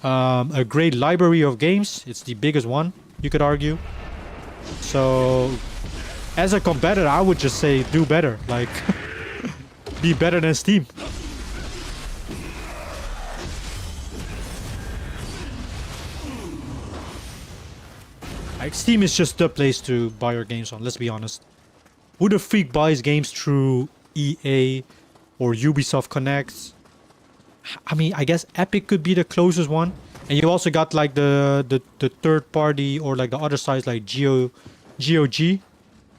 a great library of games. It's the biggest one, you could argue. So as a competitor, I would just say do better. Like be better than Steam. Like Steam is just the place to buy your games on, let's be honest. Who the freak buys games through EA or Ubisoft Connect? I mean, I guess Epic could be the closest one. And you also got like the third party or like the other sides like GOG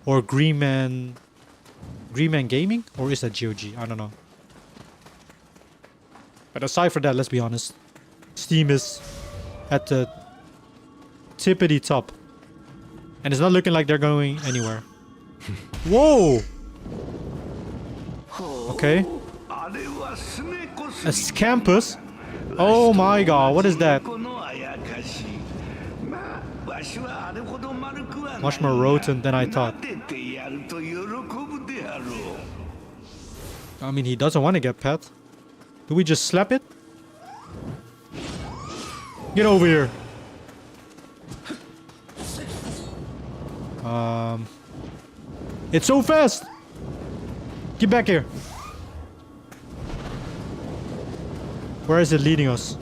or Green Man Gaming, or is that GOG? I don't know. But aside from that, let's be honest, Steam is at the tippity top. And it's not looking like they're going anywhere. Whoa! Okay. A campus? Oh my god, what is that? Much more rodent than I thought. I mean, he doesn't want to get pet. Do we just slap it? Get over here. It's so fast! Get back here. Where is it leading us?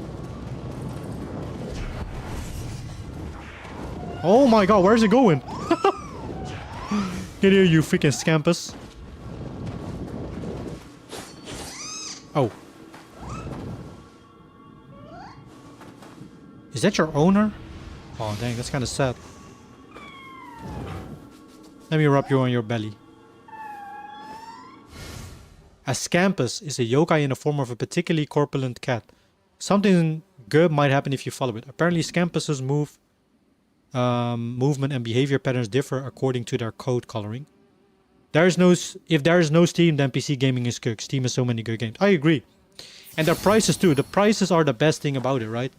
Oh my god, where is it going? Get here, you freaking scampus. Oh. Is that your owner? Oh dang, that's kind of sad. Let me rub you on your belly. A scampus is a yokai in the form of a particularly corpulent cat. Something good might happen if you follow it. Apparently scampuses movement and behavior patterns differ according to their code coloring. If there is no Steam, then PC gaming is cooked. Steam has so many good games. I agree. And their prices too. The prices are the best thing about it, right?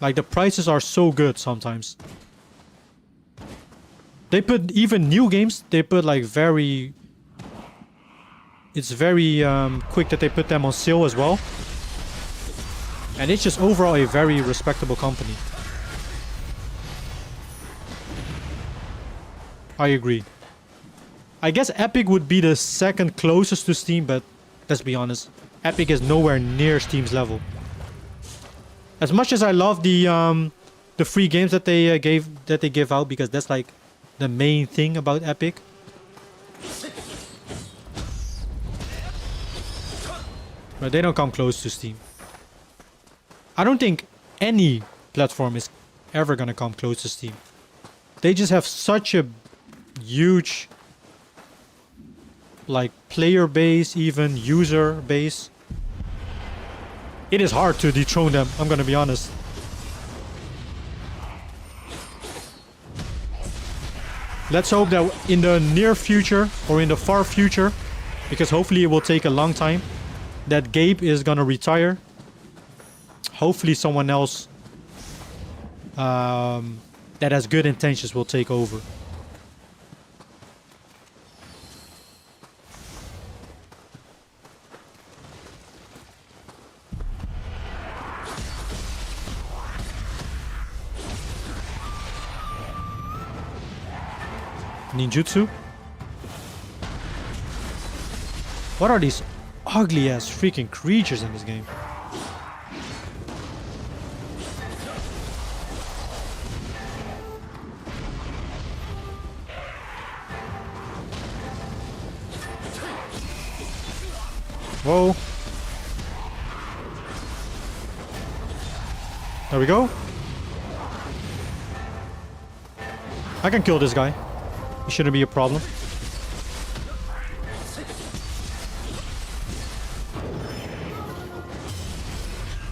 Like the prices are so good sometimes. They put even new games, they put like very... It's very quick that they put them on sale as well. And it's just overall a very respectable company. I agree. I guess Epic would be the second closest to Steam, but let's be honest. Epic is nowhere near Steam's level. As much as I love the free games that they give out, because that's like the main thing about Epic. But they don't come close to Steam. I don't think any platform is ever gonna come close to Steam. They just have such a huge like player base, even user base. It is hard to dethrone them, I'm gonna be honest. Let's hope that in the near future or in the far future, because hopefully it will take a long time, that Gabe is gonna retire. Hopefully someone else that has good intentions will take over. Ninjutsu? What are these ugly ass freaking creatures in this game? Whoa. There we go. I can kill this guy. It shouldn't be a problem.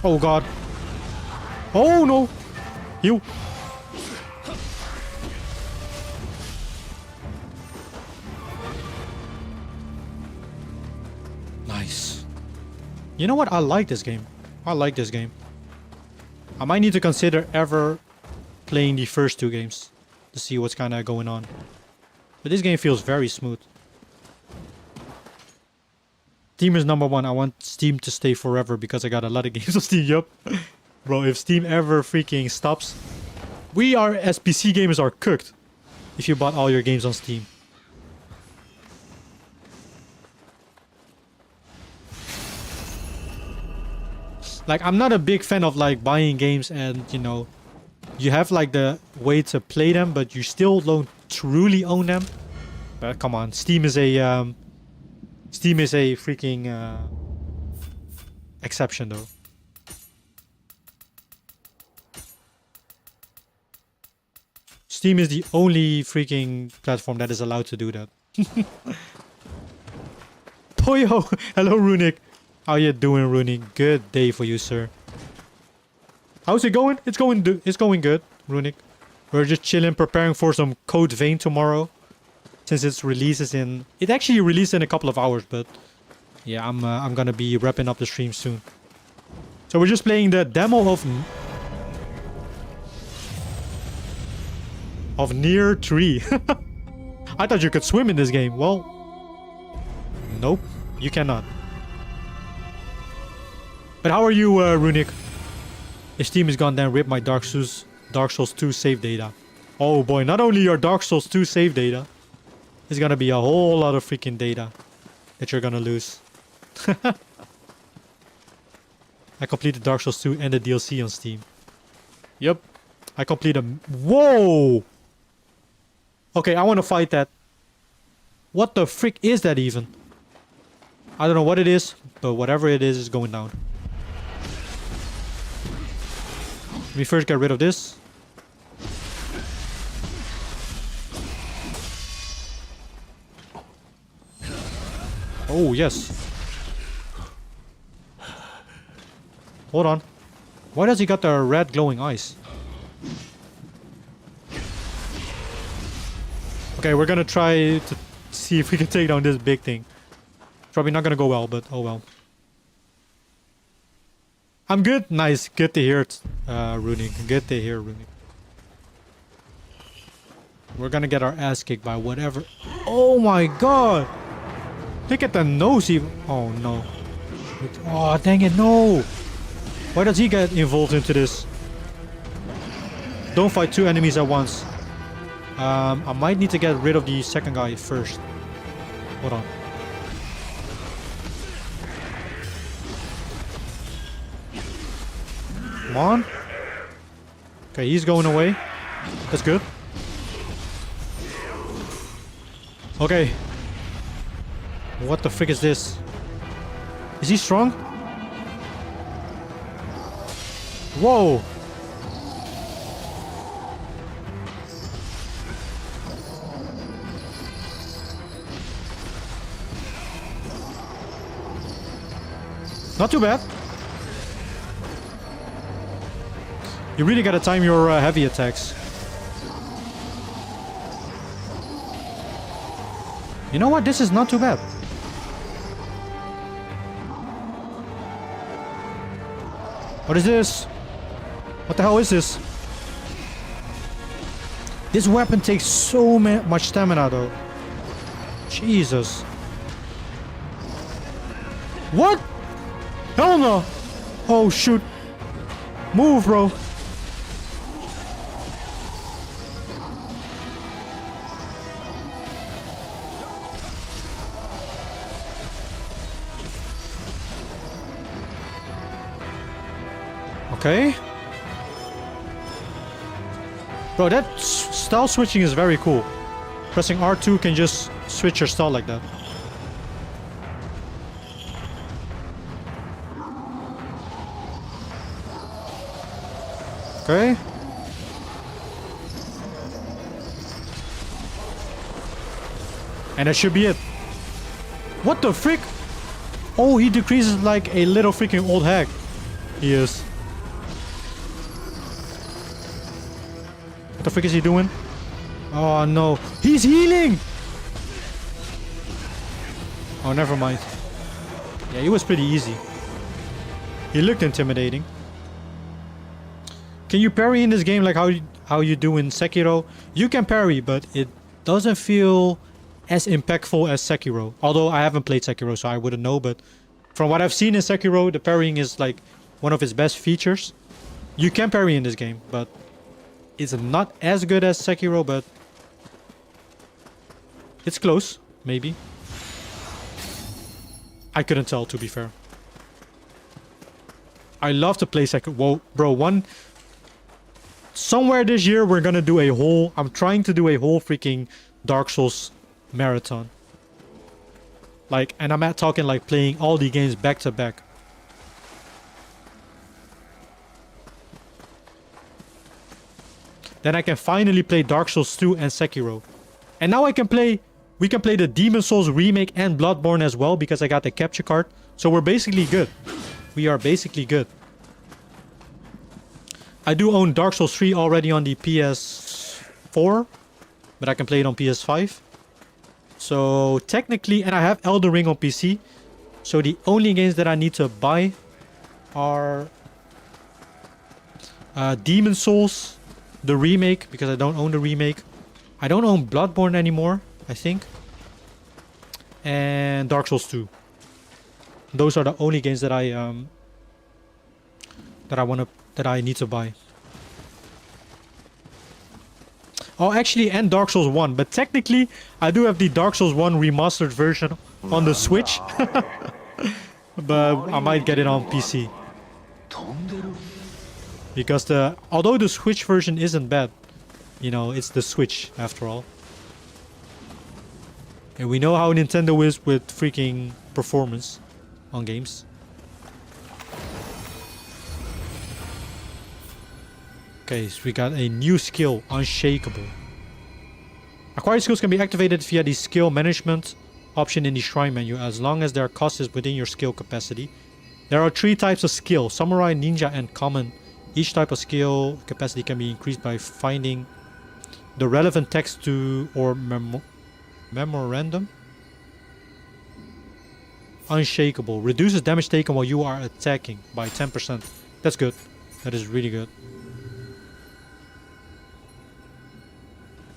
Oh god. Oh no. You. Nice. You know what? I like this game. I like this game. I might need to consider ever playing the first two games to see what's kind of going on. But this game feels very smooth. Steam is #1. I want Steam to stay forever because I got a lot of games on Steam. Yup. Bro, if Steam ever freaking stops, we are, as PC gamers, are cooked if you bought all your games on Steam. Like, I'm not a big fan of like buying games and, you know, you have like the way to play them, but you still don't truly own them. But come on, Steam is a freaking exception though. Steam is the only freaking platform that is allowed to do that. Toyo, hello Runic. How you doing, Runic? Good day for you, sir. How's it going? It's going good, Runic. We're just chilling, preparing for some Code Vein tomorrow. Since it releases in... It actually released in a couple of hours, but... Yeah, I'm gonna be wrapping up the stream soon. So we're just playing the demo of Nioh 3. I thought you could swim in this game. Well... Nope, you cannot. But how are you, Runic? Steam is gone then rip my Dark Souls 2 save data. Oh boy, not only your Dark Souls 2 save data, it's gonna be a whole lot of freaking data that you're gonna lose. I completed Dark Souls 2 and the DLC on Steam. Yep. I completed... Whoa! Okay, I want to fight that. What the frick is that even? I don't know what it is, but whatever it is going down. Let me first get rid of this. Oh, yes. Hold on. Why does he got the red glowing eyes? Okay, we're gonna try to see if we can take down this big thing. Probably not gonna go well, but oh well. I'm good. Nice. Good to hear it, Rooney. Good to hear, Rooney. We're gonna get our ass kicked by whatever. Oh my god! Look at the nose even. Oh no. Oh dang it, no! Why does he get involved into this? Don't fight two enemies at once. I might need to get rid of the second guy first. Hold on. Come on. Okay, he's going away. That's good. Okay. What the frick is this? Is he strong? Whoa! Not too bad. You really gotta time your heavy attacks. You know what? This is not too bad. What is this? What the hell is this? This weapon takes so much stamina though. Jesus. What? Hell no! Oh shoot. Move, bro. Okay. Bro, that style switching is very cool. Pressing R2 can just switch your style like that. Okay. And that should be it. What the frick? Oh, he decreases like a little freaking old hag. He is. What the frick is he doing? Oh no. He's healing! Oh, never mind. Yeah, he was pretty easy. He looked intimidating. Can you parry in this game like how you do in Sekiro? You can parry, but it doesn't feel as impactful as Sekiro. Although I haven't played Sekiro, so I wouldn't know. But from what I've seen in Sekiro, the parrying is like one of its best features. You can parry in this game, but it's not as good as Sekiro, but it's close, maybe. I couldn't tell, to be fair. I love to play Sekiro. Whoa, bro, somewhere this year, we're gonna do a whole... I'm trying to do a whole freaking Dark Souls marathon. Like, and I'm not talking like playing all the games back to back. Then I can finally play Dark Souls 2 and Sekiro. And now we can play the Demon Souls remake and Bloodborne as well because I got the capture card. So we're basically good. We are basically good. I do own Dark Souls 3 already on the PS4, but I can play it on PS5. So technically, and I have Elden Ring on PC. So the only games that I need to buy are Demon Souls, the remake, because I don't own the remake. I don't own Bloodborne anymore, I think. And Dark Souls 2. Those are the only games that I want to that I need to buy. Oh, actually, and Dark Souls 1. But technically, I do have the Dark Souls 1 remastered version on the Switch. But I might get it on PC. Because although the Switch version isn't bad, you know, it's the Switch after all. And we know how Nintendo is with freaking performance on games. Okay, so we got a new skill, Unshakable. Acquired skills can be activated via the skill management option in the shrine menu as long as their cost is within your skill capacity. There are 3 types of skill, Samurai, Ninja, and Common. Each type of skill capacity can be increased by finding the relevant text to or memorandum. Unshakable. Reduces damage taken while you are attacking by 10%. That's good. That is really good.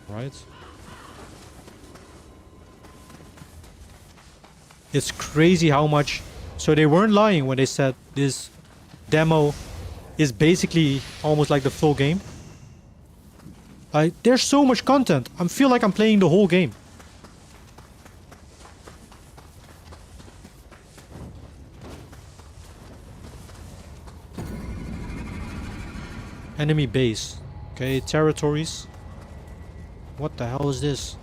Right. It's crazy how much... So they weren't lying when they said this demo is basically almost like the full game. There's so much content. I feel like I'm playing the whole game. Enemy base. Okay, territories. What the hell is this?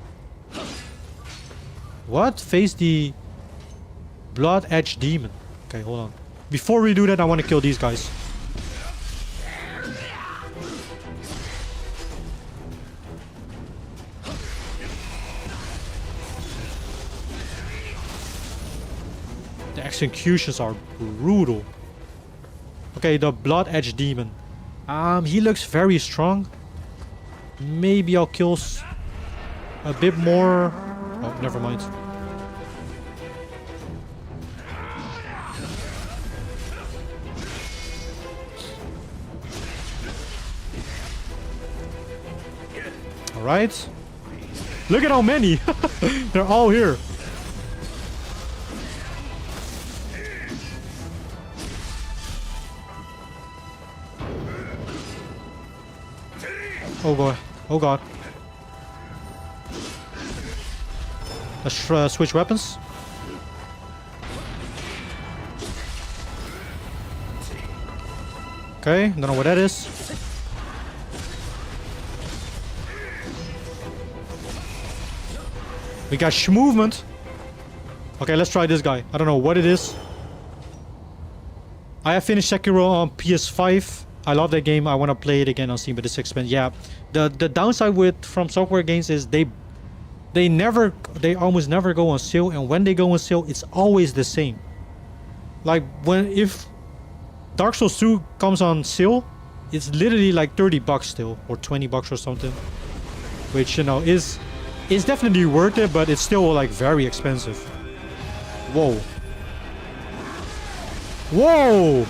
What? Face the Blood Edge Demon. Okay, hold on. Before we do that, I want to kill these guys. The executions are brutal. Okay, the Blood Edge Demon. He looks very strong. Maybe I'll kill a bit more. Oh, never mind. Alright. Look at how many! They're all here. Oh boy. Oh god. Let's switch weapons. Okay, don't know what that is. We got movement. Okay, let's try this guy. I don't know what it is. I have finished Sekiro on PS5. I love that game. I want to play it again on Steam, but it's expensive. Yeah, the downside with From Software games is they almost never go on sale, and when they go on sale, it's always the same. Like if Dark Souls 2 comes on sale, it's literally like $30 still, or $20 or something, which, you know, is definitely worth it, but it's still like very expensive. Whoa. Whoa!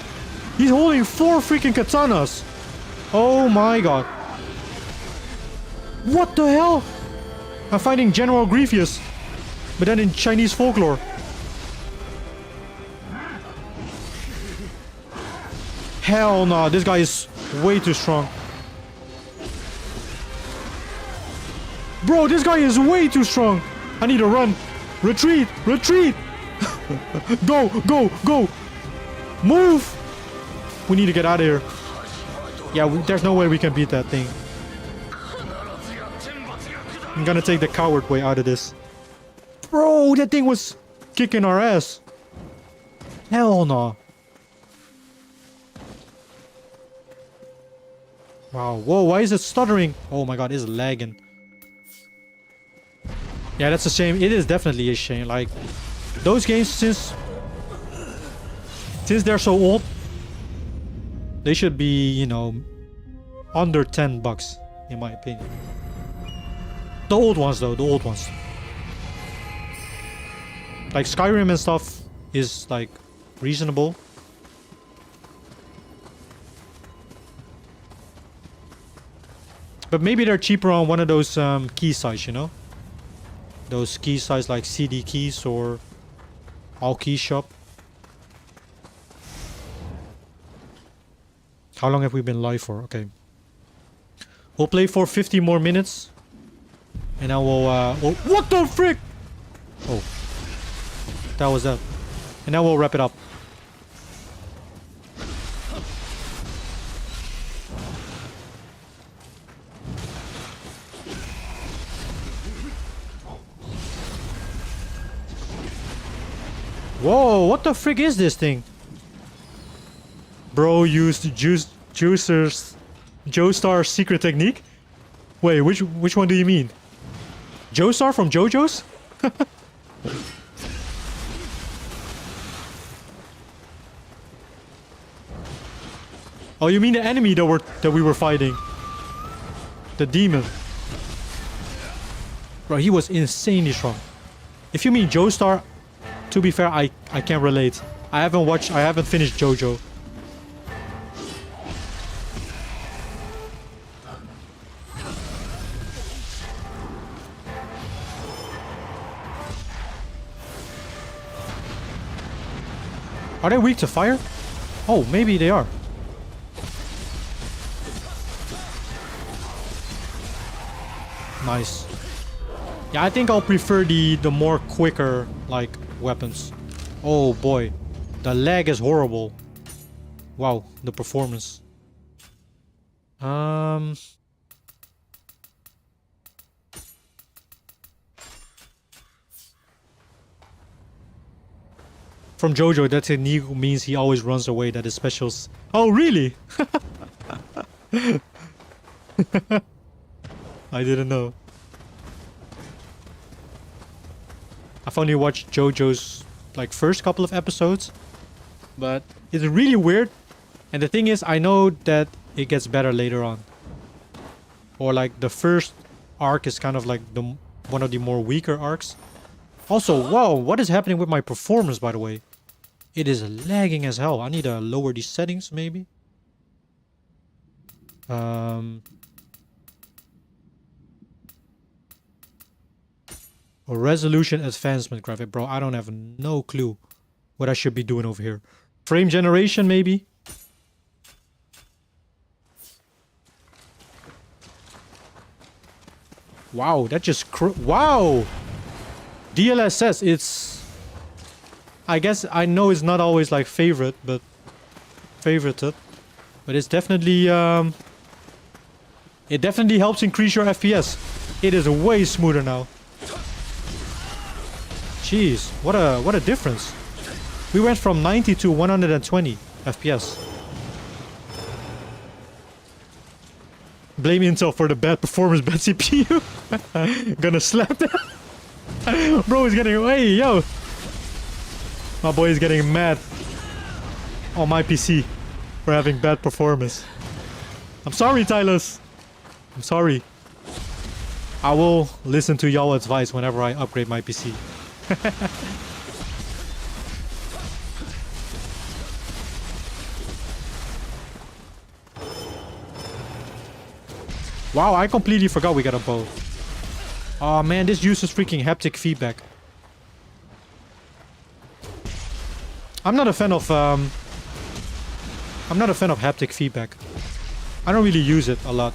He's holding 4 freaking katanas. Oh my god. What the hell? I'm fighting General Grievous, but then in Chinese folklore. Hell no, this guy is way too strong. Bro, this guy is way too strong. I need to run. Retreat! Retreat! Go! Go! Go! Move! We need to get out of here. Yeah, there's no way we can beat that thing. I'm gonna take the coward way out of this. Bro, that thing was kicking our ass. Hell no. Wow, whoa, why is it stuttering? Oh my god, it's lagging. Yeah, that's a shame. It is definitely a shame. Like, those games, since they're so old, they should be, you know, under $10, in my opinion. The old ones, though, the old ones. Like, Skyrim and stuff is, like, reasonable. But maybe they're cheaper on one of those key sites, you know? Those key sites like CD Keys or All Key Shop. How long have we been live for? Okay. We'll play for 50 more minutes. And I will, what the frick? Oh. That was that. And now we'll wrap it up. Whoa, what the frick is this thing? Bro used Juicer's Joestar's secret technique? Wait, which one do you mean? Joestar from JoJo's? Oh, you mean the enemy that we were fighting? The demon. Bro, he was insanely strong. If you mean Joestar, to be fair, I can't relate. I haven't finished JoJo. Are they weak to fire? Oh, maybe they are. Nice. Yeah, I think I'll prefer the more quicker, like, weapons. Oh boy. The lag is horrible. Wow, the performance. From JoJo, that technique means he always runs away, that his specials... Oh, really? I didn't know. I've only watched JoJo's like first couple of episodes, but it's really weird. And the thing is, I know that it gets better later on. Or like the first arc is kind of like one of the more weaker arcs. Also, whoa, what is happening with my performance, by the way? It is lagging as hell. I need to lower these settings, maybe. A resolution advancement graphic, bro. I don't have no clue what I should be doing over here. Frame generation, maybe. Wow, that just wow. DLSS, it's... I guess I know it's not always like favorited, but it's definitely it definitely helps increase your FPS. It is way smoother now. Jeez, what a difference. We went from 90 to 120 FPS. Blame Intel for the bad performance, bad CPU. Gonna slap that. Bro is getting... Hey, yo. My boy is getting mad on my PC for having bad performance. I'm sorry, Tylus. I'm sorry. I will listen to y'all advice whenever I upgrade my PC. Wow, I completely forgot we got a bow. Oh man, this uses freaking haptic feedback. I'm not a fan of haptic feedback. I don't really use it a lot.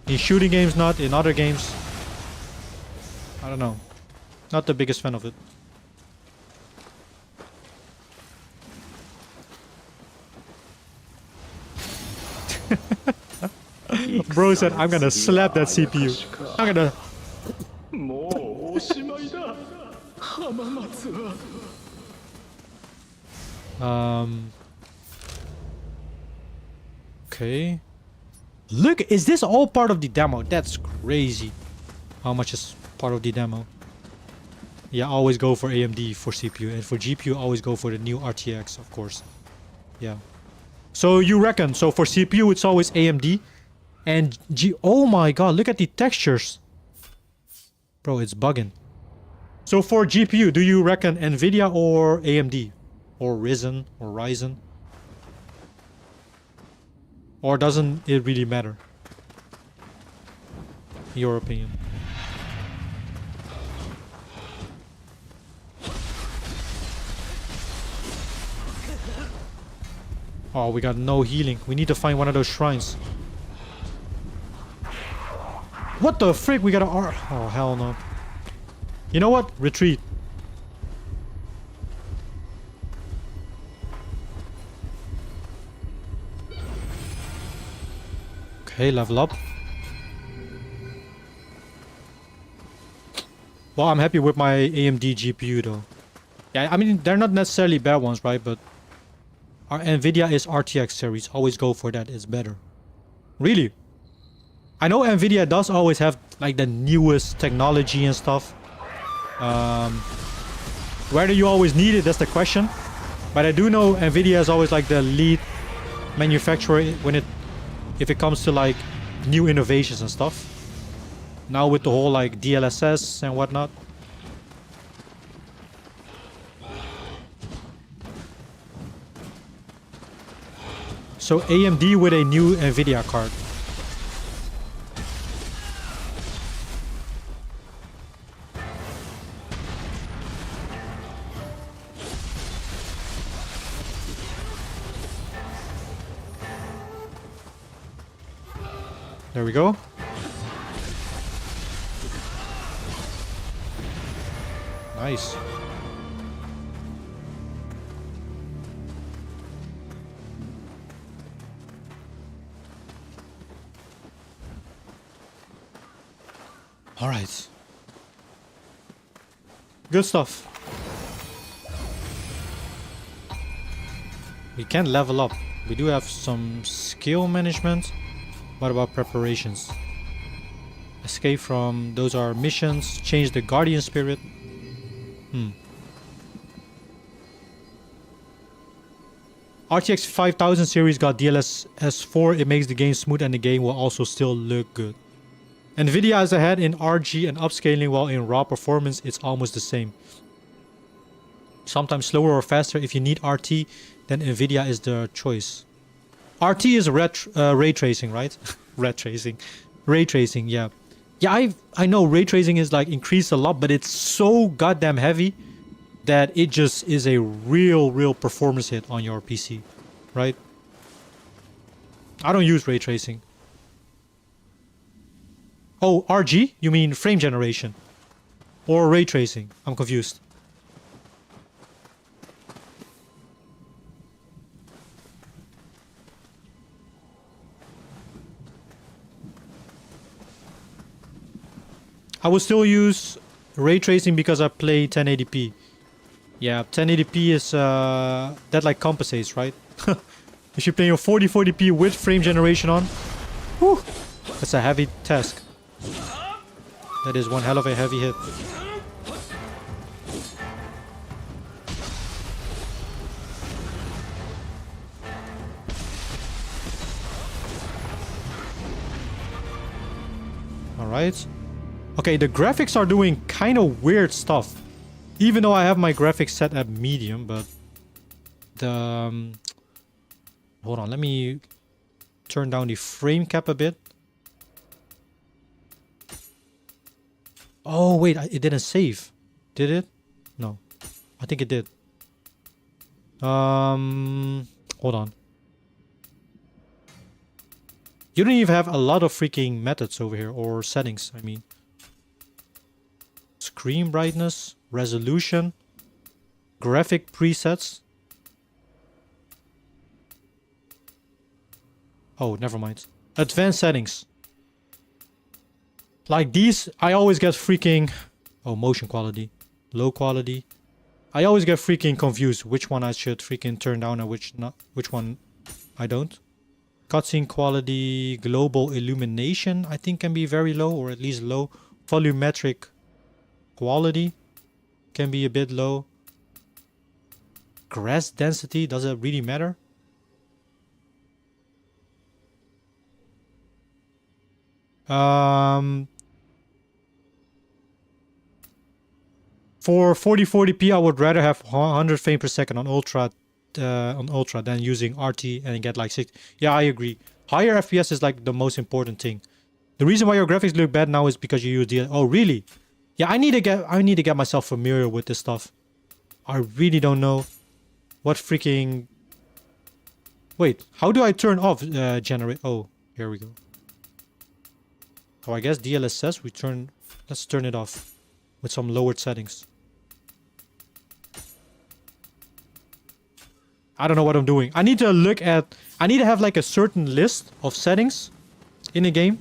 In shooting games, not in other games. I don't know. Not the biggest fan of it. Bro said, I'm gonna slap that CPU. I'm gonna... Okay. Look, is this all part of the demo? That's crazy. How much is part of the demo? Yeah, always go for AMD for CPU, and for GPU always go for the new RTX, of course. Yeah. So you reckon, so for CPU it's always AMD, and oh my god, look at the textures. Bro, it's bugging. So for GPU, do you reckon Nvidia or AMD? Or Ryzen or Ryzen? Or doesn't it really matter? In your opinion? Oh, we got no healing. We need to find one of those shrines. What the frick? We got a R. Oh, hell no. You know what? Retreat. Okay, level up. Well, I'm happy with my AMD GPU though. Yeah, I mean, they're not necessarily bad ones, right? But our Nvidia is RTX series. Always go for that. It's better. Really. I know Nvidia does always have like the newest technology and stuff. Whether you always need it, that's the question. But I do know Nvidia is always like the lead manufacturer if it comes to like new innovations and stuff. Now with the whole like DLSS and whatnot. So AMD with a new Nvidia card. There we go. Nice. All right. Good stuff. We can level up. We do have some skill management. What about preparations? Escape from... Those are missions. Change the guardian spirit. RTX 5000 series got DLSS 4. It makes the game smooth and the game will also still look good. Nvidia is ahead in RG and upscaling, while in raw performance it's almost the same. Sometimes slower or faster. If you need RT, then Nvidia is the choice. RT is ray tracing, right? Ray tracing, yeah. Yeah, I know ray tracing is like increased a lot, but it's so goddamn heavy that it just is a real performance hit on your PC, right? I don't use ray tracing. Oh, RG? You mean frame generation? Or ray tracing? I'm confused. I will still use ray tracing because I play 1080p. Yeah, 1080p is that like compensates, right? If you're playing a 4040p with frame generation on, whew, that's a heavy task. That is one hell of a heavy hit. Alright. Okay, the graphics are doing kind of weird stuff. Even though I have my graphics set at medium, but the... hold on, let me turn down the frame cap a bit. Oh, wait, it didn't save. Did it? No. I think it did. Hold on. You don't even have a lot of freaking methods over here, or settings, I mean. Screen brightness, resolution, graphic presets. Oh, never mind. Advanced settings. Like these, I always get freaking... oh, motion quality. Low quality. I always get freaking confused which one I should freaking turn down and which one I don't. Cutscene quality, global illumination, I think can be very low, or at least low. Volumetric quality can be a bit low. Grass density, does it really matter? For 4040p, I would rather have 100 frames per second on ultra than using RT and get like 60. Yeah, I agree. Higher FPS is like the most important thing. The reason why your graphics look bad now is because you use the... oh, really? Yeah, I need to get myself familiar with this stuff. I really don't know what freaking Wait, how do I turn off generate? Oh, here we go. So I guess DLSS, let's turn it off with some lowered settings. I don't know what I'm doing. I need to have like a certain list of settings in a game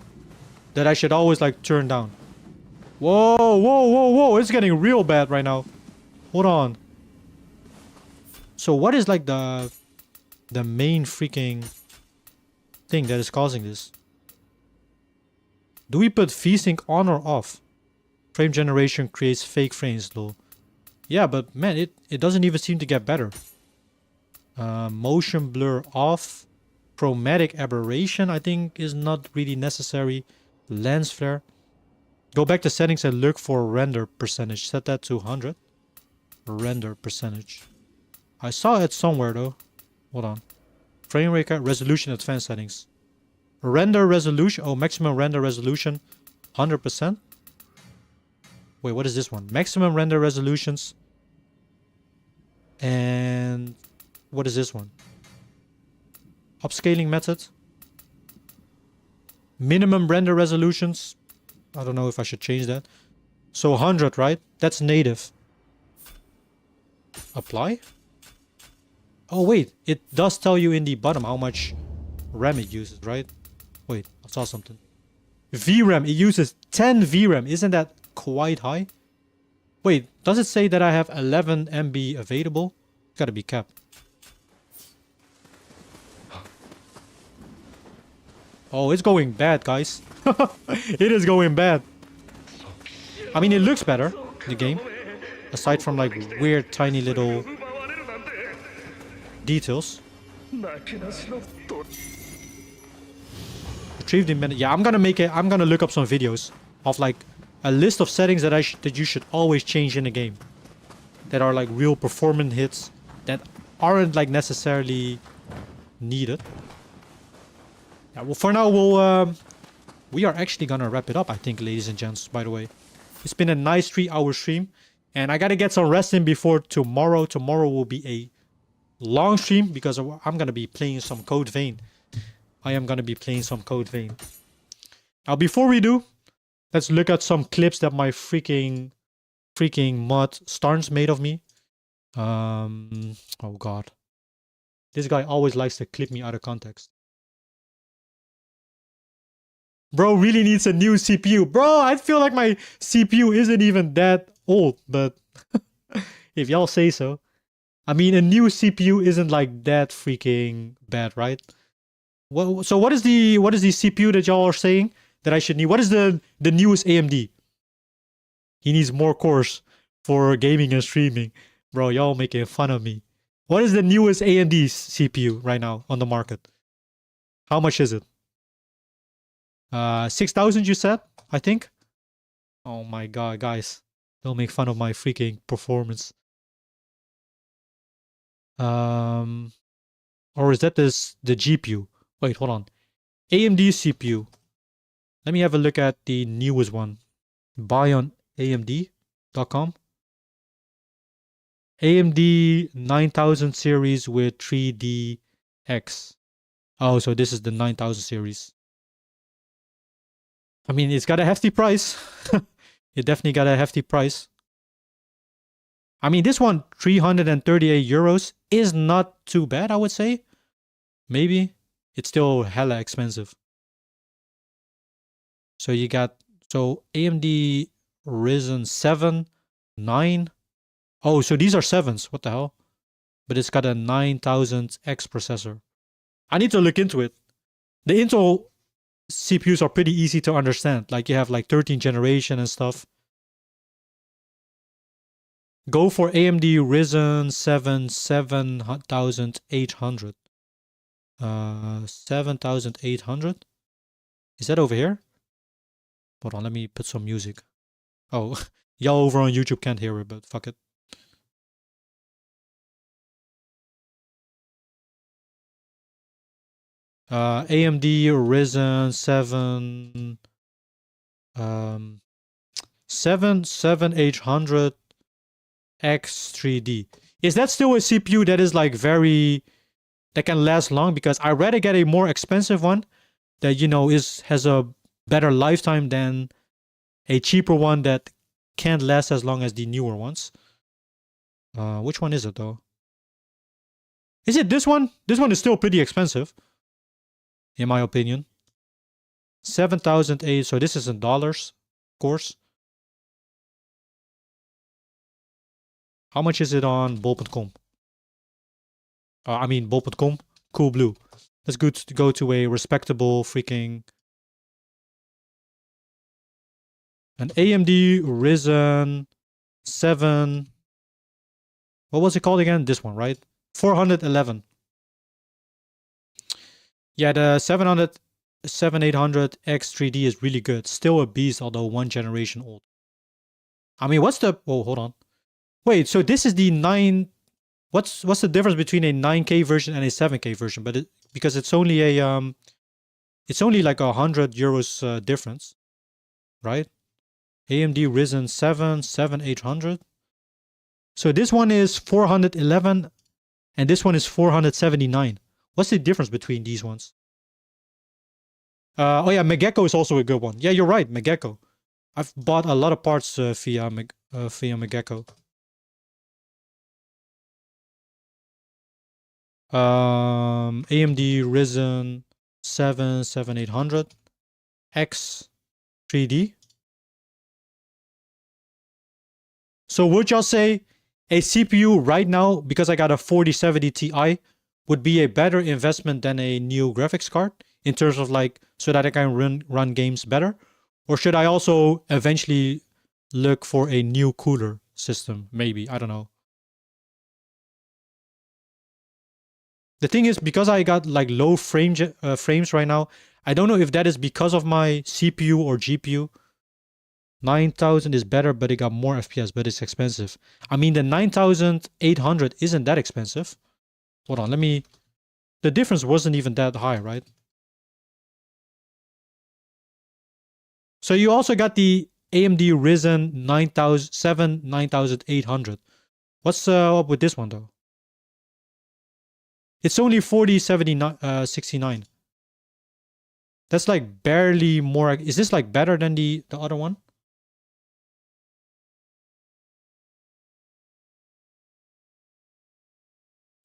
that I should always like turn down. Whoa, whoa, whoa, whoa. It's getting real bad right now. Hold on. So what is like the main freaking thing that is causing this? Do we put VSync on or off? Frame generation creates fake frames, lol. Yeah, but man, it doesn't even seem to get better. Motion blur off. Chromatic aberration, I think, is not really necessary. Lens flare. Go back to settings and look for render percentage. Set that to 100. Render percentage. I saw it somewhere though. Hold on. Frame rate resolution advanced settings. Render resolution. Oh, maximum render resolution. 100%. Wait, what is this one? Maximum render resolutions. And what is this one? Upscaling method. Minimum render resolutions. I don't know if I should change that. So 100, right? That's native. Apply? Oh wait, it does tell you in the bottom how much RAM it uses, right? Wait, I saw something. VRAM, it uses 10 VRAM. Isn't that quite high? Wait, does it say that I have 11 MB available? Gotta be capped. Oh, it's going bad, guys. It is going bad. I mean, it looks better, the game. Aside from like weird tiny little details. Retrieve the minute. Yeah, I'm gonna look up some videos of like a list of settings that you should always change in a game. That are like real performance hits that aren't like necessarily needed. Yeah, well, for now we are actually gonna wrap it up, I think, ladies and gents. By the way, it's been a nice 3-hour stream, and I gotta get some rest in before tomorrow. Tomorrow will be a long stream because I'm gonna be playing some Code Vein. I am gonna be playing some Code Vein. Now, before we do, let's look at some clips that my freaking mod Starnes made of me. Oh god, this guy always likes to clip me out of context. Bro really needs a new CPU. Bro, I feel like my CPU isn't even that old, but if y'all say so. I mean, a new CPU isn't like that freaking bad, right? Well, so what is the CPU that y'all are saying that I should need? What is the newest AMD? He needs more cores for gaming and streaming. Bro, y'all making fun of me. What is the newest AMD CPU right now on the market? How much is it? 6,000 you said, I think? Oh my god, guys. Don't make fun of my freaking performance. Or is that the GPU? Wait, hold on. AMD CPU. Let me have a look at the newest one. Buy on AMD.com. AMD 9000 series with 3DX. Oh, so this is the 9000 series. I mean, it's got a hefty price. It definitely got a hefty price. I mean, this one, 338 euros, is not too bad, I would say. Maybe. It's still hella expensive. So you got, AMD Ryzen 7, 9. Oh, so these are 7s. What the hell? But it's got a 9000X processor. I need to look into it. The Intel CPUs are pretty easy to understand. Like you have like 13th generation and stuff. Go for AMD Ryzen 7 7800. 7800. Is that over here? Hold on, let me put some music. Oh, y'all over on YouTube can't hear it, but fuck it. AMD Ryzen 7 7800 X3D. Is that still a CPU that is like very that can last long, because I rather get a more expensive one that, you know, has a better lifetime than a cheaper one that can't last as long as the newer ones. Which one is it though? Is it this one? This one is still pretty expensive, in my opinion. 7,008. So this is in dollars, of course. How much is it on bol.com? I mean bol.com, Cool Blue. Let's go to a respectable freaking... An AMD Ryzen 7... What was it called again? This one, right? 411. Yeah, the 7800 X3D is really good. Still a beast, although 1 generation old. I mean, what's the... Oh, hold on. Wait, so this is the 9... What's the difference between a 9K version and a 7K version? But because it's only a it's only like €100 difference, right? AMD Ryzen 7 7800. So this one is 411 and this one is 479. What's the difference between these ones? Oh yeah, Megekko is also a good one. Yeah, you're right, Megekko. I've bought a lot of parts via Megekko. AMD Ryzen 7 7800 X 3D. So would y'all say a CPU right now, because I got a 4070 Ti, would be a better investment than a new graphics card in terms of like, so that I can run games better? Or should I also eventually look for a new cooler system? Maybe, I don't know. The thing is, because I got like low frames right now, I don't know if that is because of my CPU or GPU. 9000 is better, but it got more FPS, but it's expensive. I mean, the 9800 isn't that expensive. Hold on, the difference wasn't even that high, right? So you also got the AMD Ryzen 9800. What's up with this one though? It's only 4069. That's like barely more. Is this like better than the other one?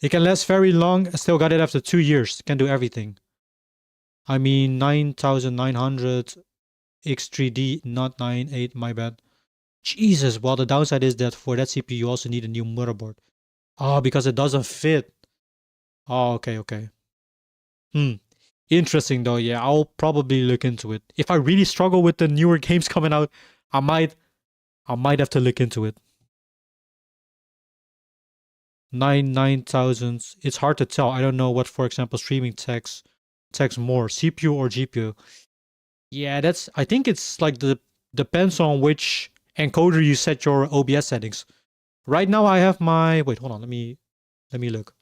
It can last very long. I still got it after 2 years. Can do everything. I mean, 9900 X3D, not 98, my bad. Jesus, well, the downside is that for that CPU, you also need a new motherboard. Oh, because it doesn't fit. Oh, okay. Interesting though. Yeah, I'll probably look into it. If I really struggle with the newer games coming out, I might have to look into it. 9000. It's hard to tell. I don't know what, for example, streaming takes more, CPU or GPU. Yeah, I think it's like depends on which encoder you set your OBS settings. Right now I have my, wait, hold on, let me look.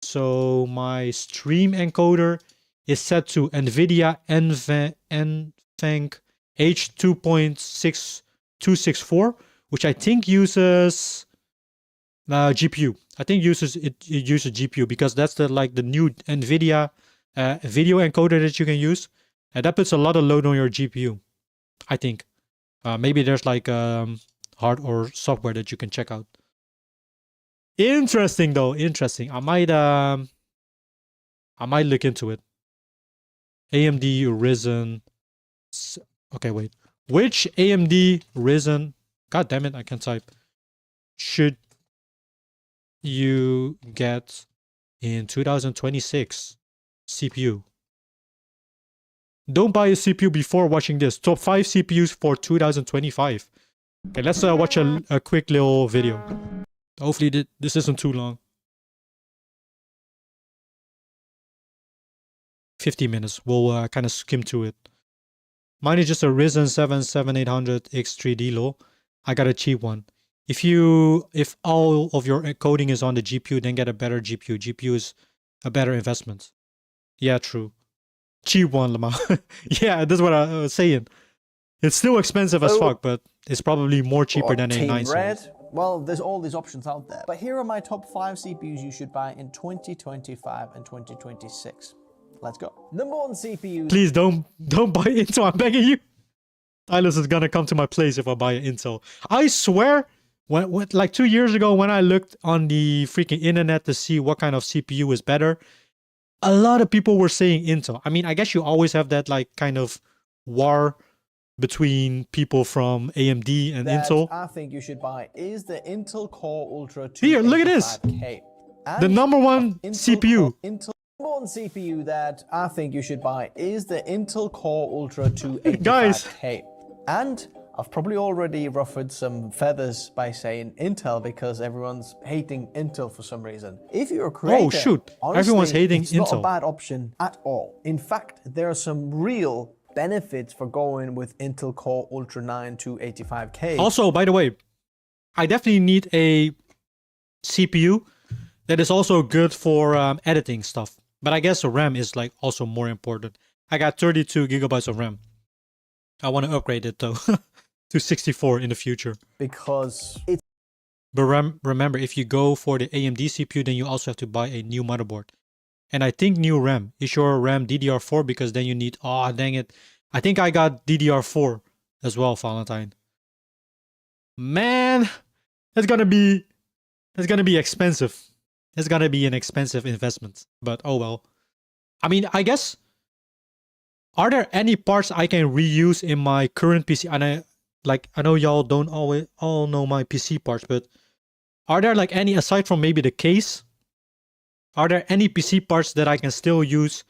So my stream encoder is set to NVIDIA NVENC H2.6264, which I think uses GPU. I think it uses GPU because that's the new NVIDIA video encoder that you can use, and that puts a lot of load on your GPU. I think maybe there's like hard or software that you can check out. Interesting though, interesting. I might look into it. AMD Ryzen. Okay, wait. Which AMD Ryzen? God damn it, I can't type. Should you get in 2026 CPU? Don't buy a CPU before watching this. Top 5 CPUs for 2025. Okay, let's watch a quick little video. Hopefully this isn't too long. 50 minutes. We'll kind of skim to it. Mine is just a Ryzen 7 7800 X3D low. I got a cheap one. If all of your coding is on the GPU, then get a better GPU. GPU is a better investment. Yeah, true. Cheap one, Lamar. Yeah, that's what I was saying. It's still expensive as fuck, but It's probably more cheaper Or than a Team 9 Red. series. Well, there's all these options out there. But here are my top 5 CPUs you should buy in 2025 and 2026. Let's go. Number 1 CPU. Please don't buy Intel. I'm begging you. Silas is gonna come to my place if I buy an Intel. I swear, when like 2 years ago when I looked on the freaking internet to see what kind of CPU is better, a lot of people were saying Intel. I mean, I guess you always have that like kind of war between people from AMD and that Intel. I think you should buy is the Intel Core Ultra 285K. Here, look at this. The number one CPU. Intel number 1 CPU that I think you should buy is the Intel Core Ultra 285K. Guys. And I've probably already ruffled some feathers by saying Intel because everyone's hating Intel for some reason. If you're a creator, Oh shoot, honestly, everyone's hating it's Intel. not a bad option at all. In fact, there are some real benefits for going with Intel Core Ultra 9 285K. Also, by the way, I definitely need a CPU that is also good for editing stuff. But I guess RAM is like also more important. I got 32 gigabytes of RAM. I want to upgrade it though to 64 in the future. Because it's But remember, if you go for the AMD CPU, then you also have to buy a new motherboard. And I think new RAM. Is your RAM DDR4? Because then you need... Oh, dang it. I think I got DDR4 as well, Valentine. Man, that's gonna be expensive. It's gonna be an expensive investment. But oh well. I mean, I guess... Are there any parts I can reuse in my current PC? And I know y'all don't all know my PC parts, but are there like any, aside from maybe the case, are there any PC parts that I can still use,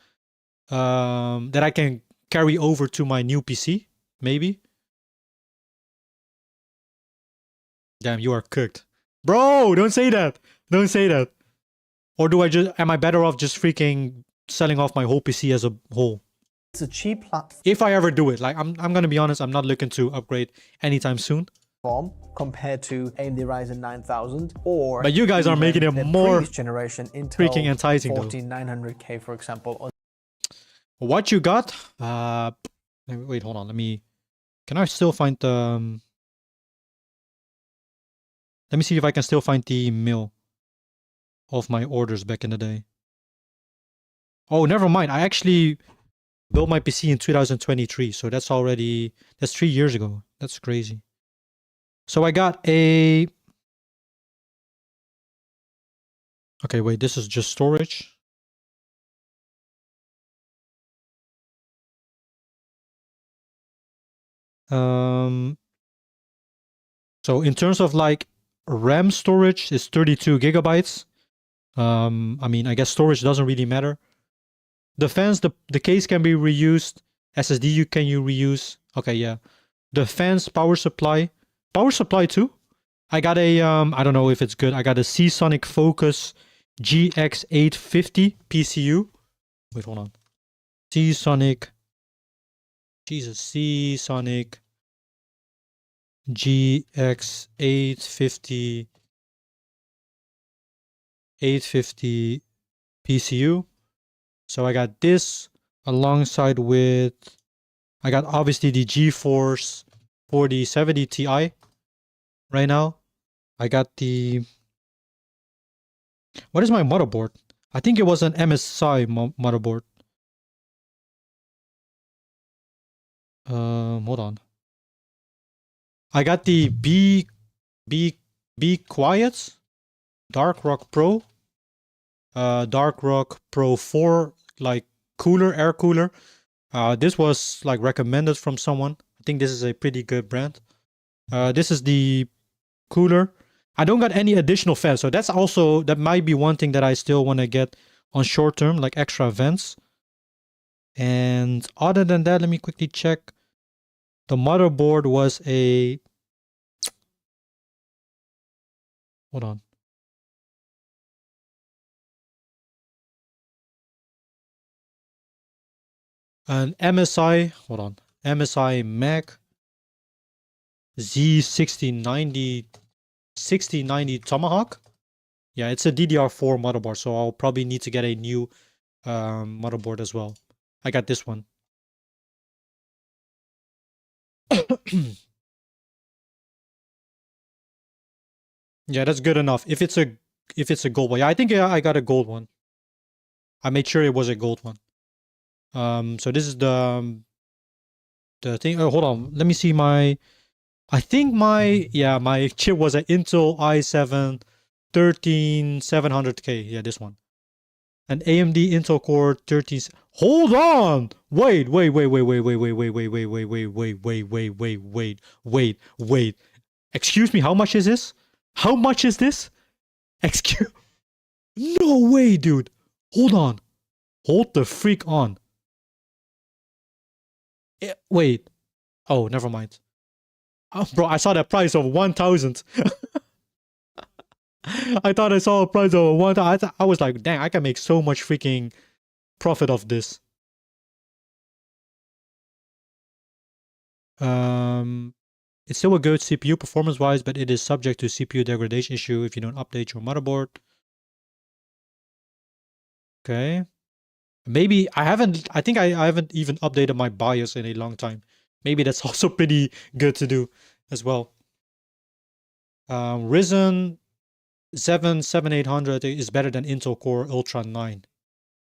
that I can carry over to my new PC? Maybe? Damn, you are cooked. Bro, don't say that. Don't say that. Or am I better off just freaking selling off my whole PC as a whole? It's a cheap platform If I ever do it, like I'm gonna be honest, I'm not looking to upgrade anytime soon. compared to AMD Ryzen 9000 or But you guys are making it the more previous generation Intel freaking enticing though. 14900K, for example. What you got? Wait, hold on. Can I still find the? Let me see if I can still find the mail of my orders back in the day. Oh, never mind. I actually built my PC in 2023, so that's 3 years ago. That's crazy. So I got a... Okay, wait, this is just storage. So in terms of like RAM storage is 32 gigabytes. I mean, I guess storage doesn't really matter. The fans, the case can be reused. SSD can you reuse? Okay, yeah. The fans, power supply too. I got a I don't know if it's good. I got a Seasonic Focus GX850 PCU. Wait, hold on. Seasonic GX850 PCU. So I got this alongside with, I got obviously the GeForce 4070 Ti right now. I got the, what is my motherboard? I think it was an MSI motherboard. Hold on. I got the Be Quiet Dark Rock Pro. Dark Rock Pro 4, like air cooler. This was like recommended from someone. I think this is a pretty good brand. This is the cooler. I don't got any additional fans, so that might be one thing that I still want to get on short term, like extra vents. And other than that, let me quickly check. The motherboard was a... Hold on. An MSI, hold on, MSI Mac Z6090 Tomahawk. Yeah, it's a DDR4 motherboard, so I'll probably need to get a new motherboard as well. I got this one. Yeah, that's good enough. If it's a gold one, yeah, I think I got a gold one. I made sure it was a gold one. So this is the thing. Oh, hold on. Let me see my. I think my chip was an Intel i7 13700K. Yeah, this one. An AMD Intel Core 13. Hold on. Wait. Excuse me. How much is this? How much is this? Excuse. No way, dude. Hold on. Hold the freak on. Wait. Oh, never mind. Oh, bro, I saw that price of 1,000. I thought I saw a price of 1,000. I was like, dang, I can make so much freaking profit of this. It's still a good CPU performance-wise, but it is subject to CPU degradation issue if you don't update your motherboard. Okay. Maybe I think I haven't even updated my BIOS in a long time. Maybe that's also pretty good to do as well. Ryzen 7800 is better than Intel Core Ultra 9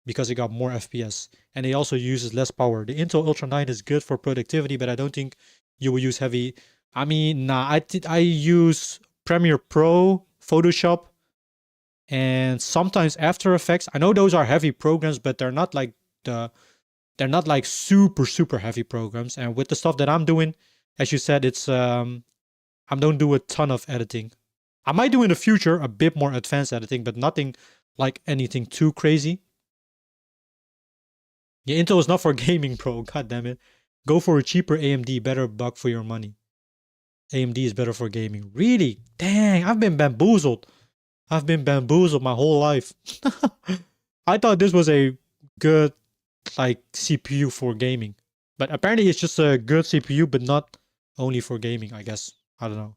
because it got more FPS and it also uses less power. The Intel Ultra 9 is good for productivity, but I don't think you will use heavy. I mean, nah, I use Premiere Pro, Photoshop, and sometimes After Effects. I know those are heavy programs, but they're not like super heavy programs. And with the stuff that I'm doing, as you said, it's I don't do a ton of editing. I might do in the future a bit more advanced editing, but nothing like anything too crazy. Yeah, Intel is not for gaming, bro. God damn it. Go for a cheaper AMD, better buck for your money. AMD is better for gaming. Really? Dang, I've been bamboozled. I've been bamboozled my whole life. I thought this was a good like CPU for gaming. But apparently it's just a good CPU, but not only for gaming, I guess. I don't know.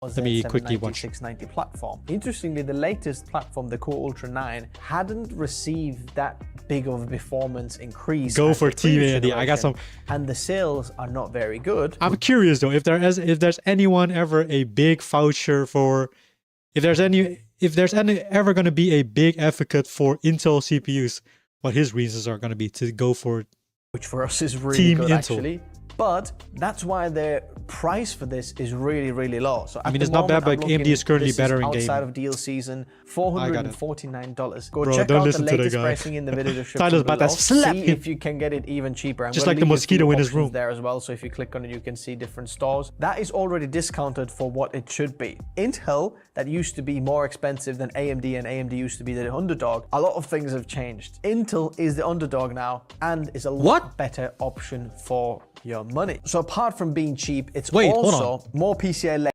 Let me quickly watch. 690 platform. Interestingly, the latest platform, the Core Ultra 9, hadn't received that big of a performance increase. Go for Team AMD. I got some. And the sales are not very good. I'm curious though, if there's anyone ever a big voucher for, if there's any ever going to be a big advocate for Intel CPUs, what his reasons are going to be to go for. Which for us is really Team good Intel. actually. But that's why the price for this is really low. So I mean, it's not bad, but AMD is currently better in gaming. Outside of deal season, $449. Go Bro, check don't out listen the to the latest guy. pricing in the video description Tyler's about to below. slap See him. if you can get it even cheaper. Just like the mosquito in his room. There as well. So if you click on it, you can see different stores. That is already discounted for what it should be. Intel, that used to be more expensive than AMD, and AMD used to be the underdog. A lot of things have changed. Intel is the underdog now and is a lot better option for your money. So apart from being cheap, it's also more PCI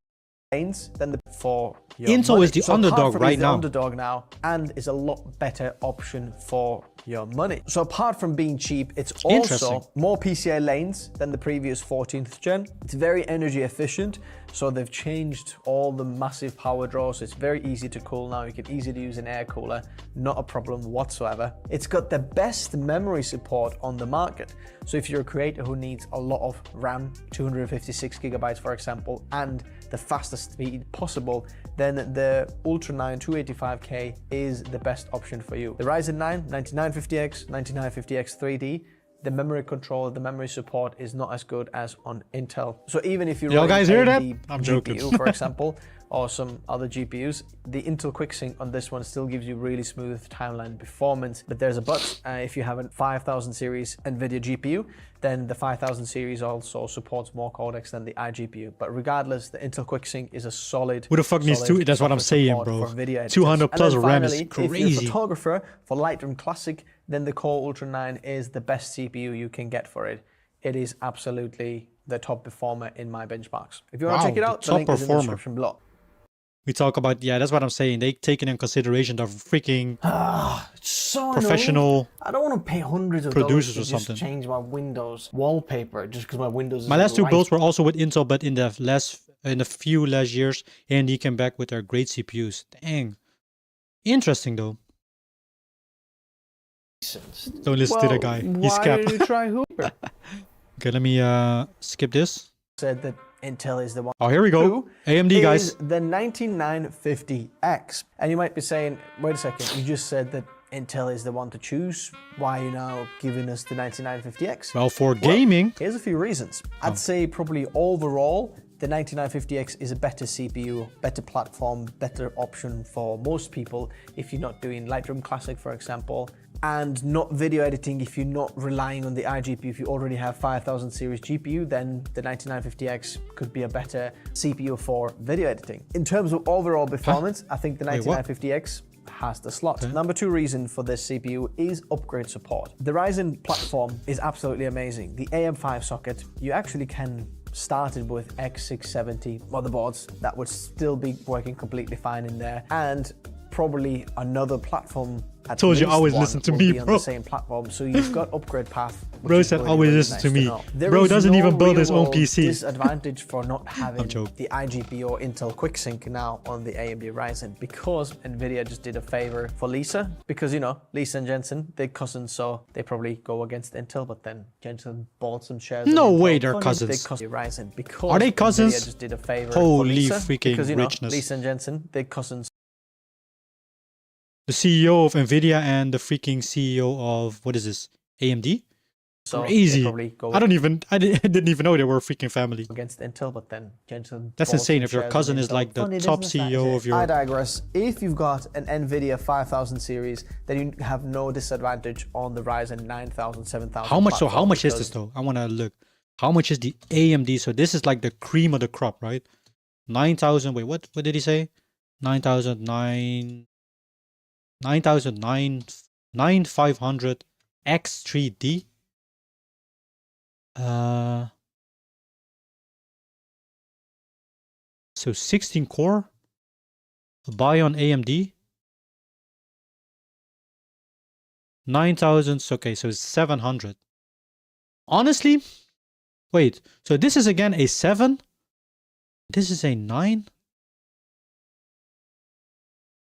lanes than the for your Intel money. is the underdog right now. Underdog now and is a lot better option for your money. So apart from being cheap, it's also more PCI lanes than the previous 14th gen. It's very energy efficient. So they've changed all the massive power draws. It's very easy to cool now. You can easily use an air cooler, not a problem whatsoever. It's got the best memory support on the market. So if you're a creator who needs a lot of RAM, 256 gigabytes, for example, and the fastest speed possible, then the Ultra 9 285K is the best option for you. The Ryzen 9 9950X, 9950X 3D, the memory control, the memory support is not as good as on Intel. So even if you're guys hear that? I'm GPU, joking. for example, or some other GPUs, the Intel QuickSync on this one still gives you really smooth timeline performance. But there's a but. If you have a 5000 series NVIDIA GPU, then the 5000 series also supports more codecs than the iGPU. But regardless, the Intel QuickSync is a solid. Who the fuck needs two? That's what I'm saying, bro. 200 plus RAM is crazy. If you're a photographer for Lightroom Classic, then the Core Ultra 9 is the best CPU you can get for it. It is absolutely the top performer in my benchmarks. If you want to check it out, the link is in the description below. We talk about, yeah, that's what I'm saying. They taken in consideration the freaking so professional annoying. I don't want to pay hundreds of producers dollars or to something. just change my Windows wallpaper just because my Windows is My last two light. builds were also with Intel, but in a few last years, AMD came back with their great CPUs. Dang. Interesting though. Don't listen to the guy. He's Why capped. did you try Hooper? Okay, let me skip this. Said that Intel is the one. Oh, here we go. AMD, guys. Is the 9950X. And you might be saying, wait a second, you just said that Intel is the one to choose. Why are you now giving us the 9950X? Well, for gaming. Here's a few reasons. I'd say probably overall, the 9950X is a better CPU, better platform, better option for most people if you're not doing Lightroom Classic, for example, and not video editing. If you're not relying on the iGPU, if you already have 5000 series GPU, then the 9950X could be a better CPU for video editing. In terms of overall performance, I think the 9950X has the slot. Okay. Number 2 reason for this CPU is upgrade support. The Ryzen platform is absolutely amazing. The AM5 socket, you actually can start it with X670 motherboards that would still be working completely fine in there, and probably another platform. I told you always listen to me, bro. Bro. On the same platform, so you've got upgrade path. Bro said always listen to me. Bro doesn't even build his own PC. Disadvantage for not having the iGPU or Intel QuickSync now on the AMD Ryzen, because Nvidia just did a favor for Lisa, because you know Lisa and Jensen, they're cousins, so they probably go against Intel. But then Jensen bought some shares. No way, they're cousins. Ryzen, because are they cousins? Nvidia just did a favor Holy for Lisa, freaking because, you know, richness! Lisa and Jensen, they're cousins. The CEO of Nvidia and the freaking CEO of, what is this, AMD? So crazy. I didn't even know they were a freaking family. Against Intel, but then Jensen. That's insane if your cousin is like the top CEO of your. I digress. If you've got an Nvidia 5000 series, then you have no disadvantage on the Ryzen 9000, 7000. How much? So how much is this though? I want to look. How much is the AMD? So this is like the cream of the crop, right? 9000. Wait, what did he say? 9500 X3D. So 16 core. Buy on AMD. 9000. Okay, so it's 700. Honestly, wait. So this is again a 7. This is a 9.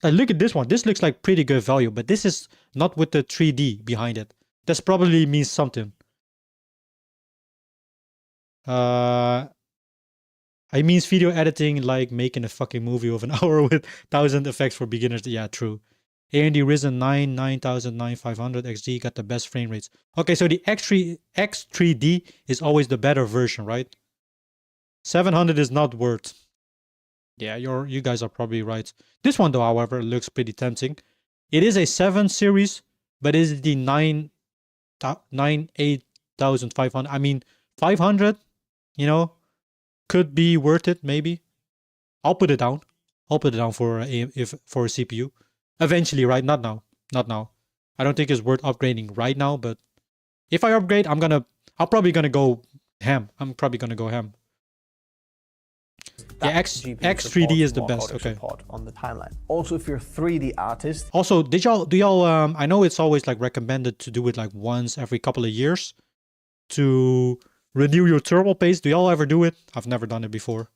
Look at this one. This looks like pretty good value, but this is not with the 3D behind it. This probably means something. It means video editing, like making a fucking movie of an hour with 1000 effects for beginners. Yeah, true. AMD Ryzen 9 9500 XD got the best frame rates. Okay, so the X3D is always the better version, right? 700 is not worth. Yeah, you guys are probably right. This one though, however, looks pretty tempting. It is a 7 series, but it is the 8500. I mean, 500, you know, could be worth it maybe. I'll put it down. I'll put it down for a CPU eventually, right? Not now. Not now. I don't think it's worth upgrading right now, but if I upgrade, I'm probably gonna go ham. Yeah, X3D is the best. Okay. On the timeline. Also, if you're a 3D artist. Also, do y'all I know it's always like recommended to do it like once every couple of years to renew your thermal paste. Do y'all ever do it? I've never done it before.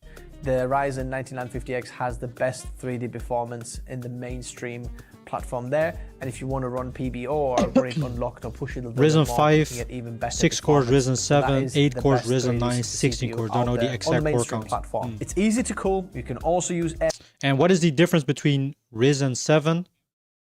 The Ryzen 9950X has the best 3D performance in the mainstream platform there, and if you want to run PBO or run it unlocked or push it a little Ryzen more, 5, you can get even better 6 cores Ryzen 7, 8 cores Ryzen 9, 3D 16 CPU cores. Don't know the exact core count. Platform. It's easy to cool. You can also use. And what is the difference between Ryzen 7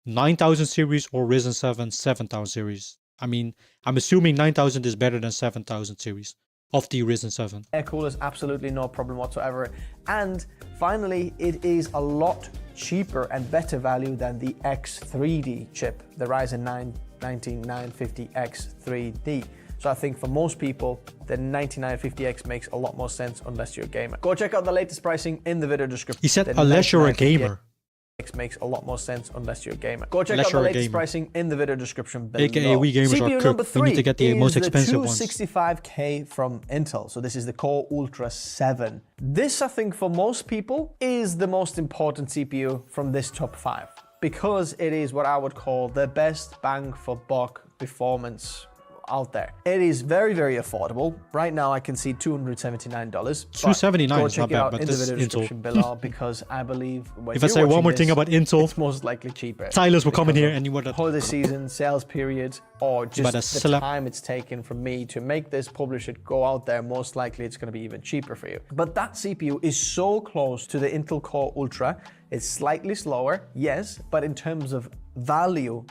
9000 series or Ryzen 7 7000 series? I mean, I'm assuming 9000 is better than 7000 series of the Ryzen 7. Air coolers, absolutely no problem whatsoever. And finally, it is a lot cheaper and better value than the X3D chip, the Ryzen 9 9950X3D. So I think for most people, the 9950X makes a lot more sense unless you're a gamer. Go check out the latest pricing in the video description. He said unless you're a gamer. Makes a lot more sense unless you're a gamer. Go check out the latest pricing in the video description below. AKA we gamers CPU are cooked. We need to get the most expensive ones. 265K from Intel. So this is the Core Ultra 7. This, I think, for most people is the most important CPU from this top 5, because it is what I would call the best bang for buck performance out there. It is very, very affordable. Right now, I can see $279. $279 go is check not it bad, out but in the this video is Intel. description below because I believe when If I say one more thing about Intel, it's most likely cheaper. Silas will come in here and you would holiday season, sales period, or just the time it's taken for me to make this, publish it, go out there, most likely it's going to be even cheaper for you. But that CPU is so close to the Intel Core Ultra. It's slightly slower, yes, but in terms of value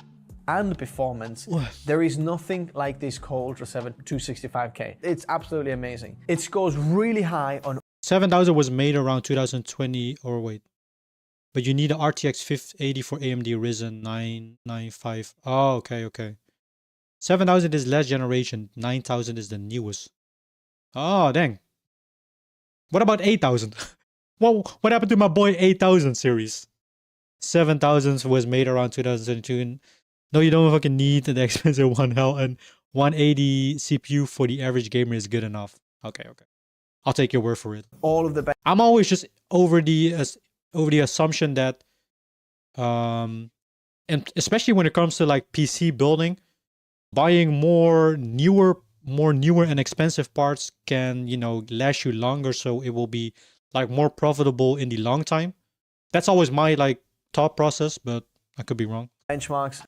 and performance, there is nothing like this Core Ultra 7 265K. It's absolutely amazing. It goes really high on 7000 was made around 2020, or wait. But you need an RTX 580 for AMD Ryzen 995. Oh, okay. 7000 is last generation. 9000 is the newest. Oh, dang. What about 8000? What happened to my boy 8000 series? 7000 was made around 2022. No, you don't fucking need the expensive one. Hell, and 180 CPU for the average gamer is good enough. Okay. I'll take your word for it. All of the best. I'm always just over the assumption that, and especially when it comes to like PC building, buying more newer and expensive parts can, last you longer, so it will be like more profitable in the long time. That's always my like thought process, but I could be wrong. Benchmarks.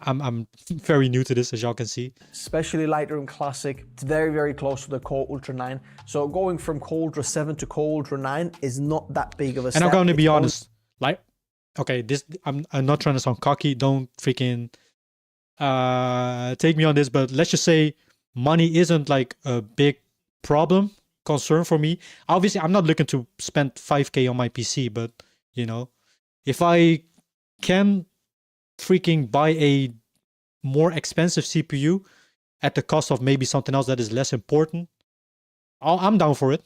I'm very new to this, as y'all can see. Especially Lightroom Classic. It's very, very close to the Core Ultra 9. So going from Core Ultra 7 to Core Ultra 9 is not that big of a step. And I'm going to be honest. Like, okay, I'm not trying to sound cocky. Don't freaking take me on this, but let's just say money isn't like a big concern for me. Obviously, I'm not looking to spend 5K on my PC, but if I can freaking buy a more expensive CPU at the cost of maybe something else that is less important, I'm down for it.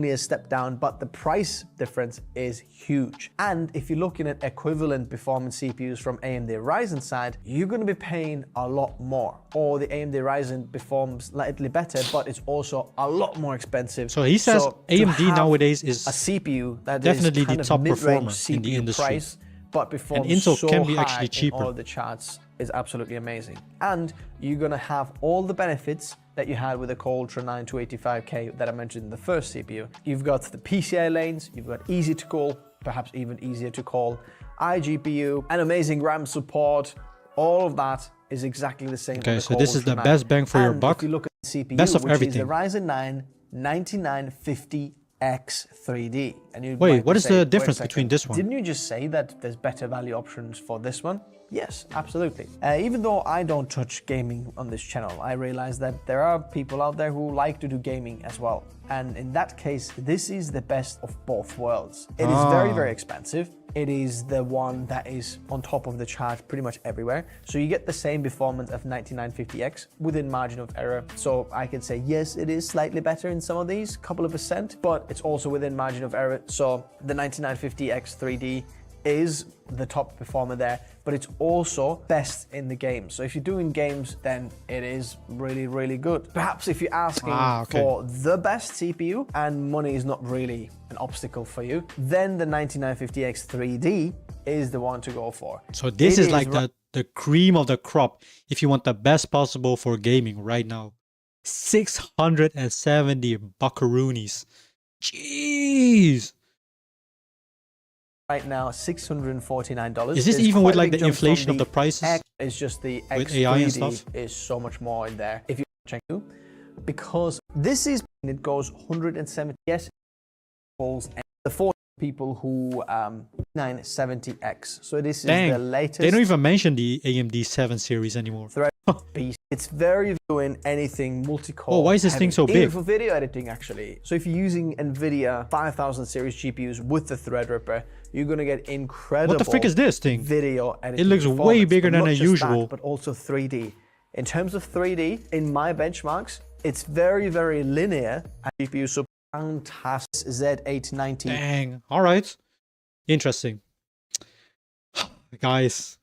A step down, but the price difference is huge. And if you're looking at equivalent performance CPUs from AMD Ryzen side, you're going to be paying a lot more. Or the AMD Ryzen performs slightly better, but it's also a lot more expensive. So he says AMD nowadays is a CPU that definitely is kind the of top performer CPU in the industry. Price, but performs and Intel so can be high actually cheaper. In all of the charts is absolutely amazing. And you're going to have all the benefits that you had with the Core Ultra 9 285K that I mentioned in the first CPU. You've got the PCI lanes, you've got easy to call, perhaps even easier to call, iGPU, and amazing RAM support. All of that is exactly the same. Okay, so this is the best bang for your buck. If you look at the CPU, best of which everything. is the Ryzen 9 9950X 3D. And wait, what is the difference between this one? Didn't you just say that there's better value options for this one? Yes, absolutely. Even though I don't touch gaming on this channel, I realize that there are people out there who like to do gaming as well. And in that case, this is the best of both worlds. It is very, very expensive. It is the one that is on top of the chart pretty much everywhere. So you get the same performance of 9950X within margin of error. So I can say, yes, it is slightly better in some of these, couple of percent, but it's also within margin of error. So the 9950X 3D is the top performer there, but it's also best in the game. So if you're doing games, then it is really, really good. Perhaps if you're asking for the best CPU and money is not really an obstacle for you, then the 9950X 3D is the one to go for. So this is like the cream of the crop if you want the best possible for gaming right now. 670 buckaroonies. Jeez. Right now, $649. Is this even with like the inflation of the prices? It's just the with X3D AI and stuff? is so much more in there. If you check it, because this is, it goes 170. Yes, it goes the 4 people who 970X. So this is the latest. They don't even mention the AMD 7 series anymore. Piece. It's very doing anything multi-core. Oh, why is this thing so big? Even for video editing, actually. So if you're using NVIDIA 5000 series GPUs with the Threadripper, you're gonna get incredible. What the frick is this thing? Video editing. It looks way bigger than usual. But also 3D. In terms of 3D, in my benchmarks, it's very, very linear. GPU so fantastic. Z890. Dang. All right. Interesting. Guys.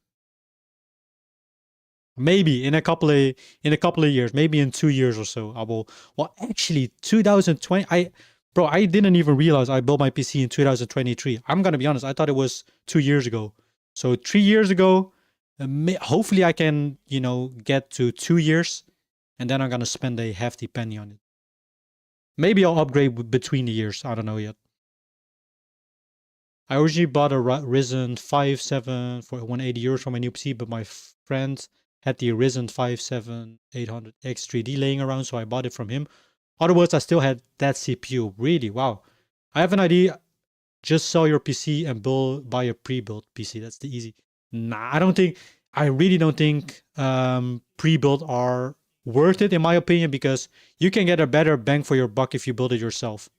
Maybe in a couple of years, maybe in 2 years or so, I will. Well, actually, 2020. I didn't even realize I built my PC in 2023. I'm gonna be honest. I thought it was 2 years ago. So 3 years ago, Hopefully I can, you know, get to 2 years, and then I'm gonna spend a hefty penny on it. Maybe I'll upgrade between the years. I don't know yet. I originally bought a Ryzen 5 7 for 180 euros for my new PC, but my friend had the Ryzen 5 7 800X 3D laying around, so I bought it from him. Otherwise, I still had that CPU. Really? Wow. I have an idea. Just sell your PC and buy a pre-built PC. That's the easy. Nah, I really don't think pre-built are worth it in my opinion, because you can get a better bang for your buck if you build it yourself.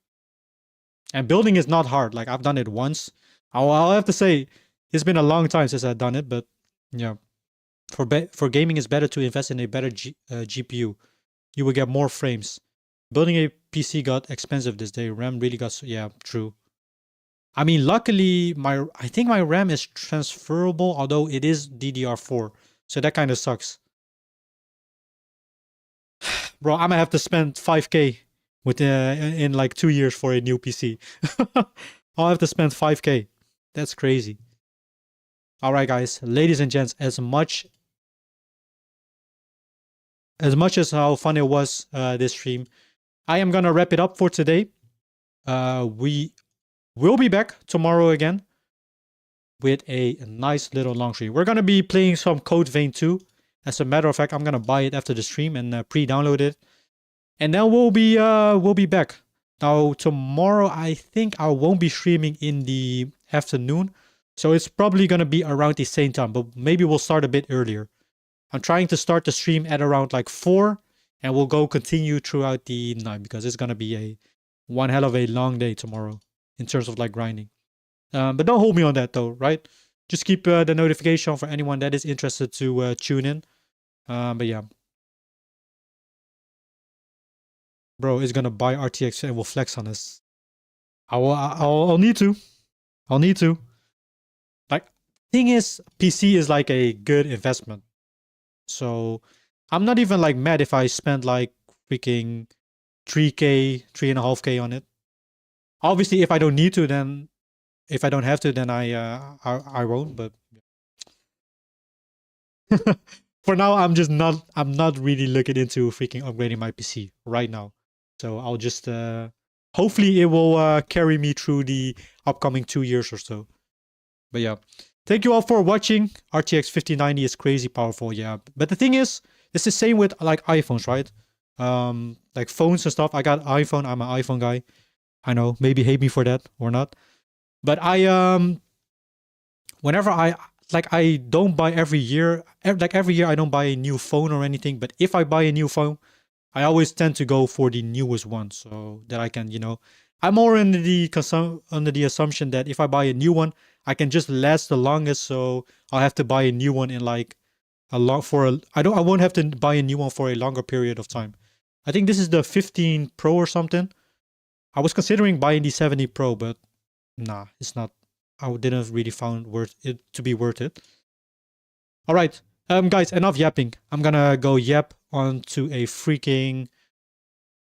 And building is not hard. Like, I've done it once. I'll have to say, it's been a long time since I've done it, but yeah. For gaming, it's better to invest in a better GPU. You will get more frames. Building a PC got expensive this day. RAM really got... Yeah, true. I mean, luckily, I think my RAM is transferable, although it is DDR4. So that kind of sucks. Bro, I'm gonna have to spend 5k in like 2 years for a new PC. I'll have to spend 5k. That's crazy. Alright guys, ladies and gents, as much as how fun it was this stream, I am gonna wrap it up for today. We will be back tomorrow again with a nice little long stream. We're gonna be playing some Code Vein 2. As a matter of fact, I'm gonna buy it after the stream and pre-download it. And then we'll be back. Now tomorrow, I think I won't be streaming in the afternoon, so it's probably gonna be around the same time, but maybe we'll start a bit earlier. I'm trying to start the stream at around like 4, and we'll continue throughout the night, because it's gonna be one hell of a long day tomorrow in terms of like grinding. But don't hold me on that though, right? Just keep the notification for anyone that is interested to tune in. But yeah. Bro is gonna buy RTX and will flex on us. I'll need to. I'll need to. Like, thing is, PC is like a good investment. So I'm not even like mad if I spend like freaking 3k, 3.5k on it. Obviously, if I don't need to, then if I don't have to, then I won't. But for now, I'm not really looking into freaking upgrading my PC right now. So I'll just hopefully it will carry me through the upcoming 2 years or so. But yeah, thank you all for watching. RTX 5090 is crazy powerful, yeah. But the thing is, it's the same with like iPhones, right? Like phones and stuff. I got iPhone. I'm an iPhone guy. I know, maybe hate me for that or not. But whenever I don't buy every year. Like every year, I don't buy a new phone or anything. But if I buy a new phone, I always tend to go for the newest one, so that I can, you know, I'm more under the assumption that if I buy a new one, I can just last the longest. So I'll have to buy a new one in like I won't have to buy a new one for a longer period of time. I think this is the 15 Pro or something. I was considering buying the 70 Pro, but nah, it's not. I didn't really find it to be worth it. All right, guys, enough yapping. I'm gonna go yap onto a freaking,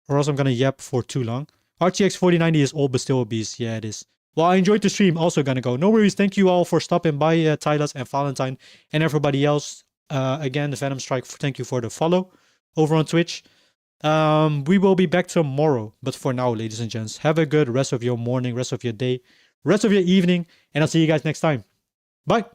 or else I'm gonna yap for too long. RTX 4090 is old but still a beast. Yeah, it is. Well, I enjoyed the stream. Also gonna go. No worries. Thank you all for stopping by, Tylas and Valentine and everybody else. Again, the Venom Strike. Thank you for the follow over on Twitch. We will be back tomorrow. But for now, ladies and gents, have a good rest of your morning, rest of your day, rest of your evening, and I'll see you guys next time. Bye.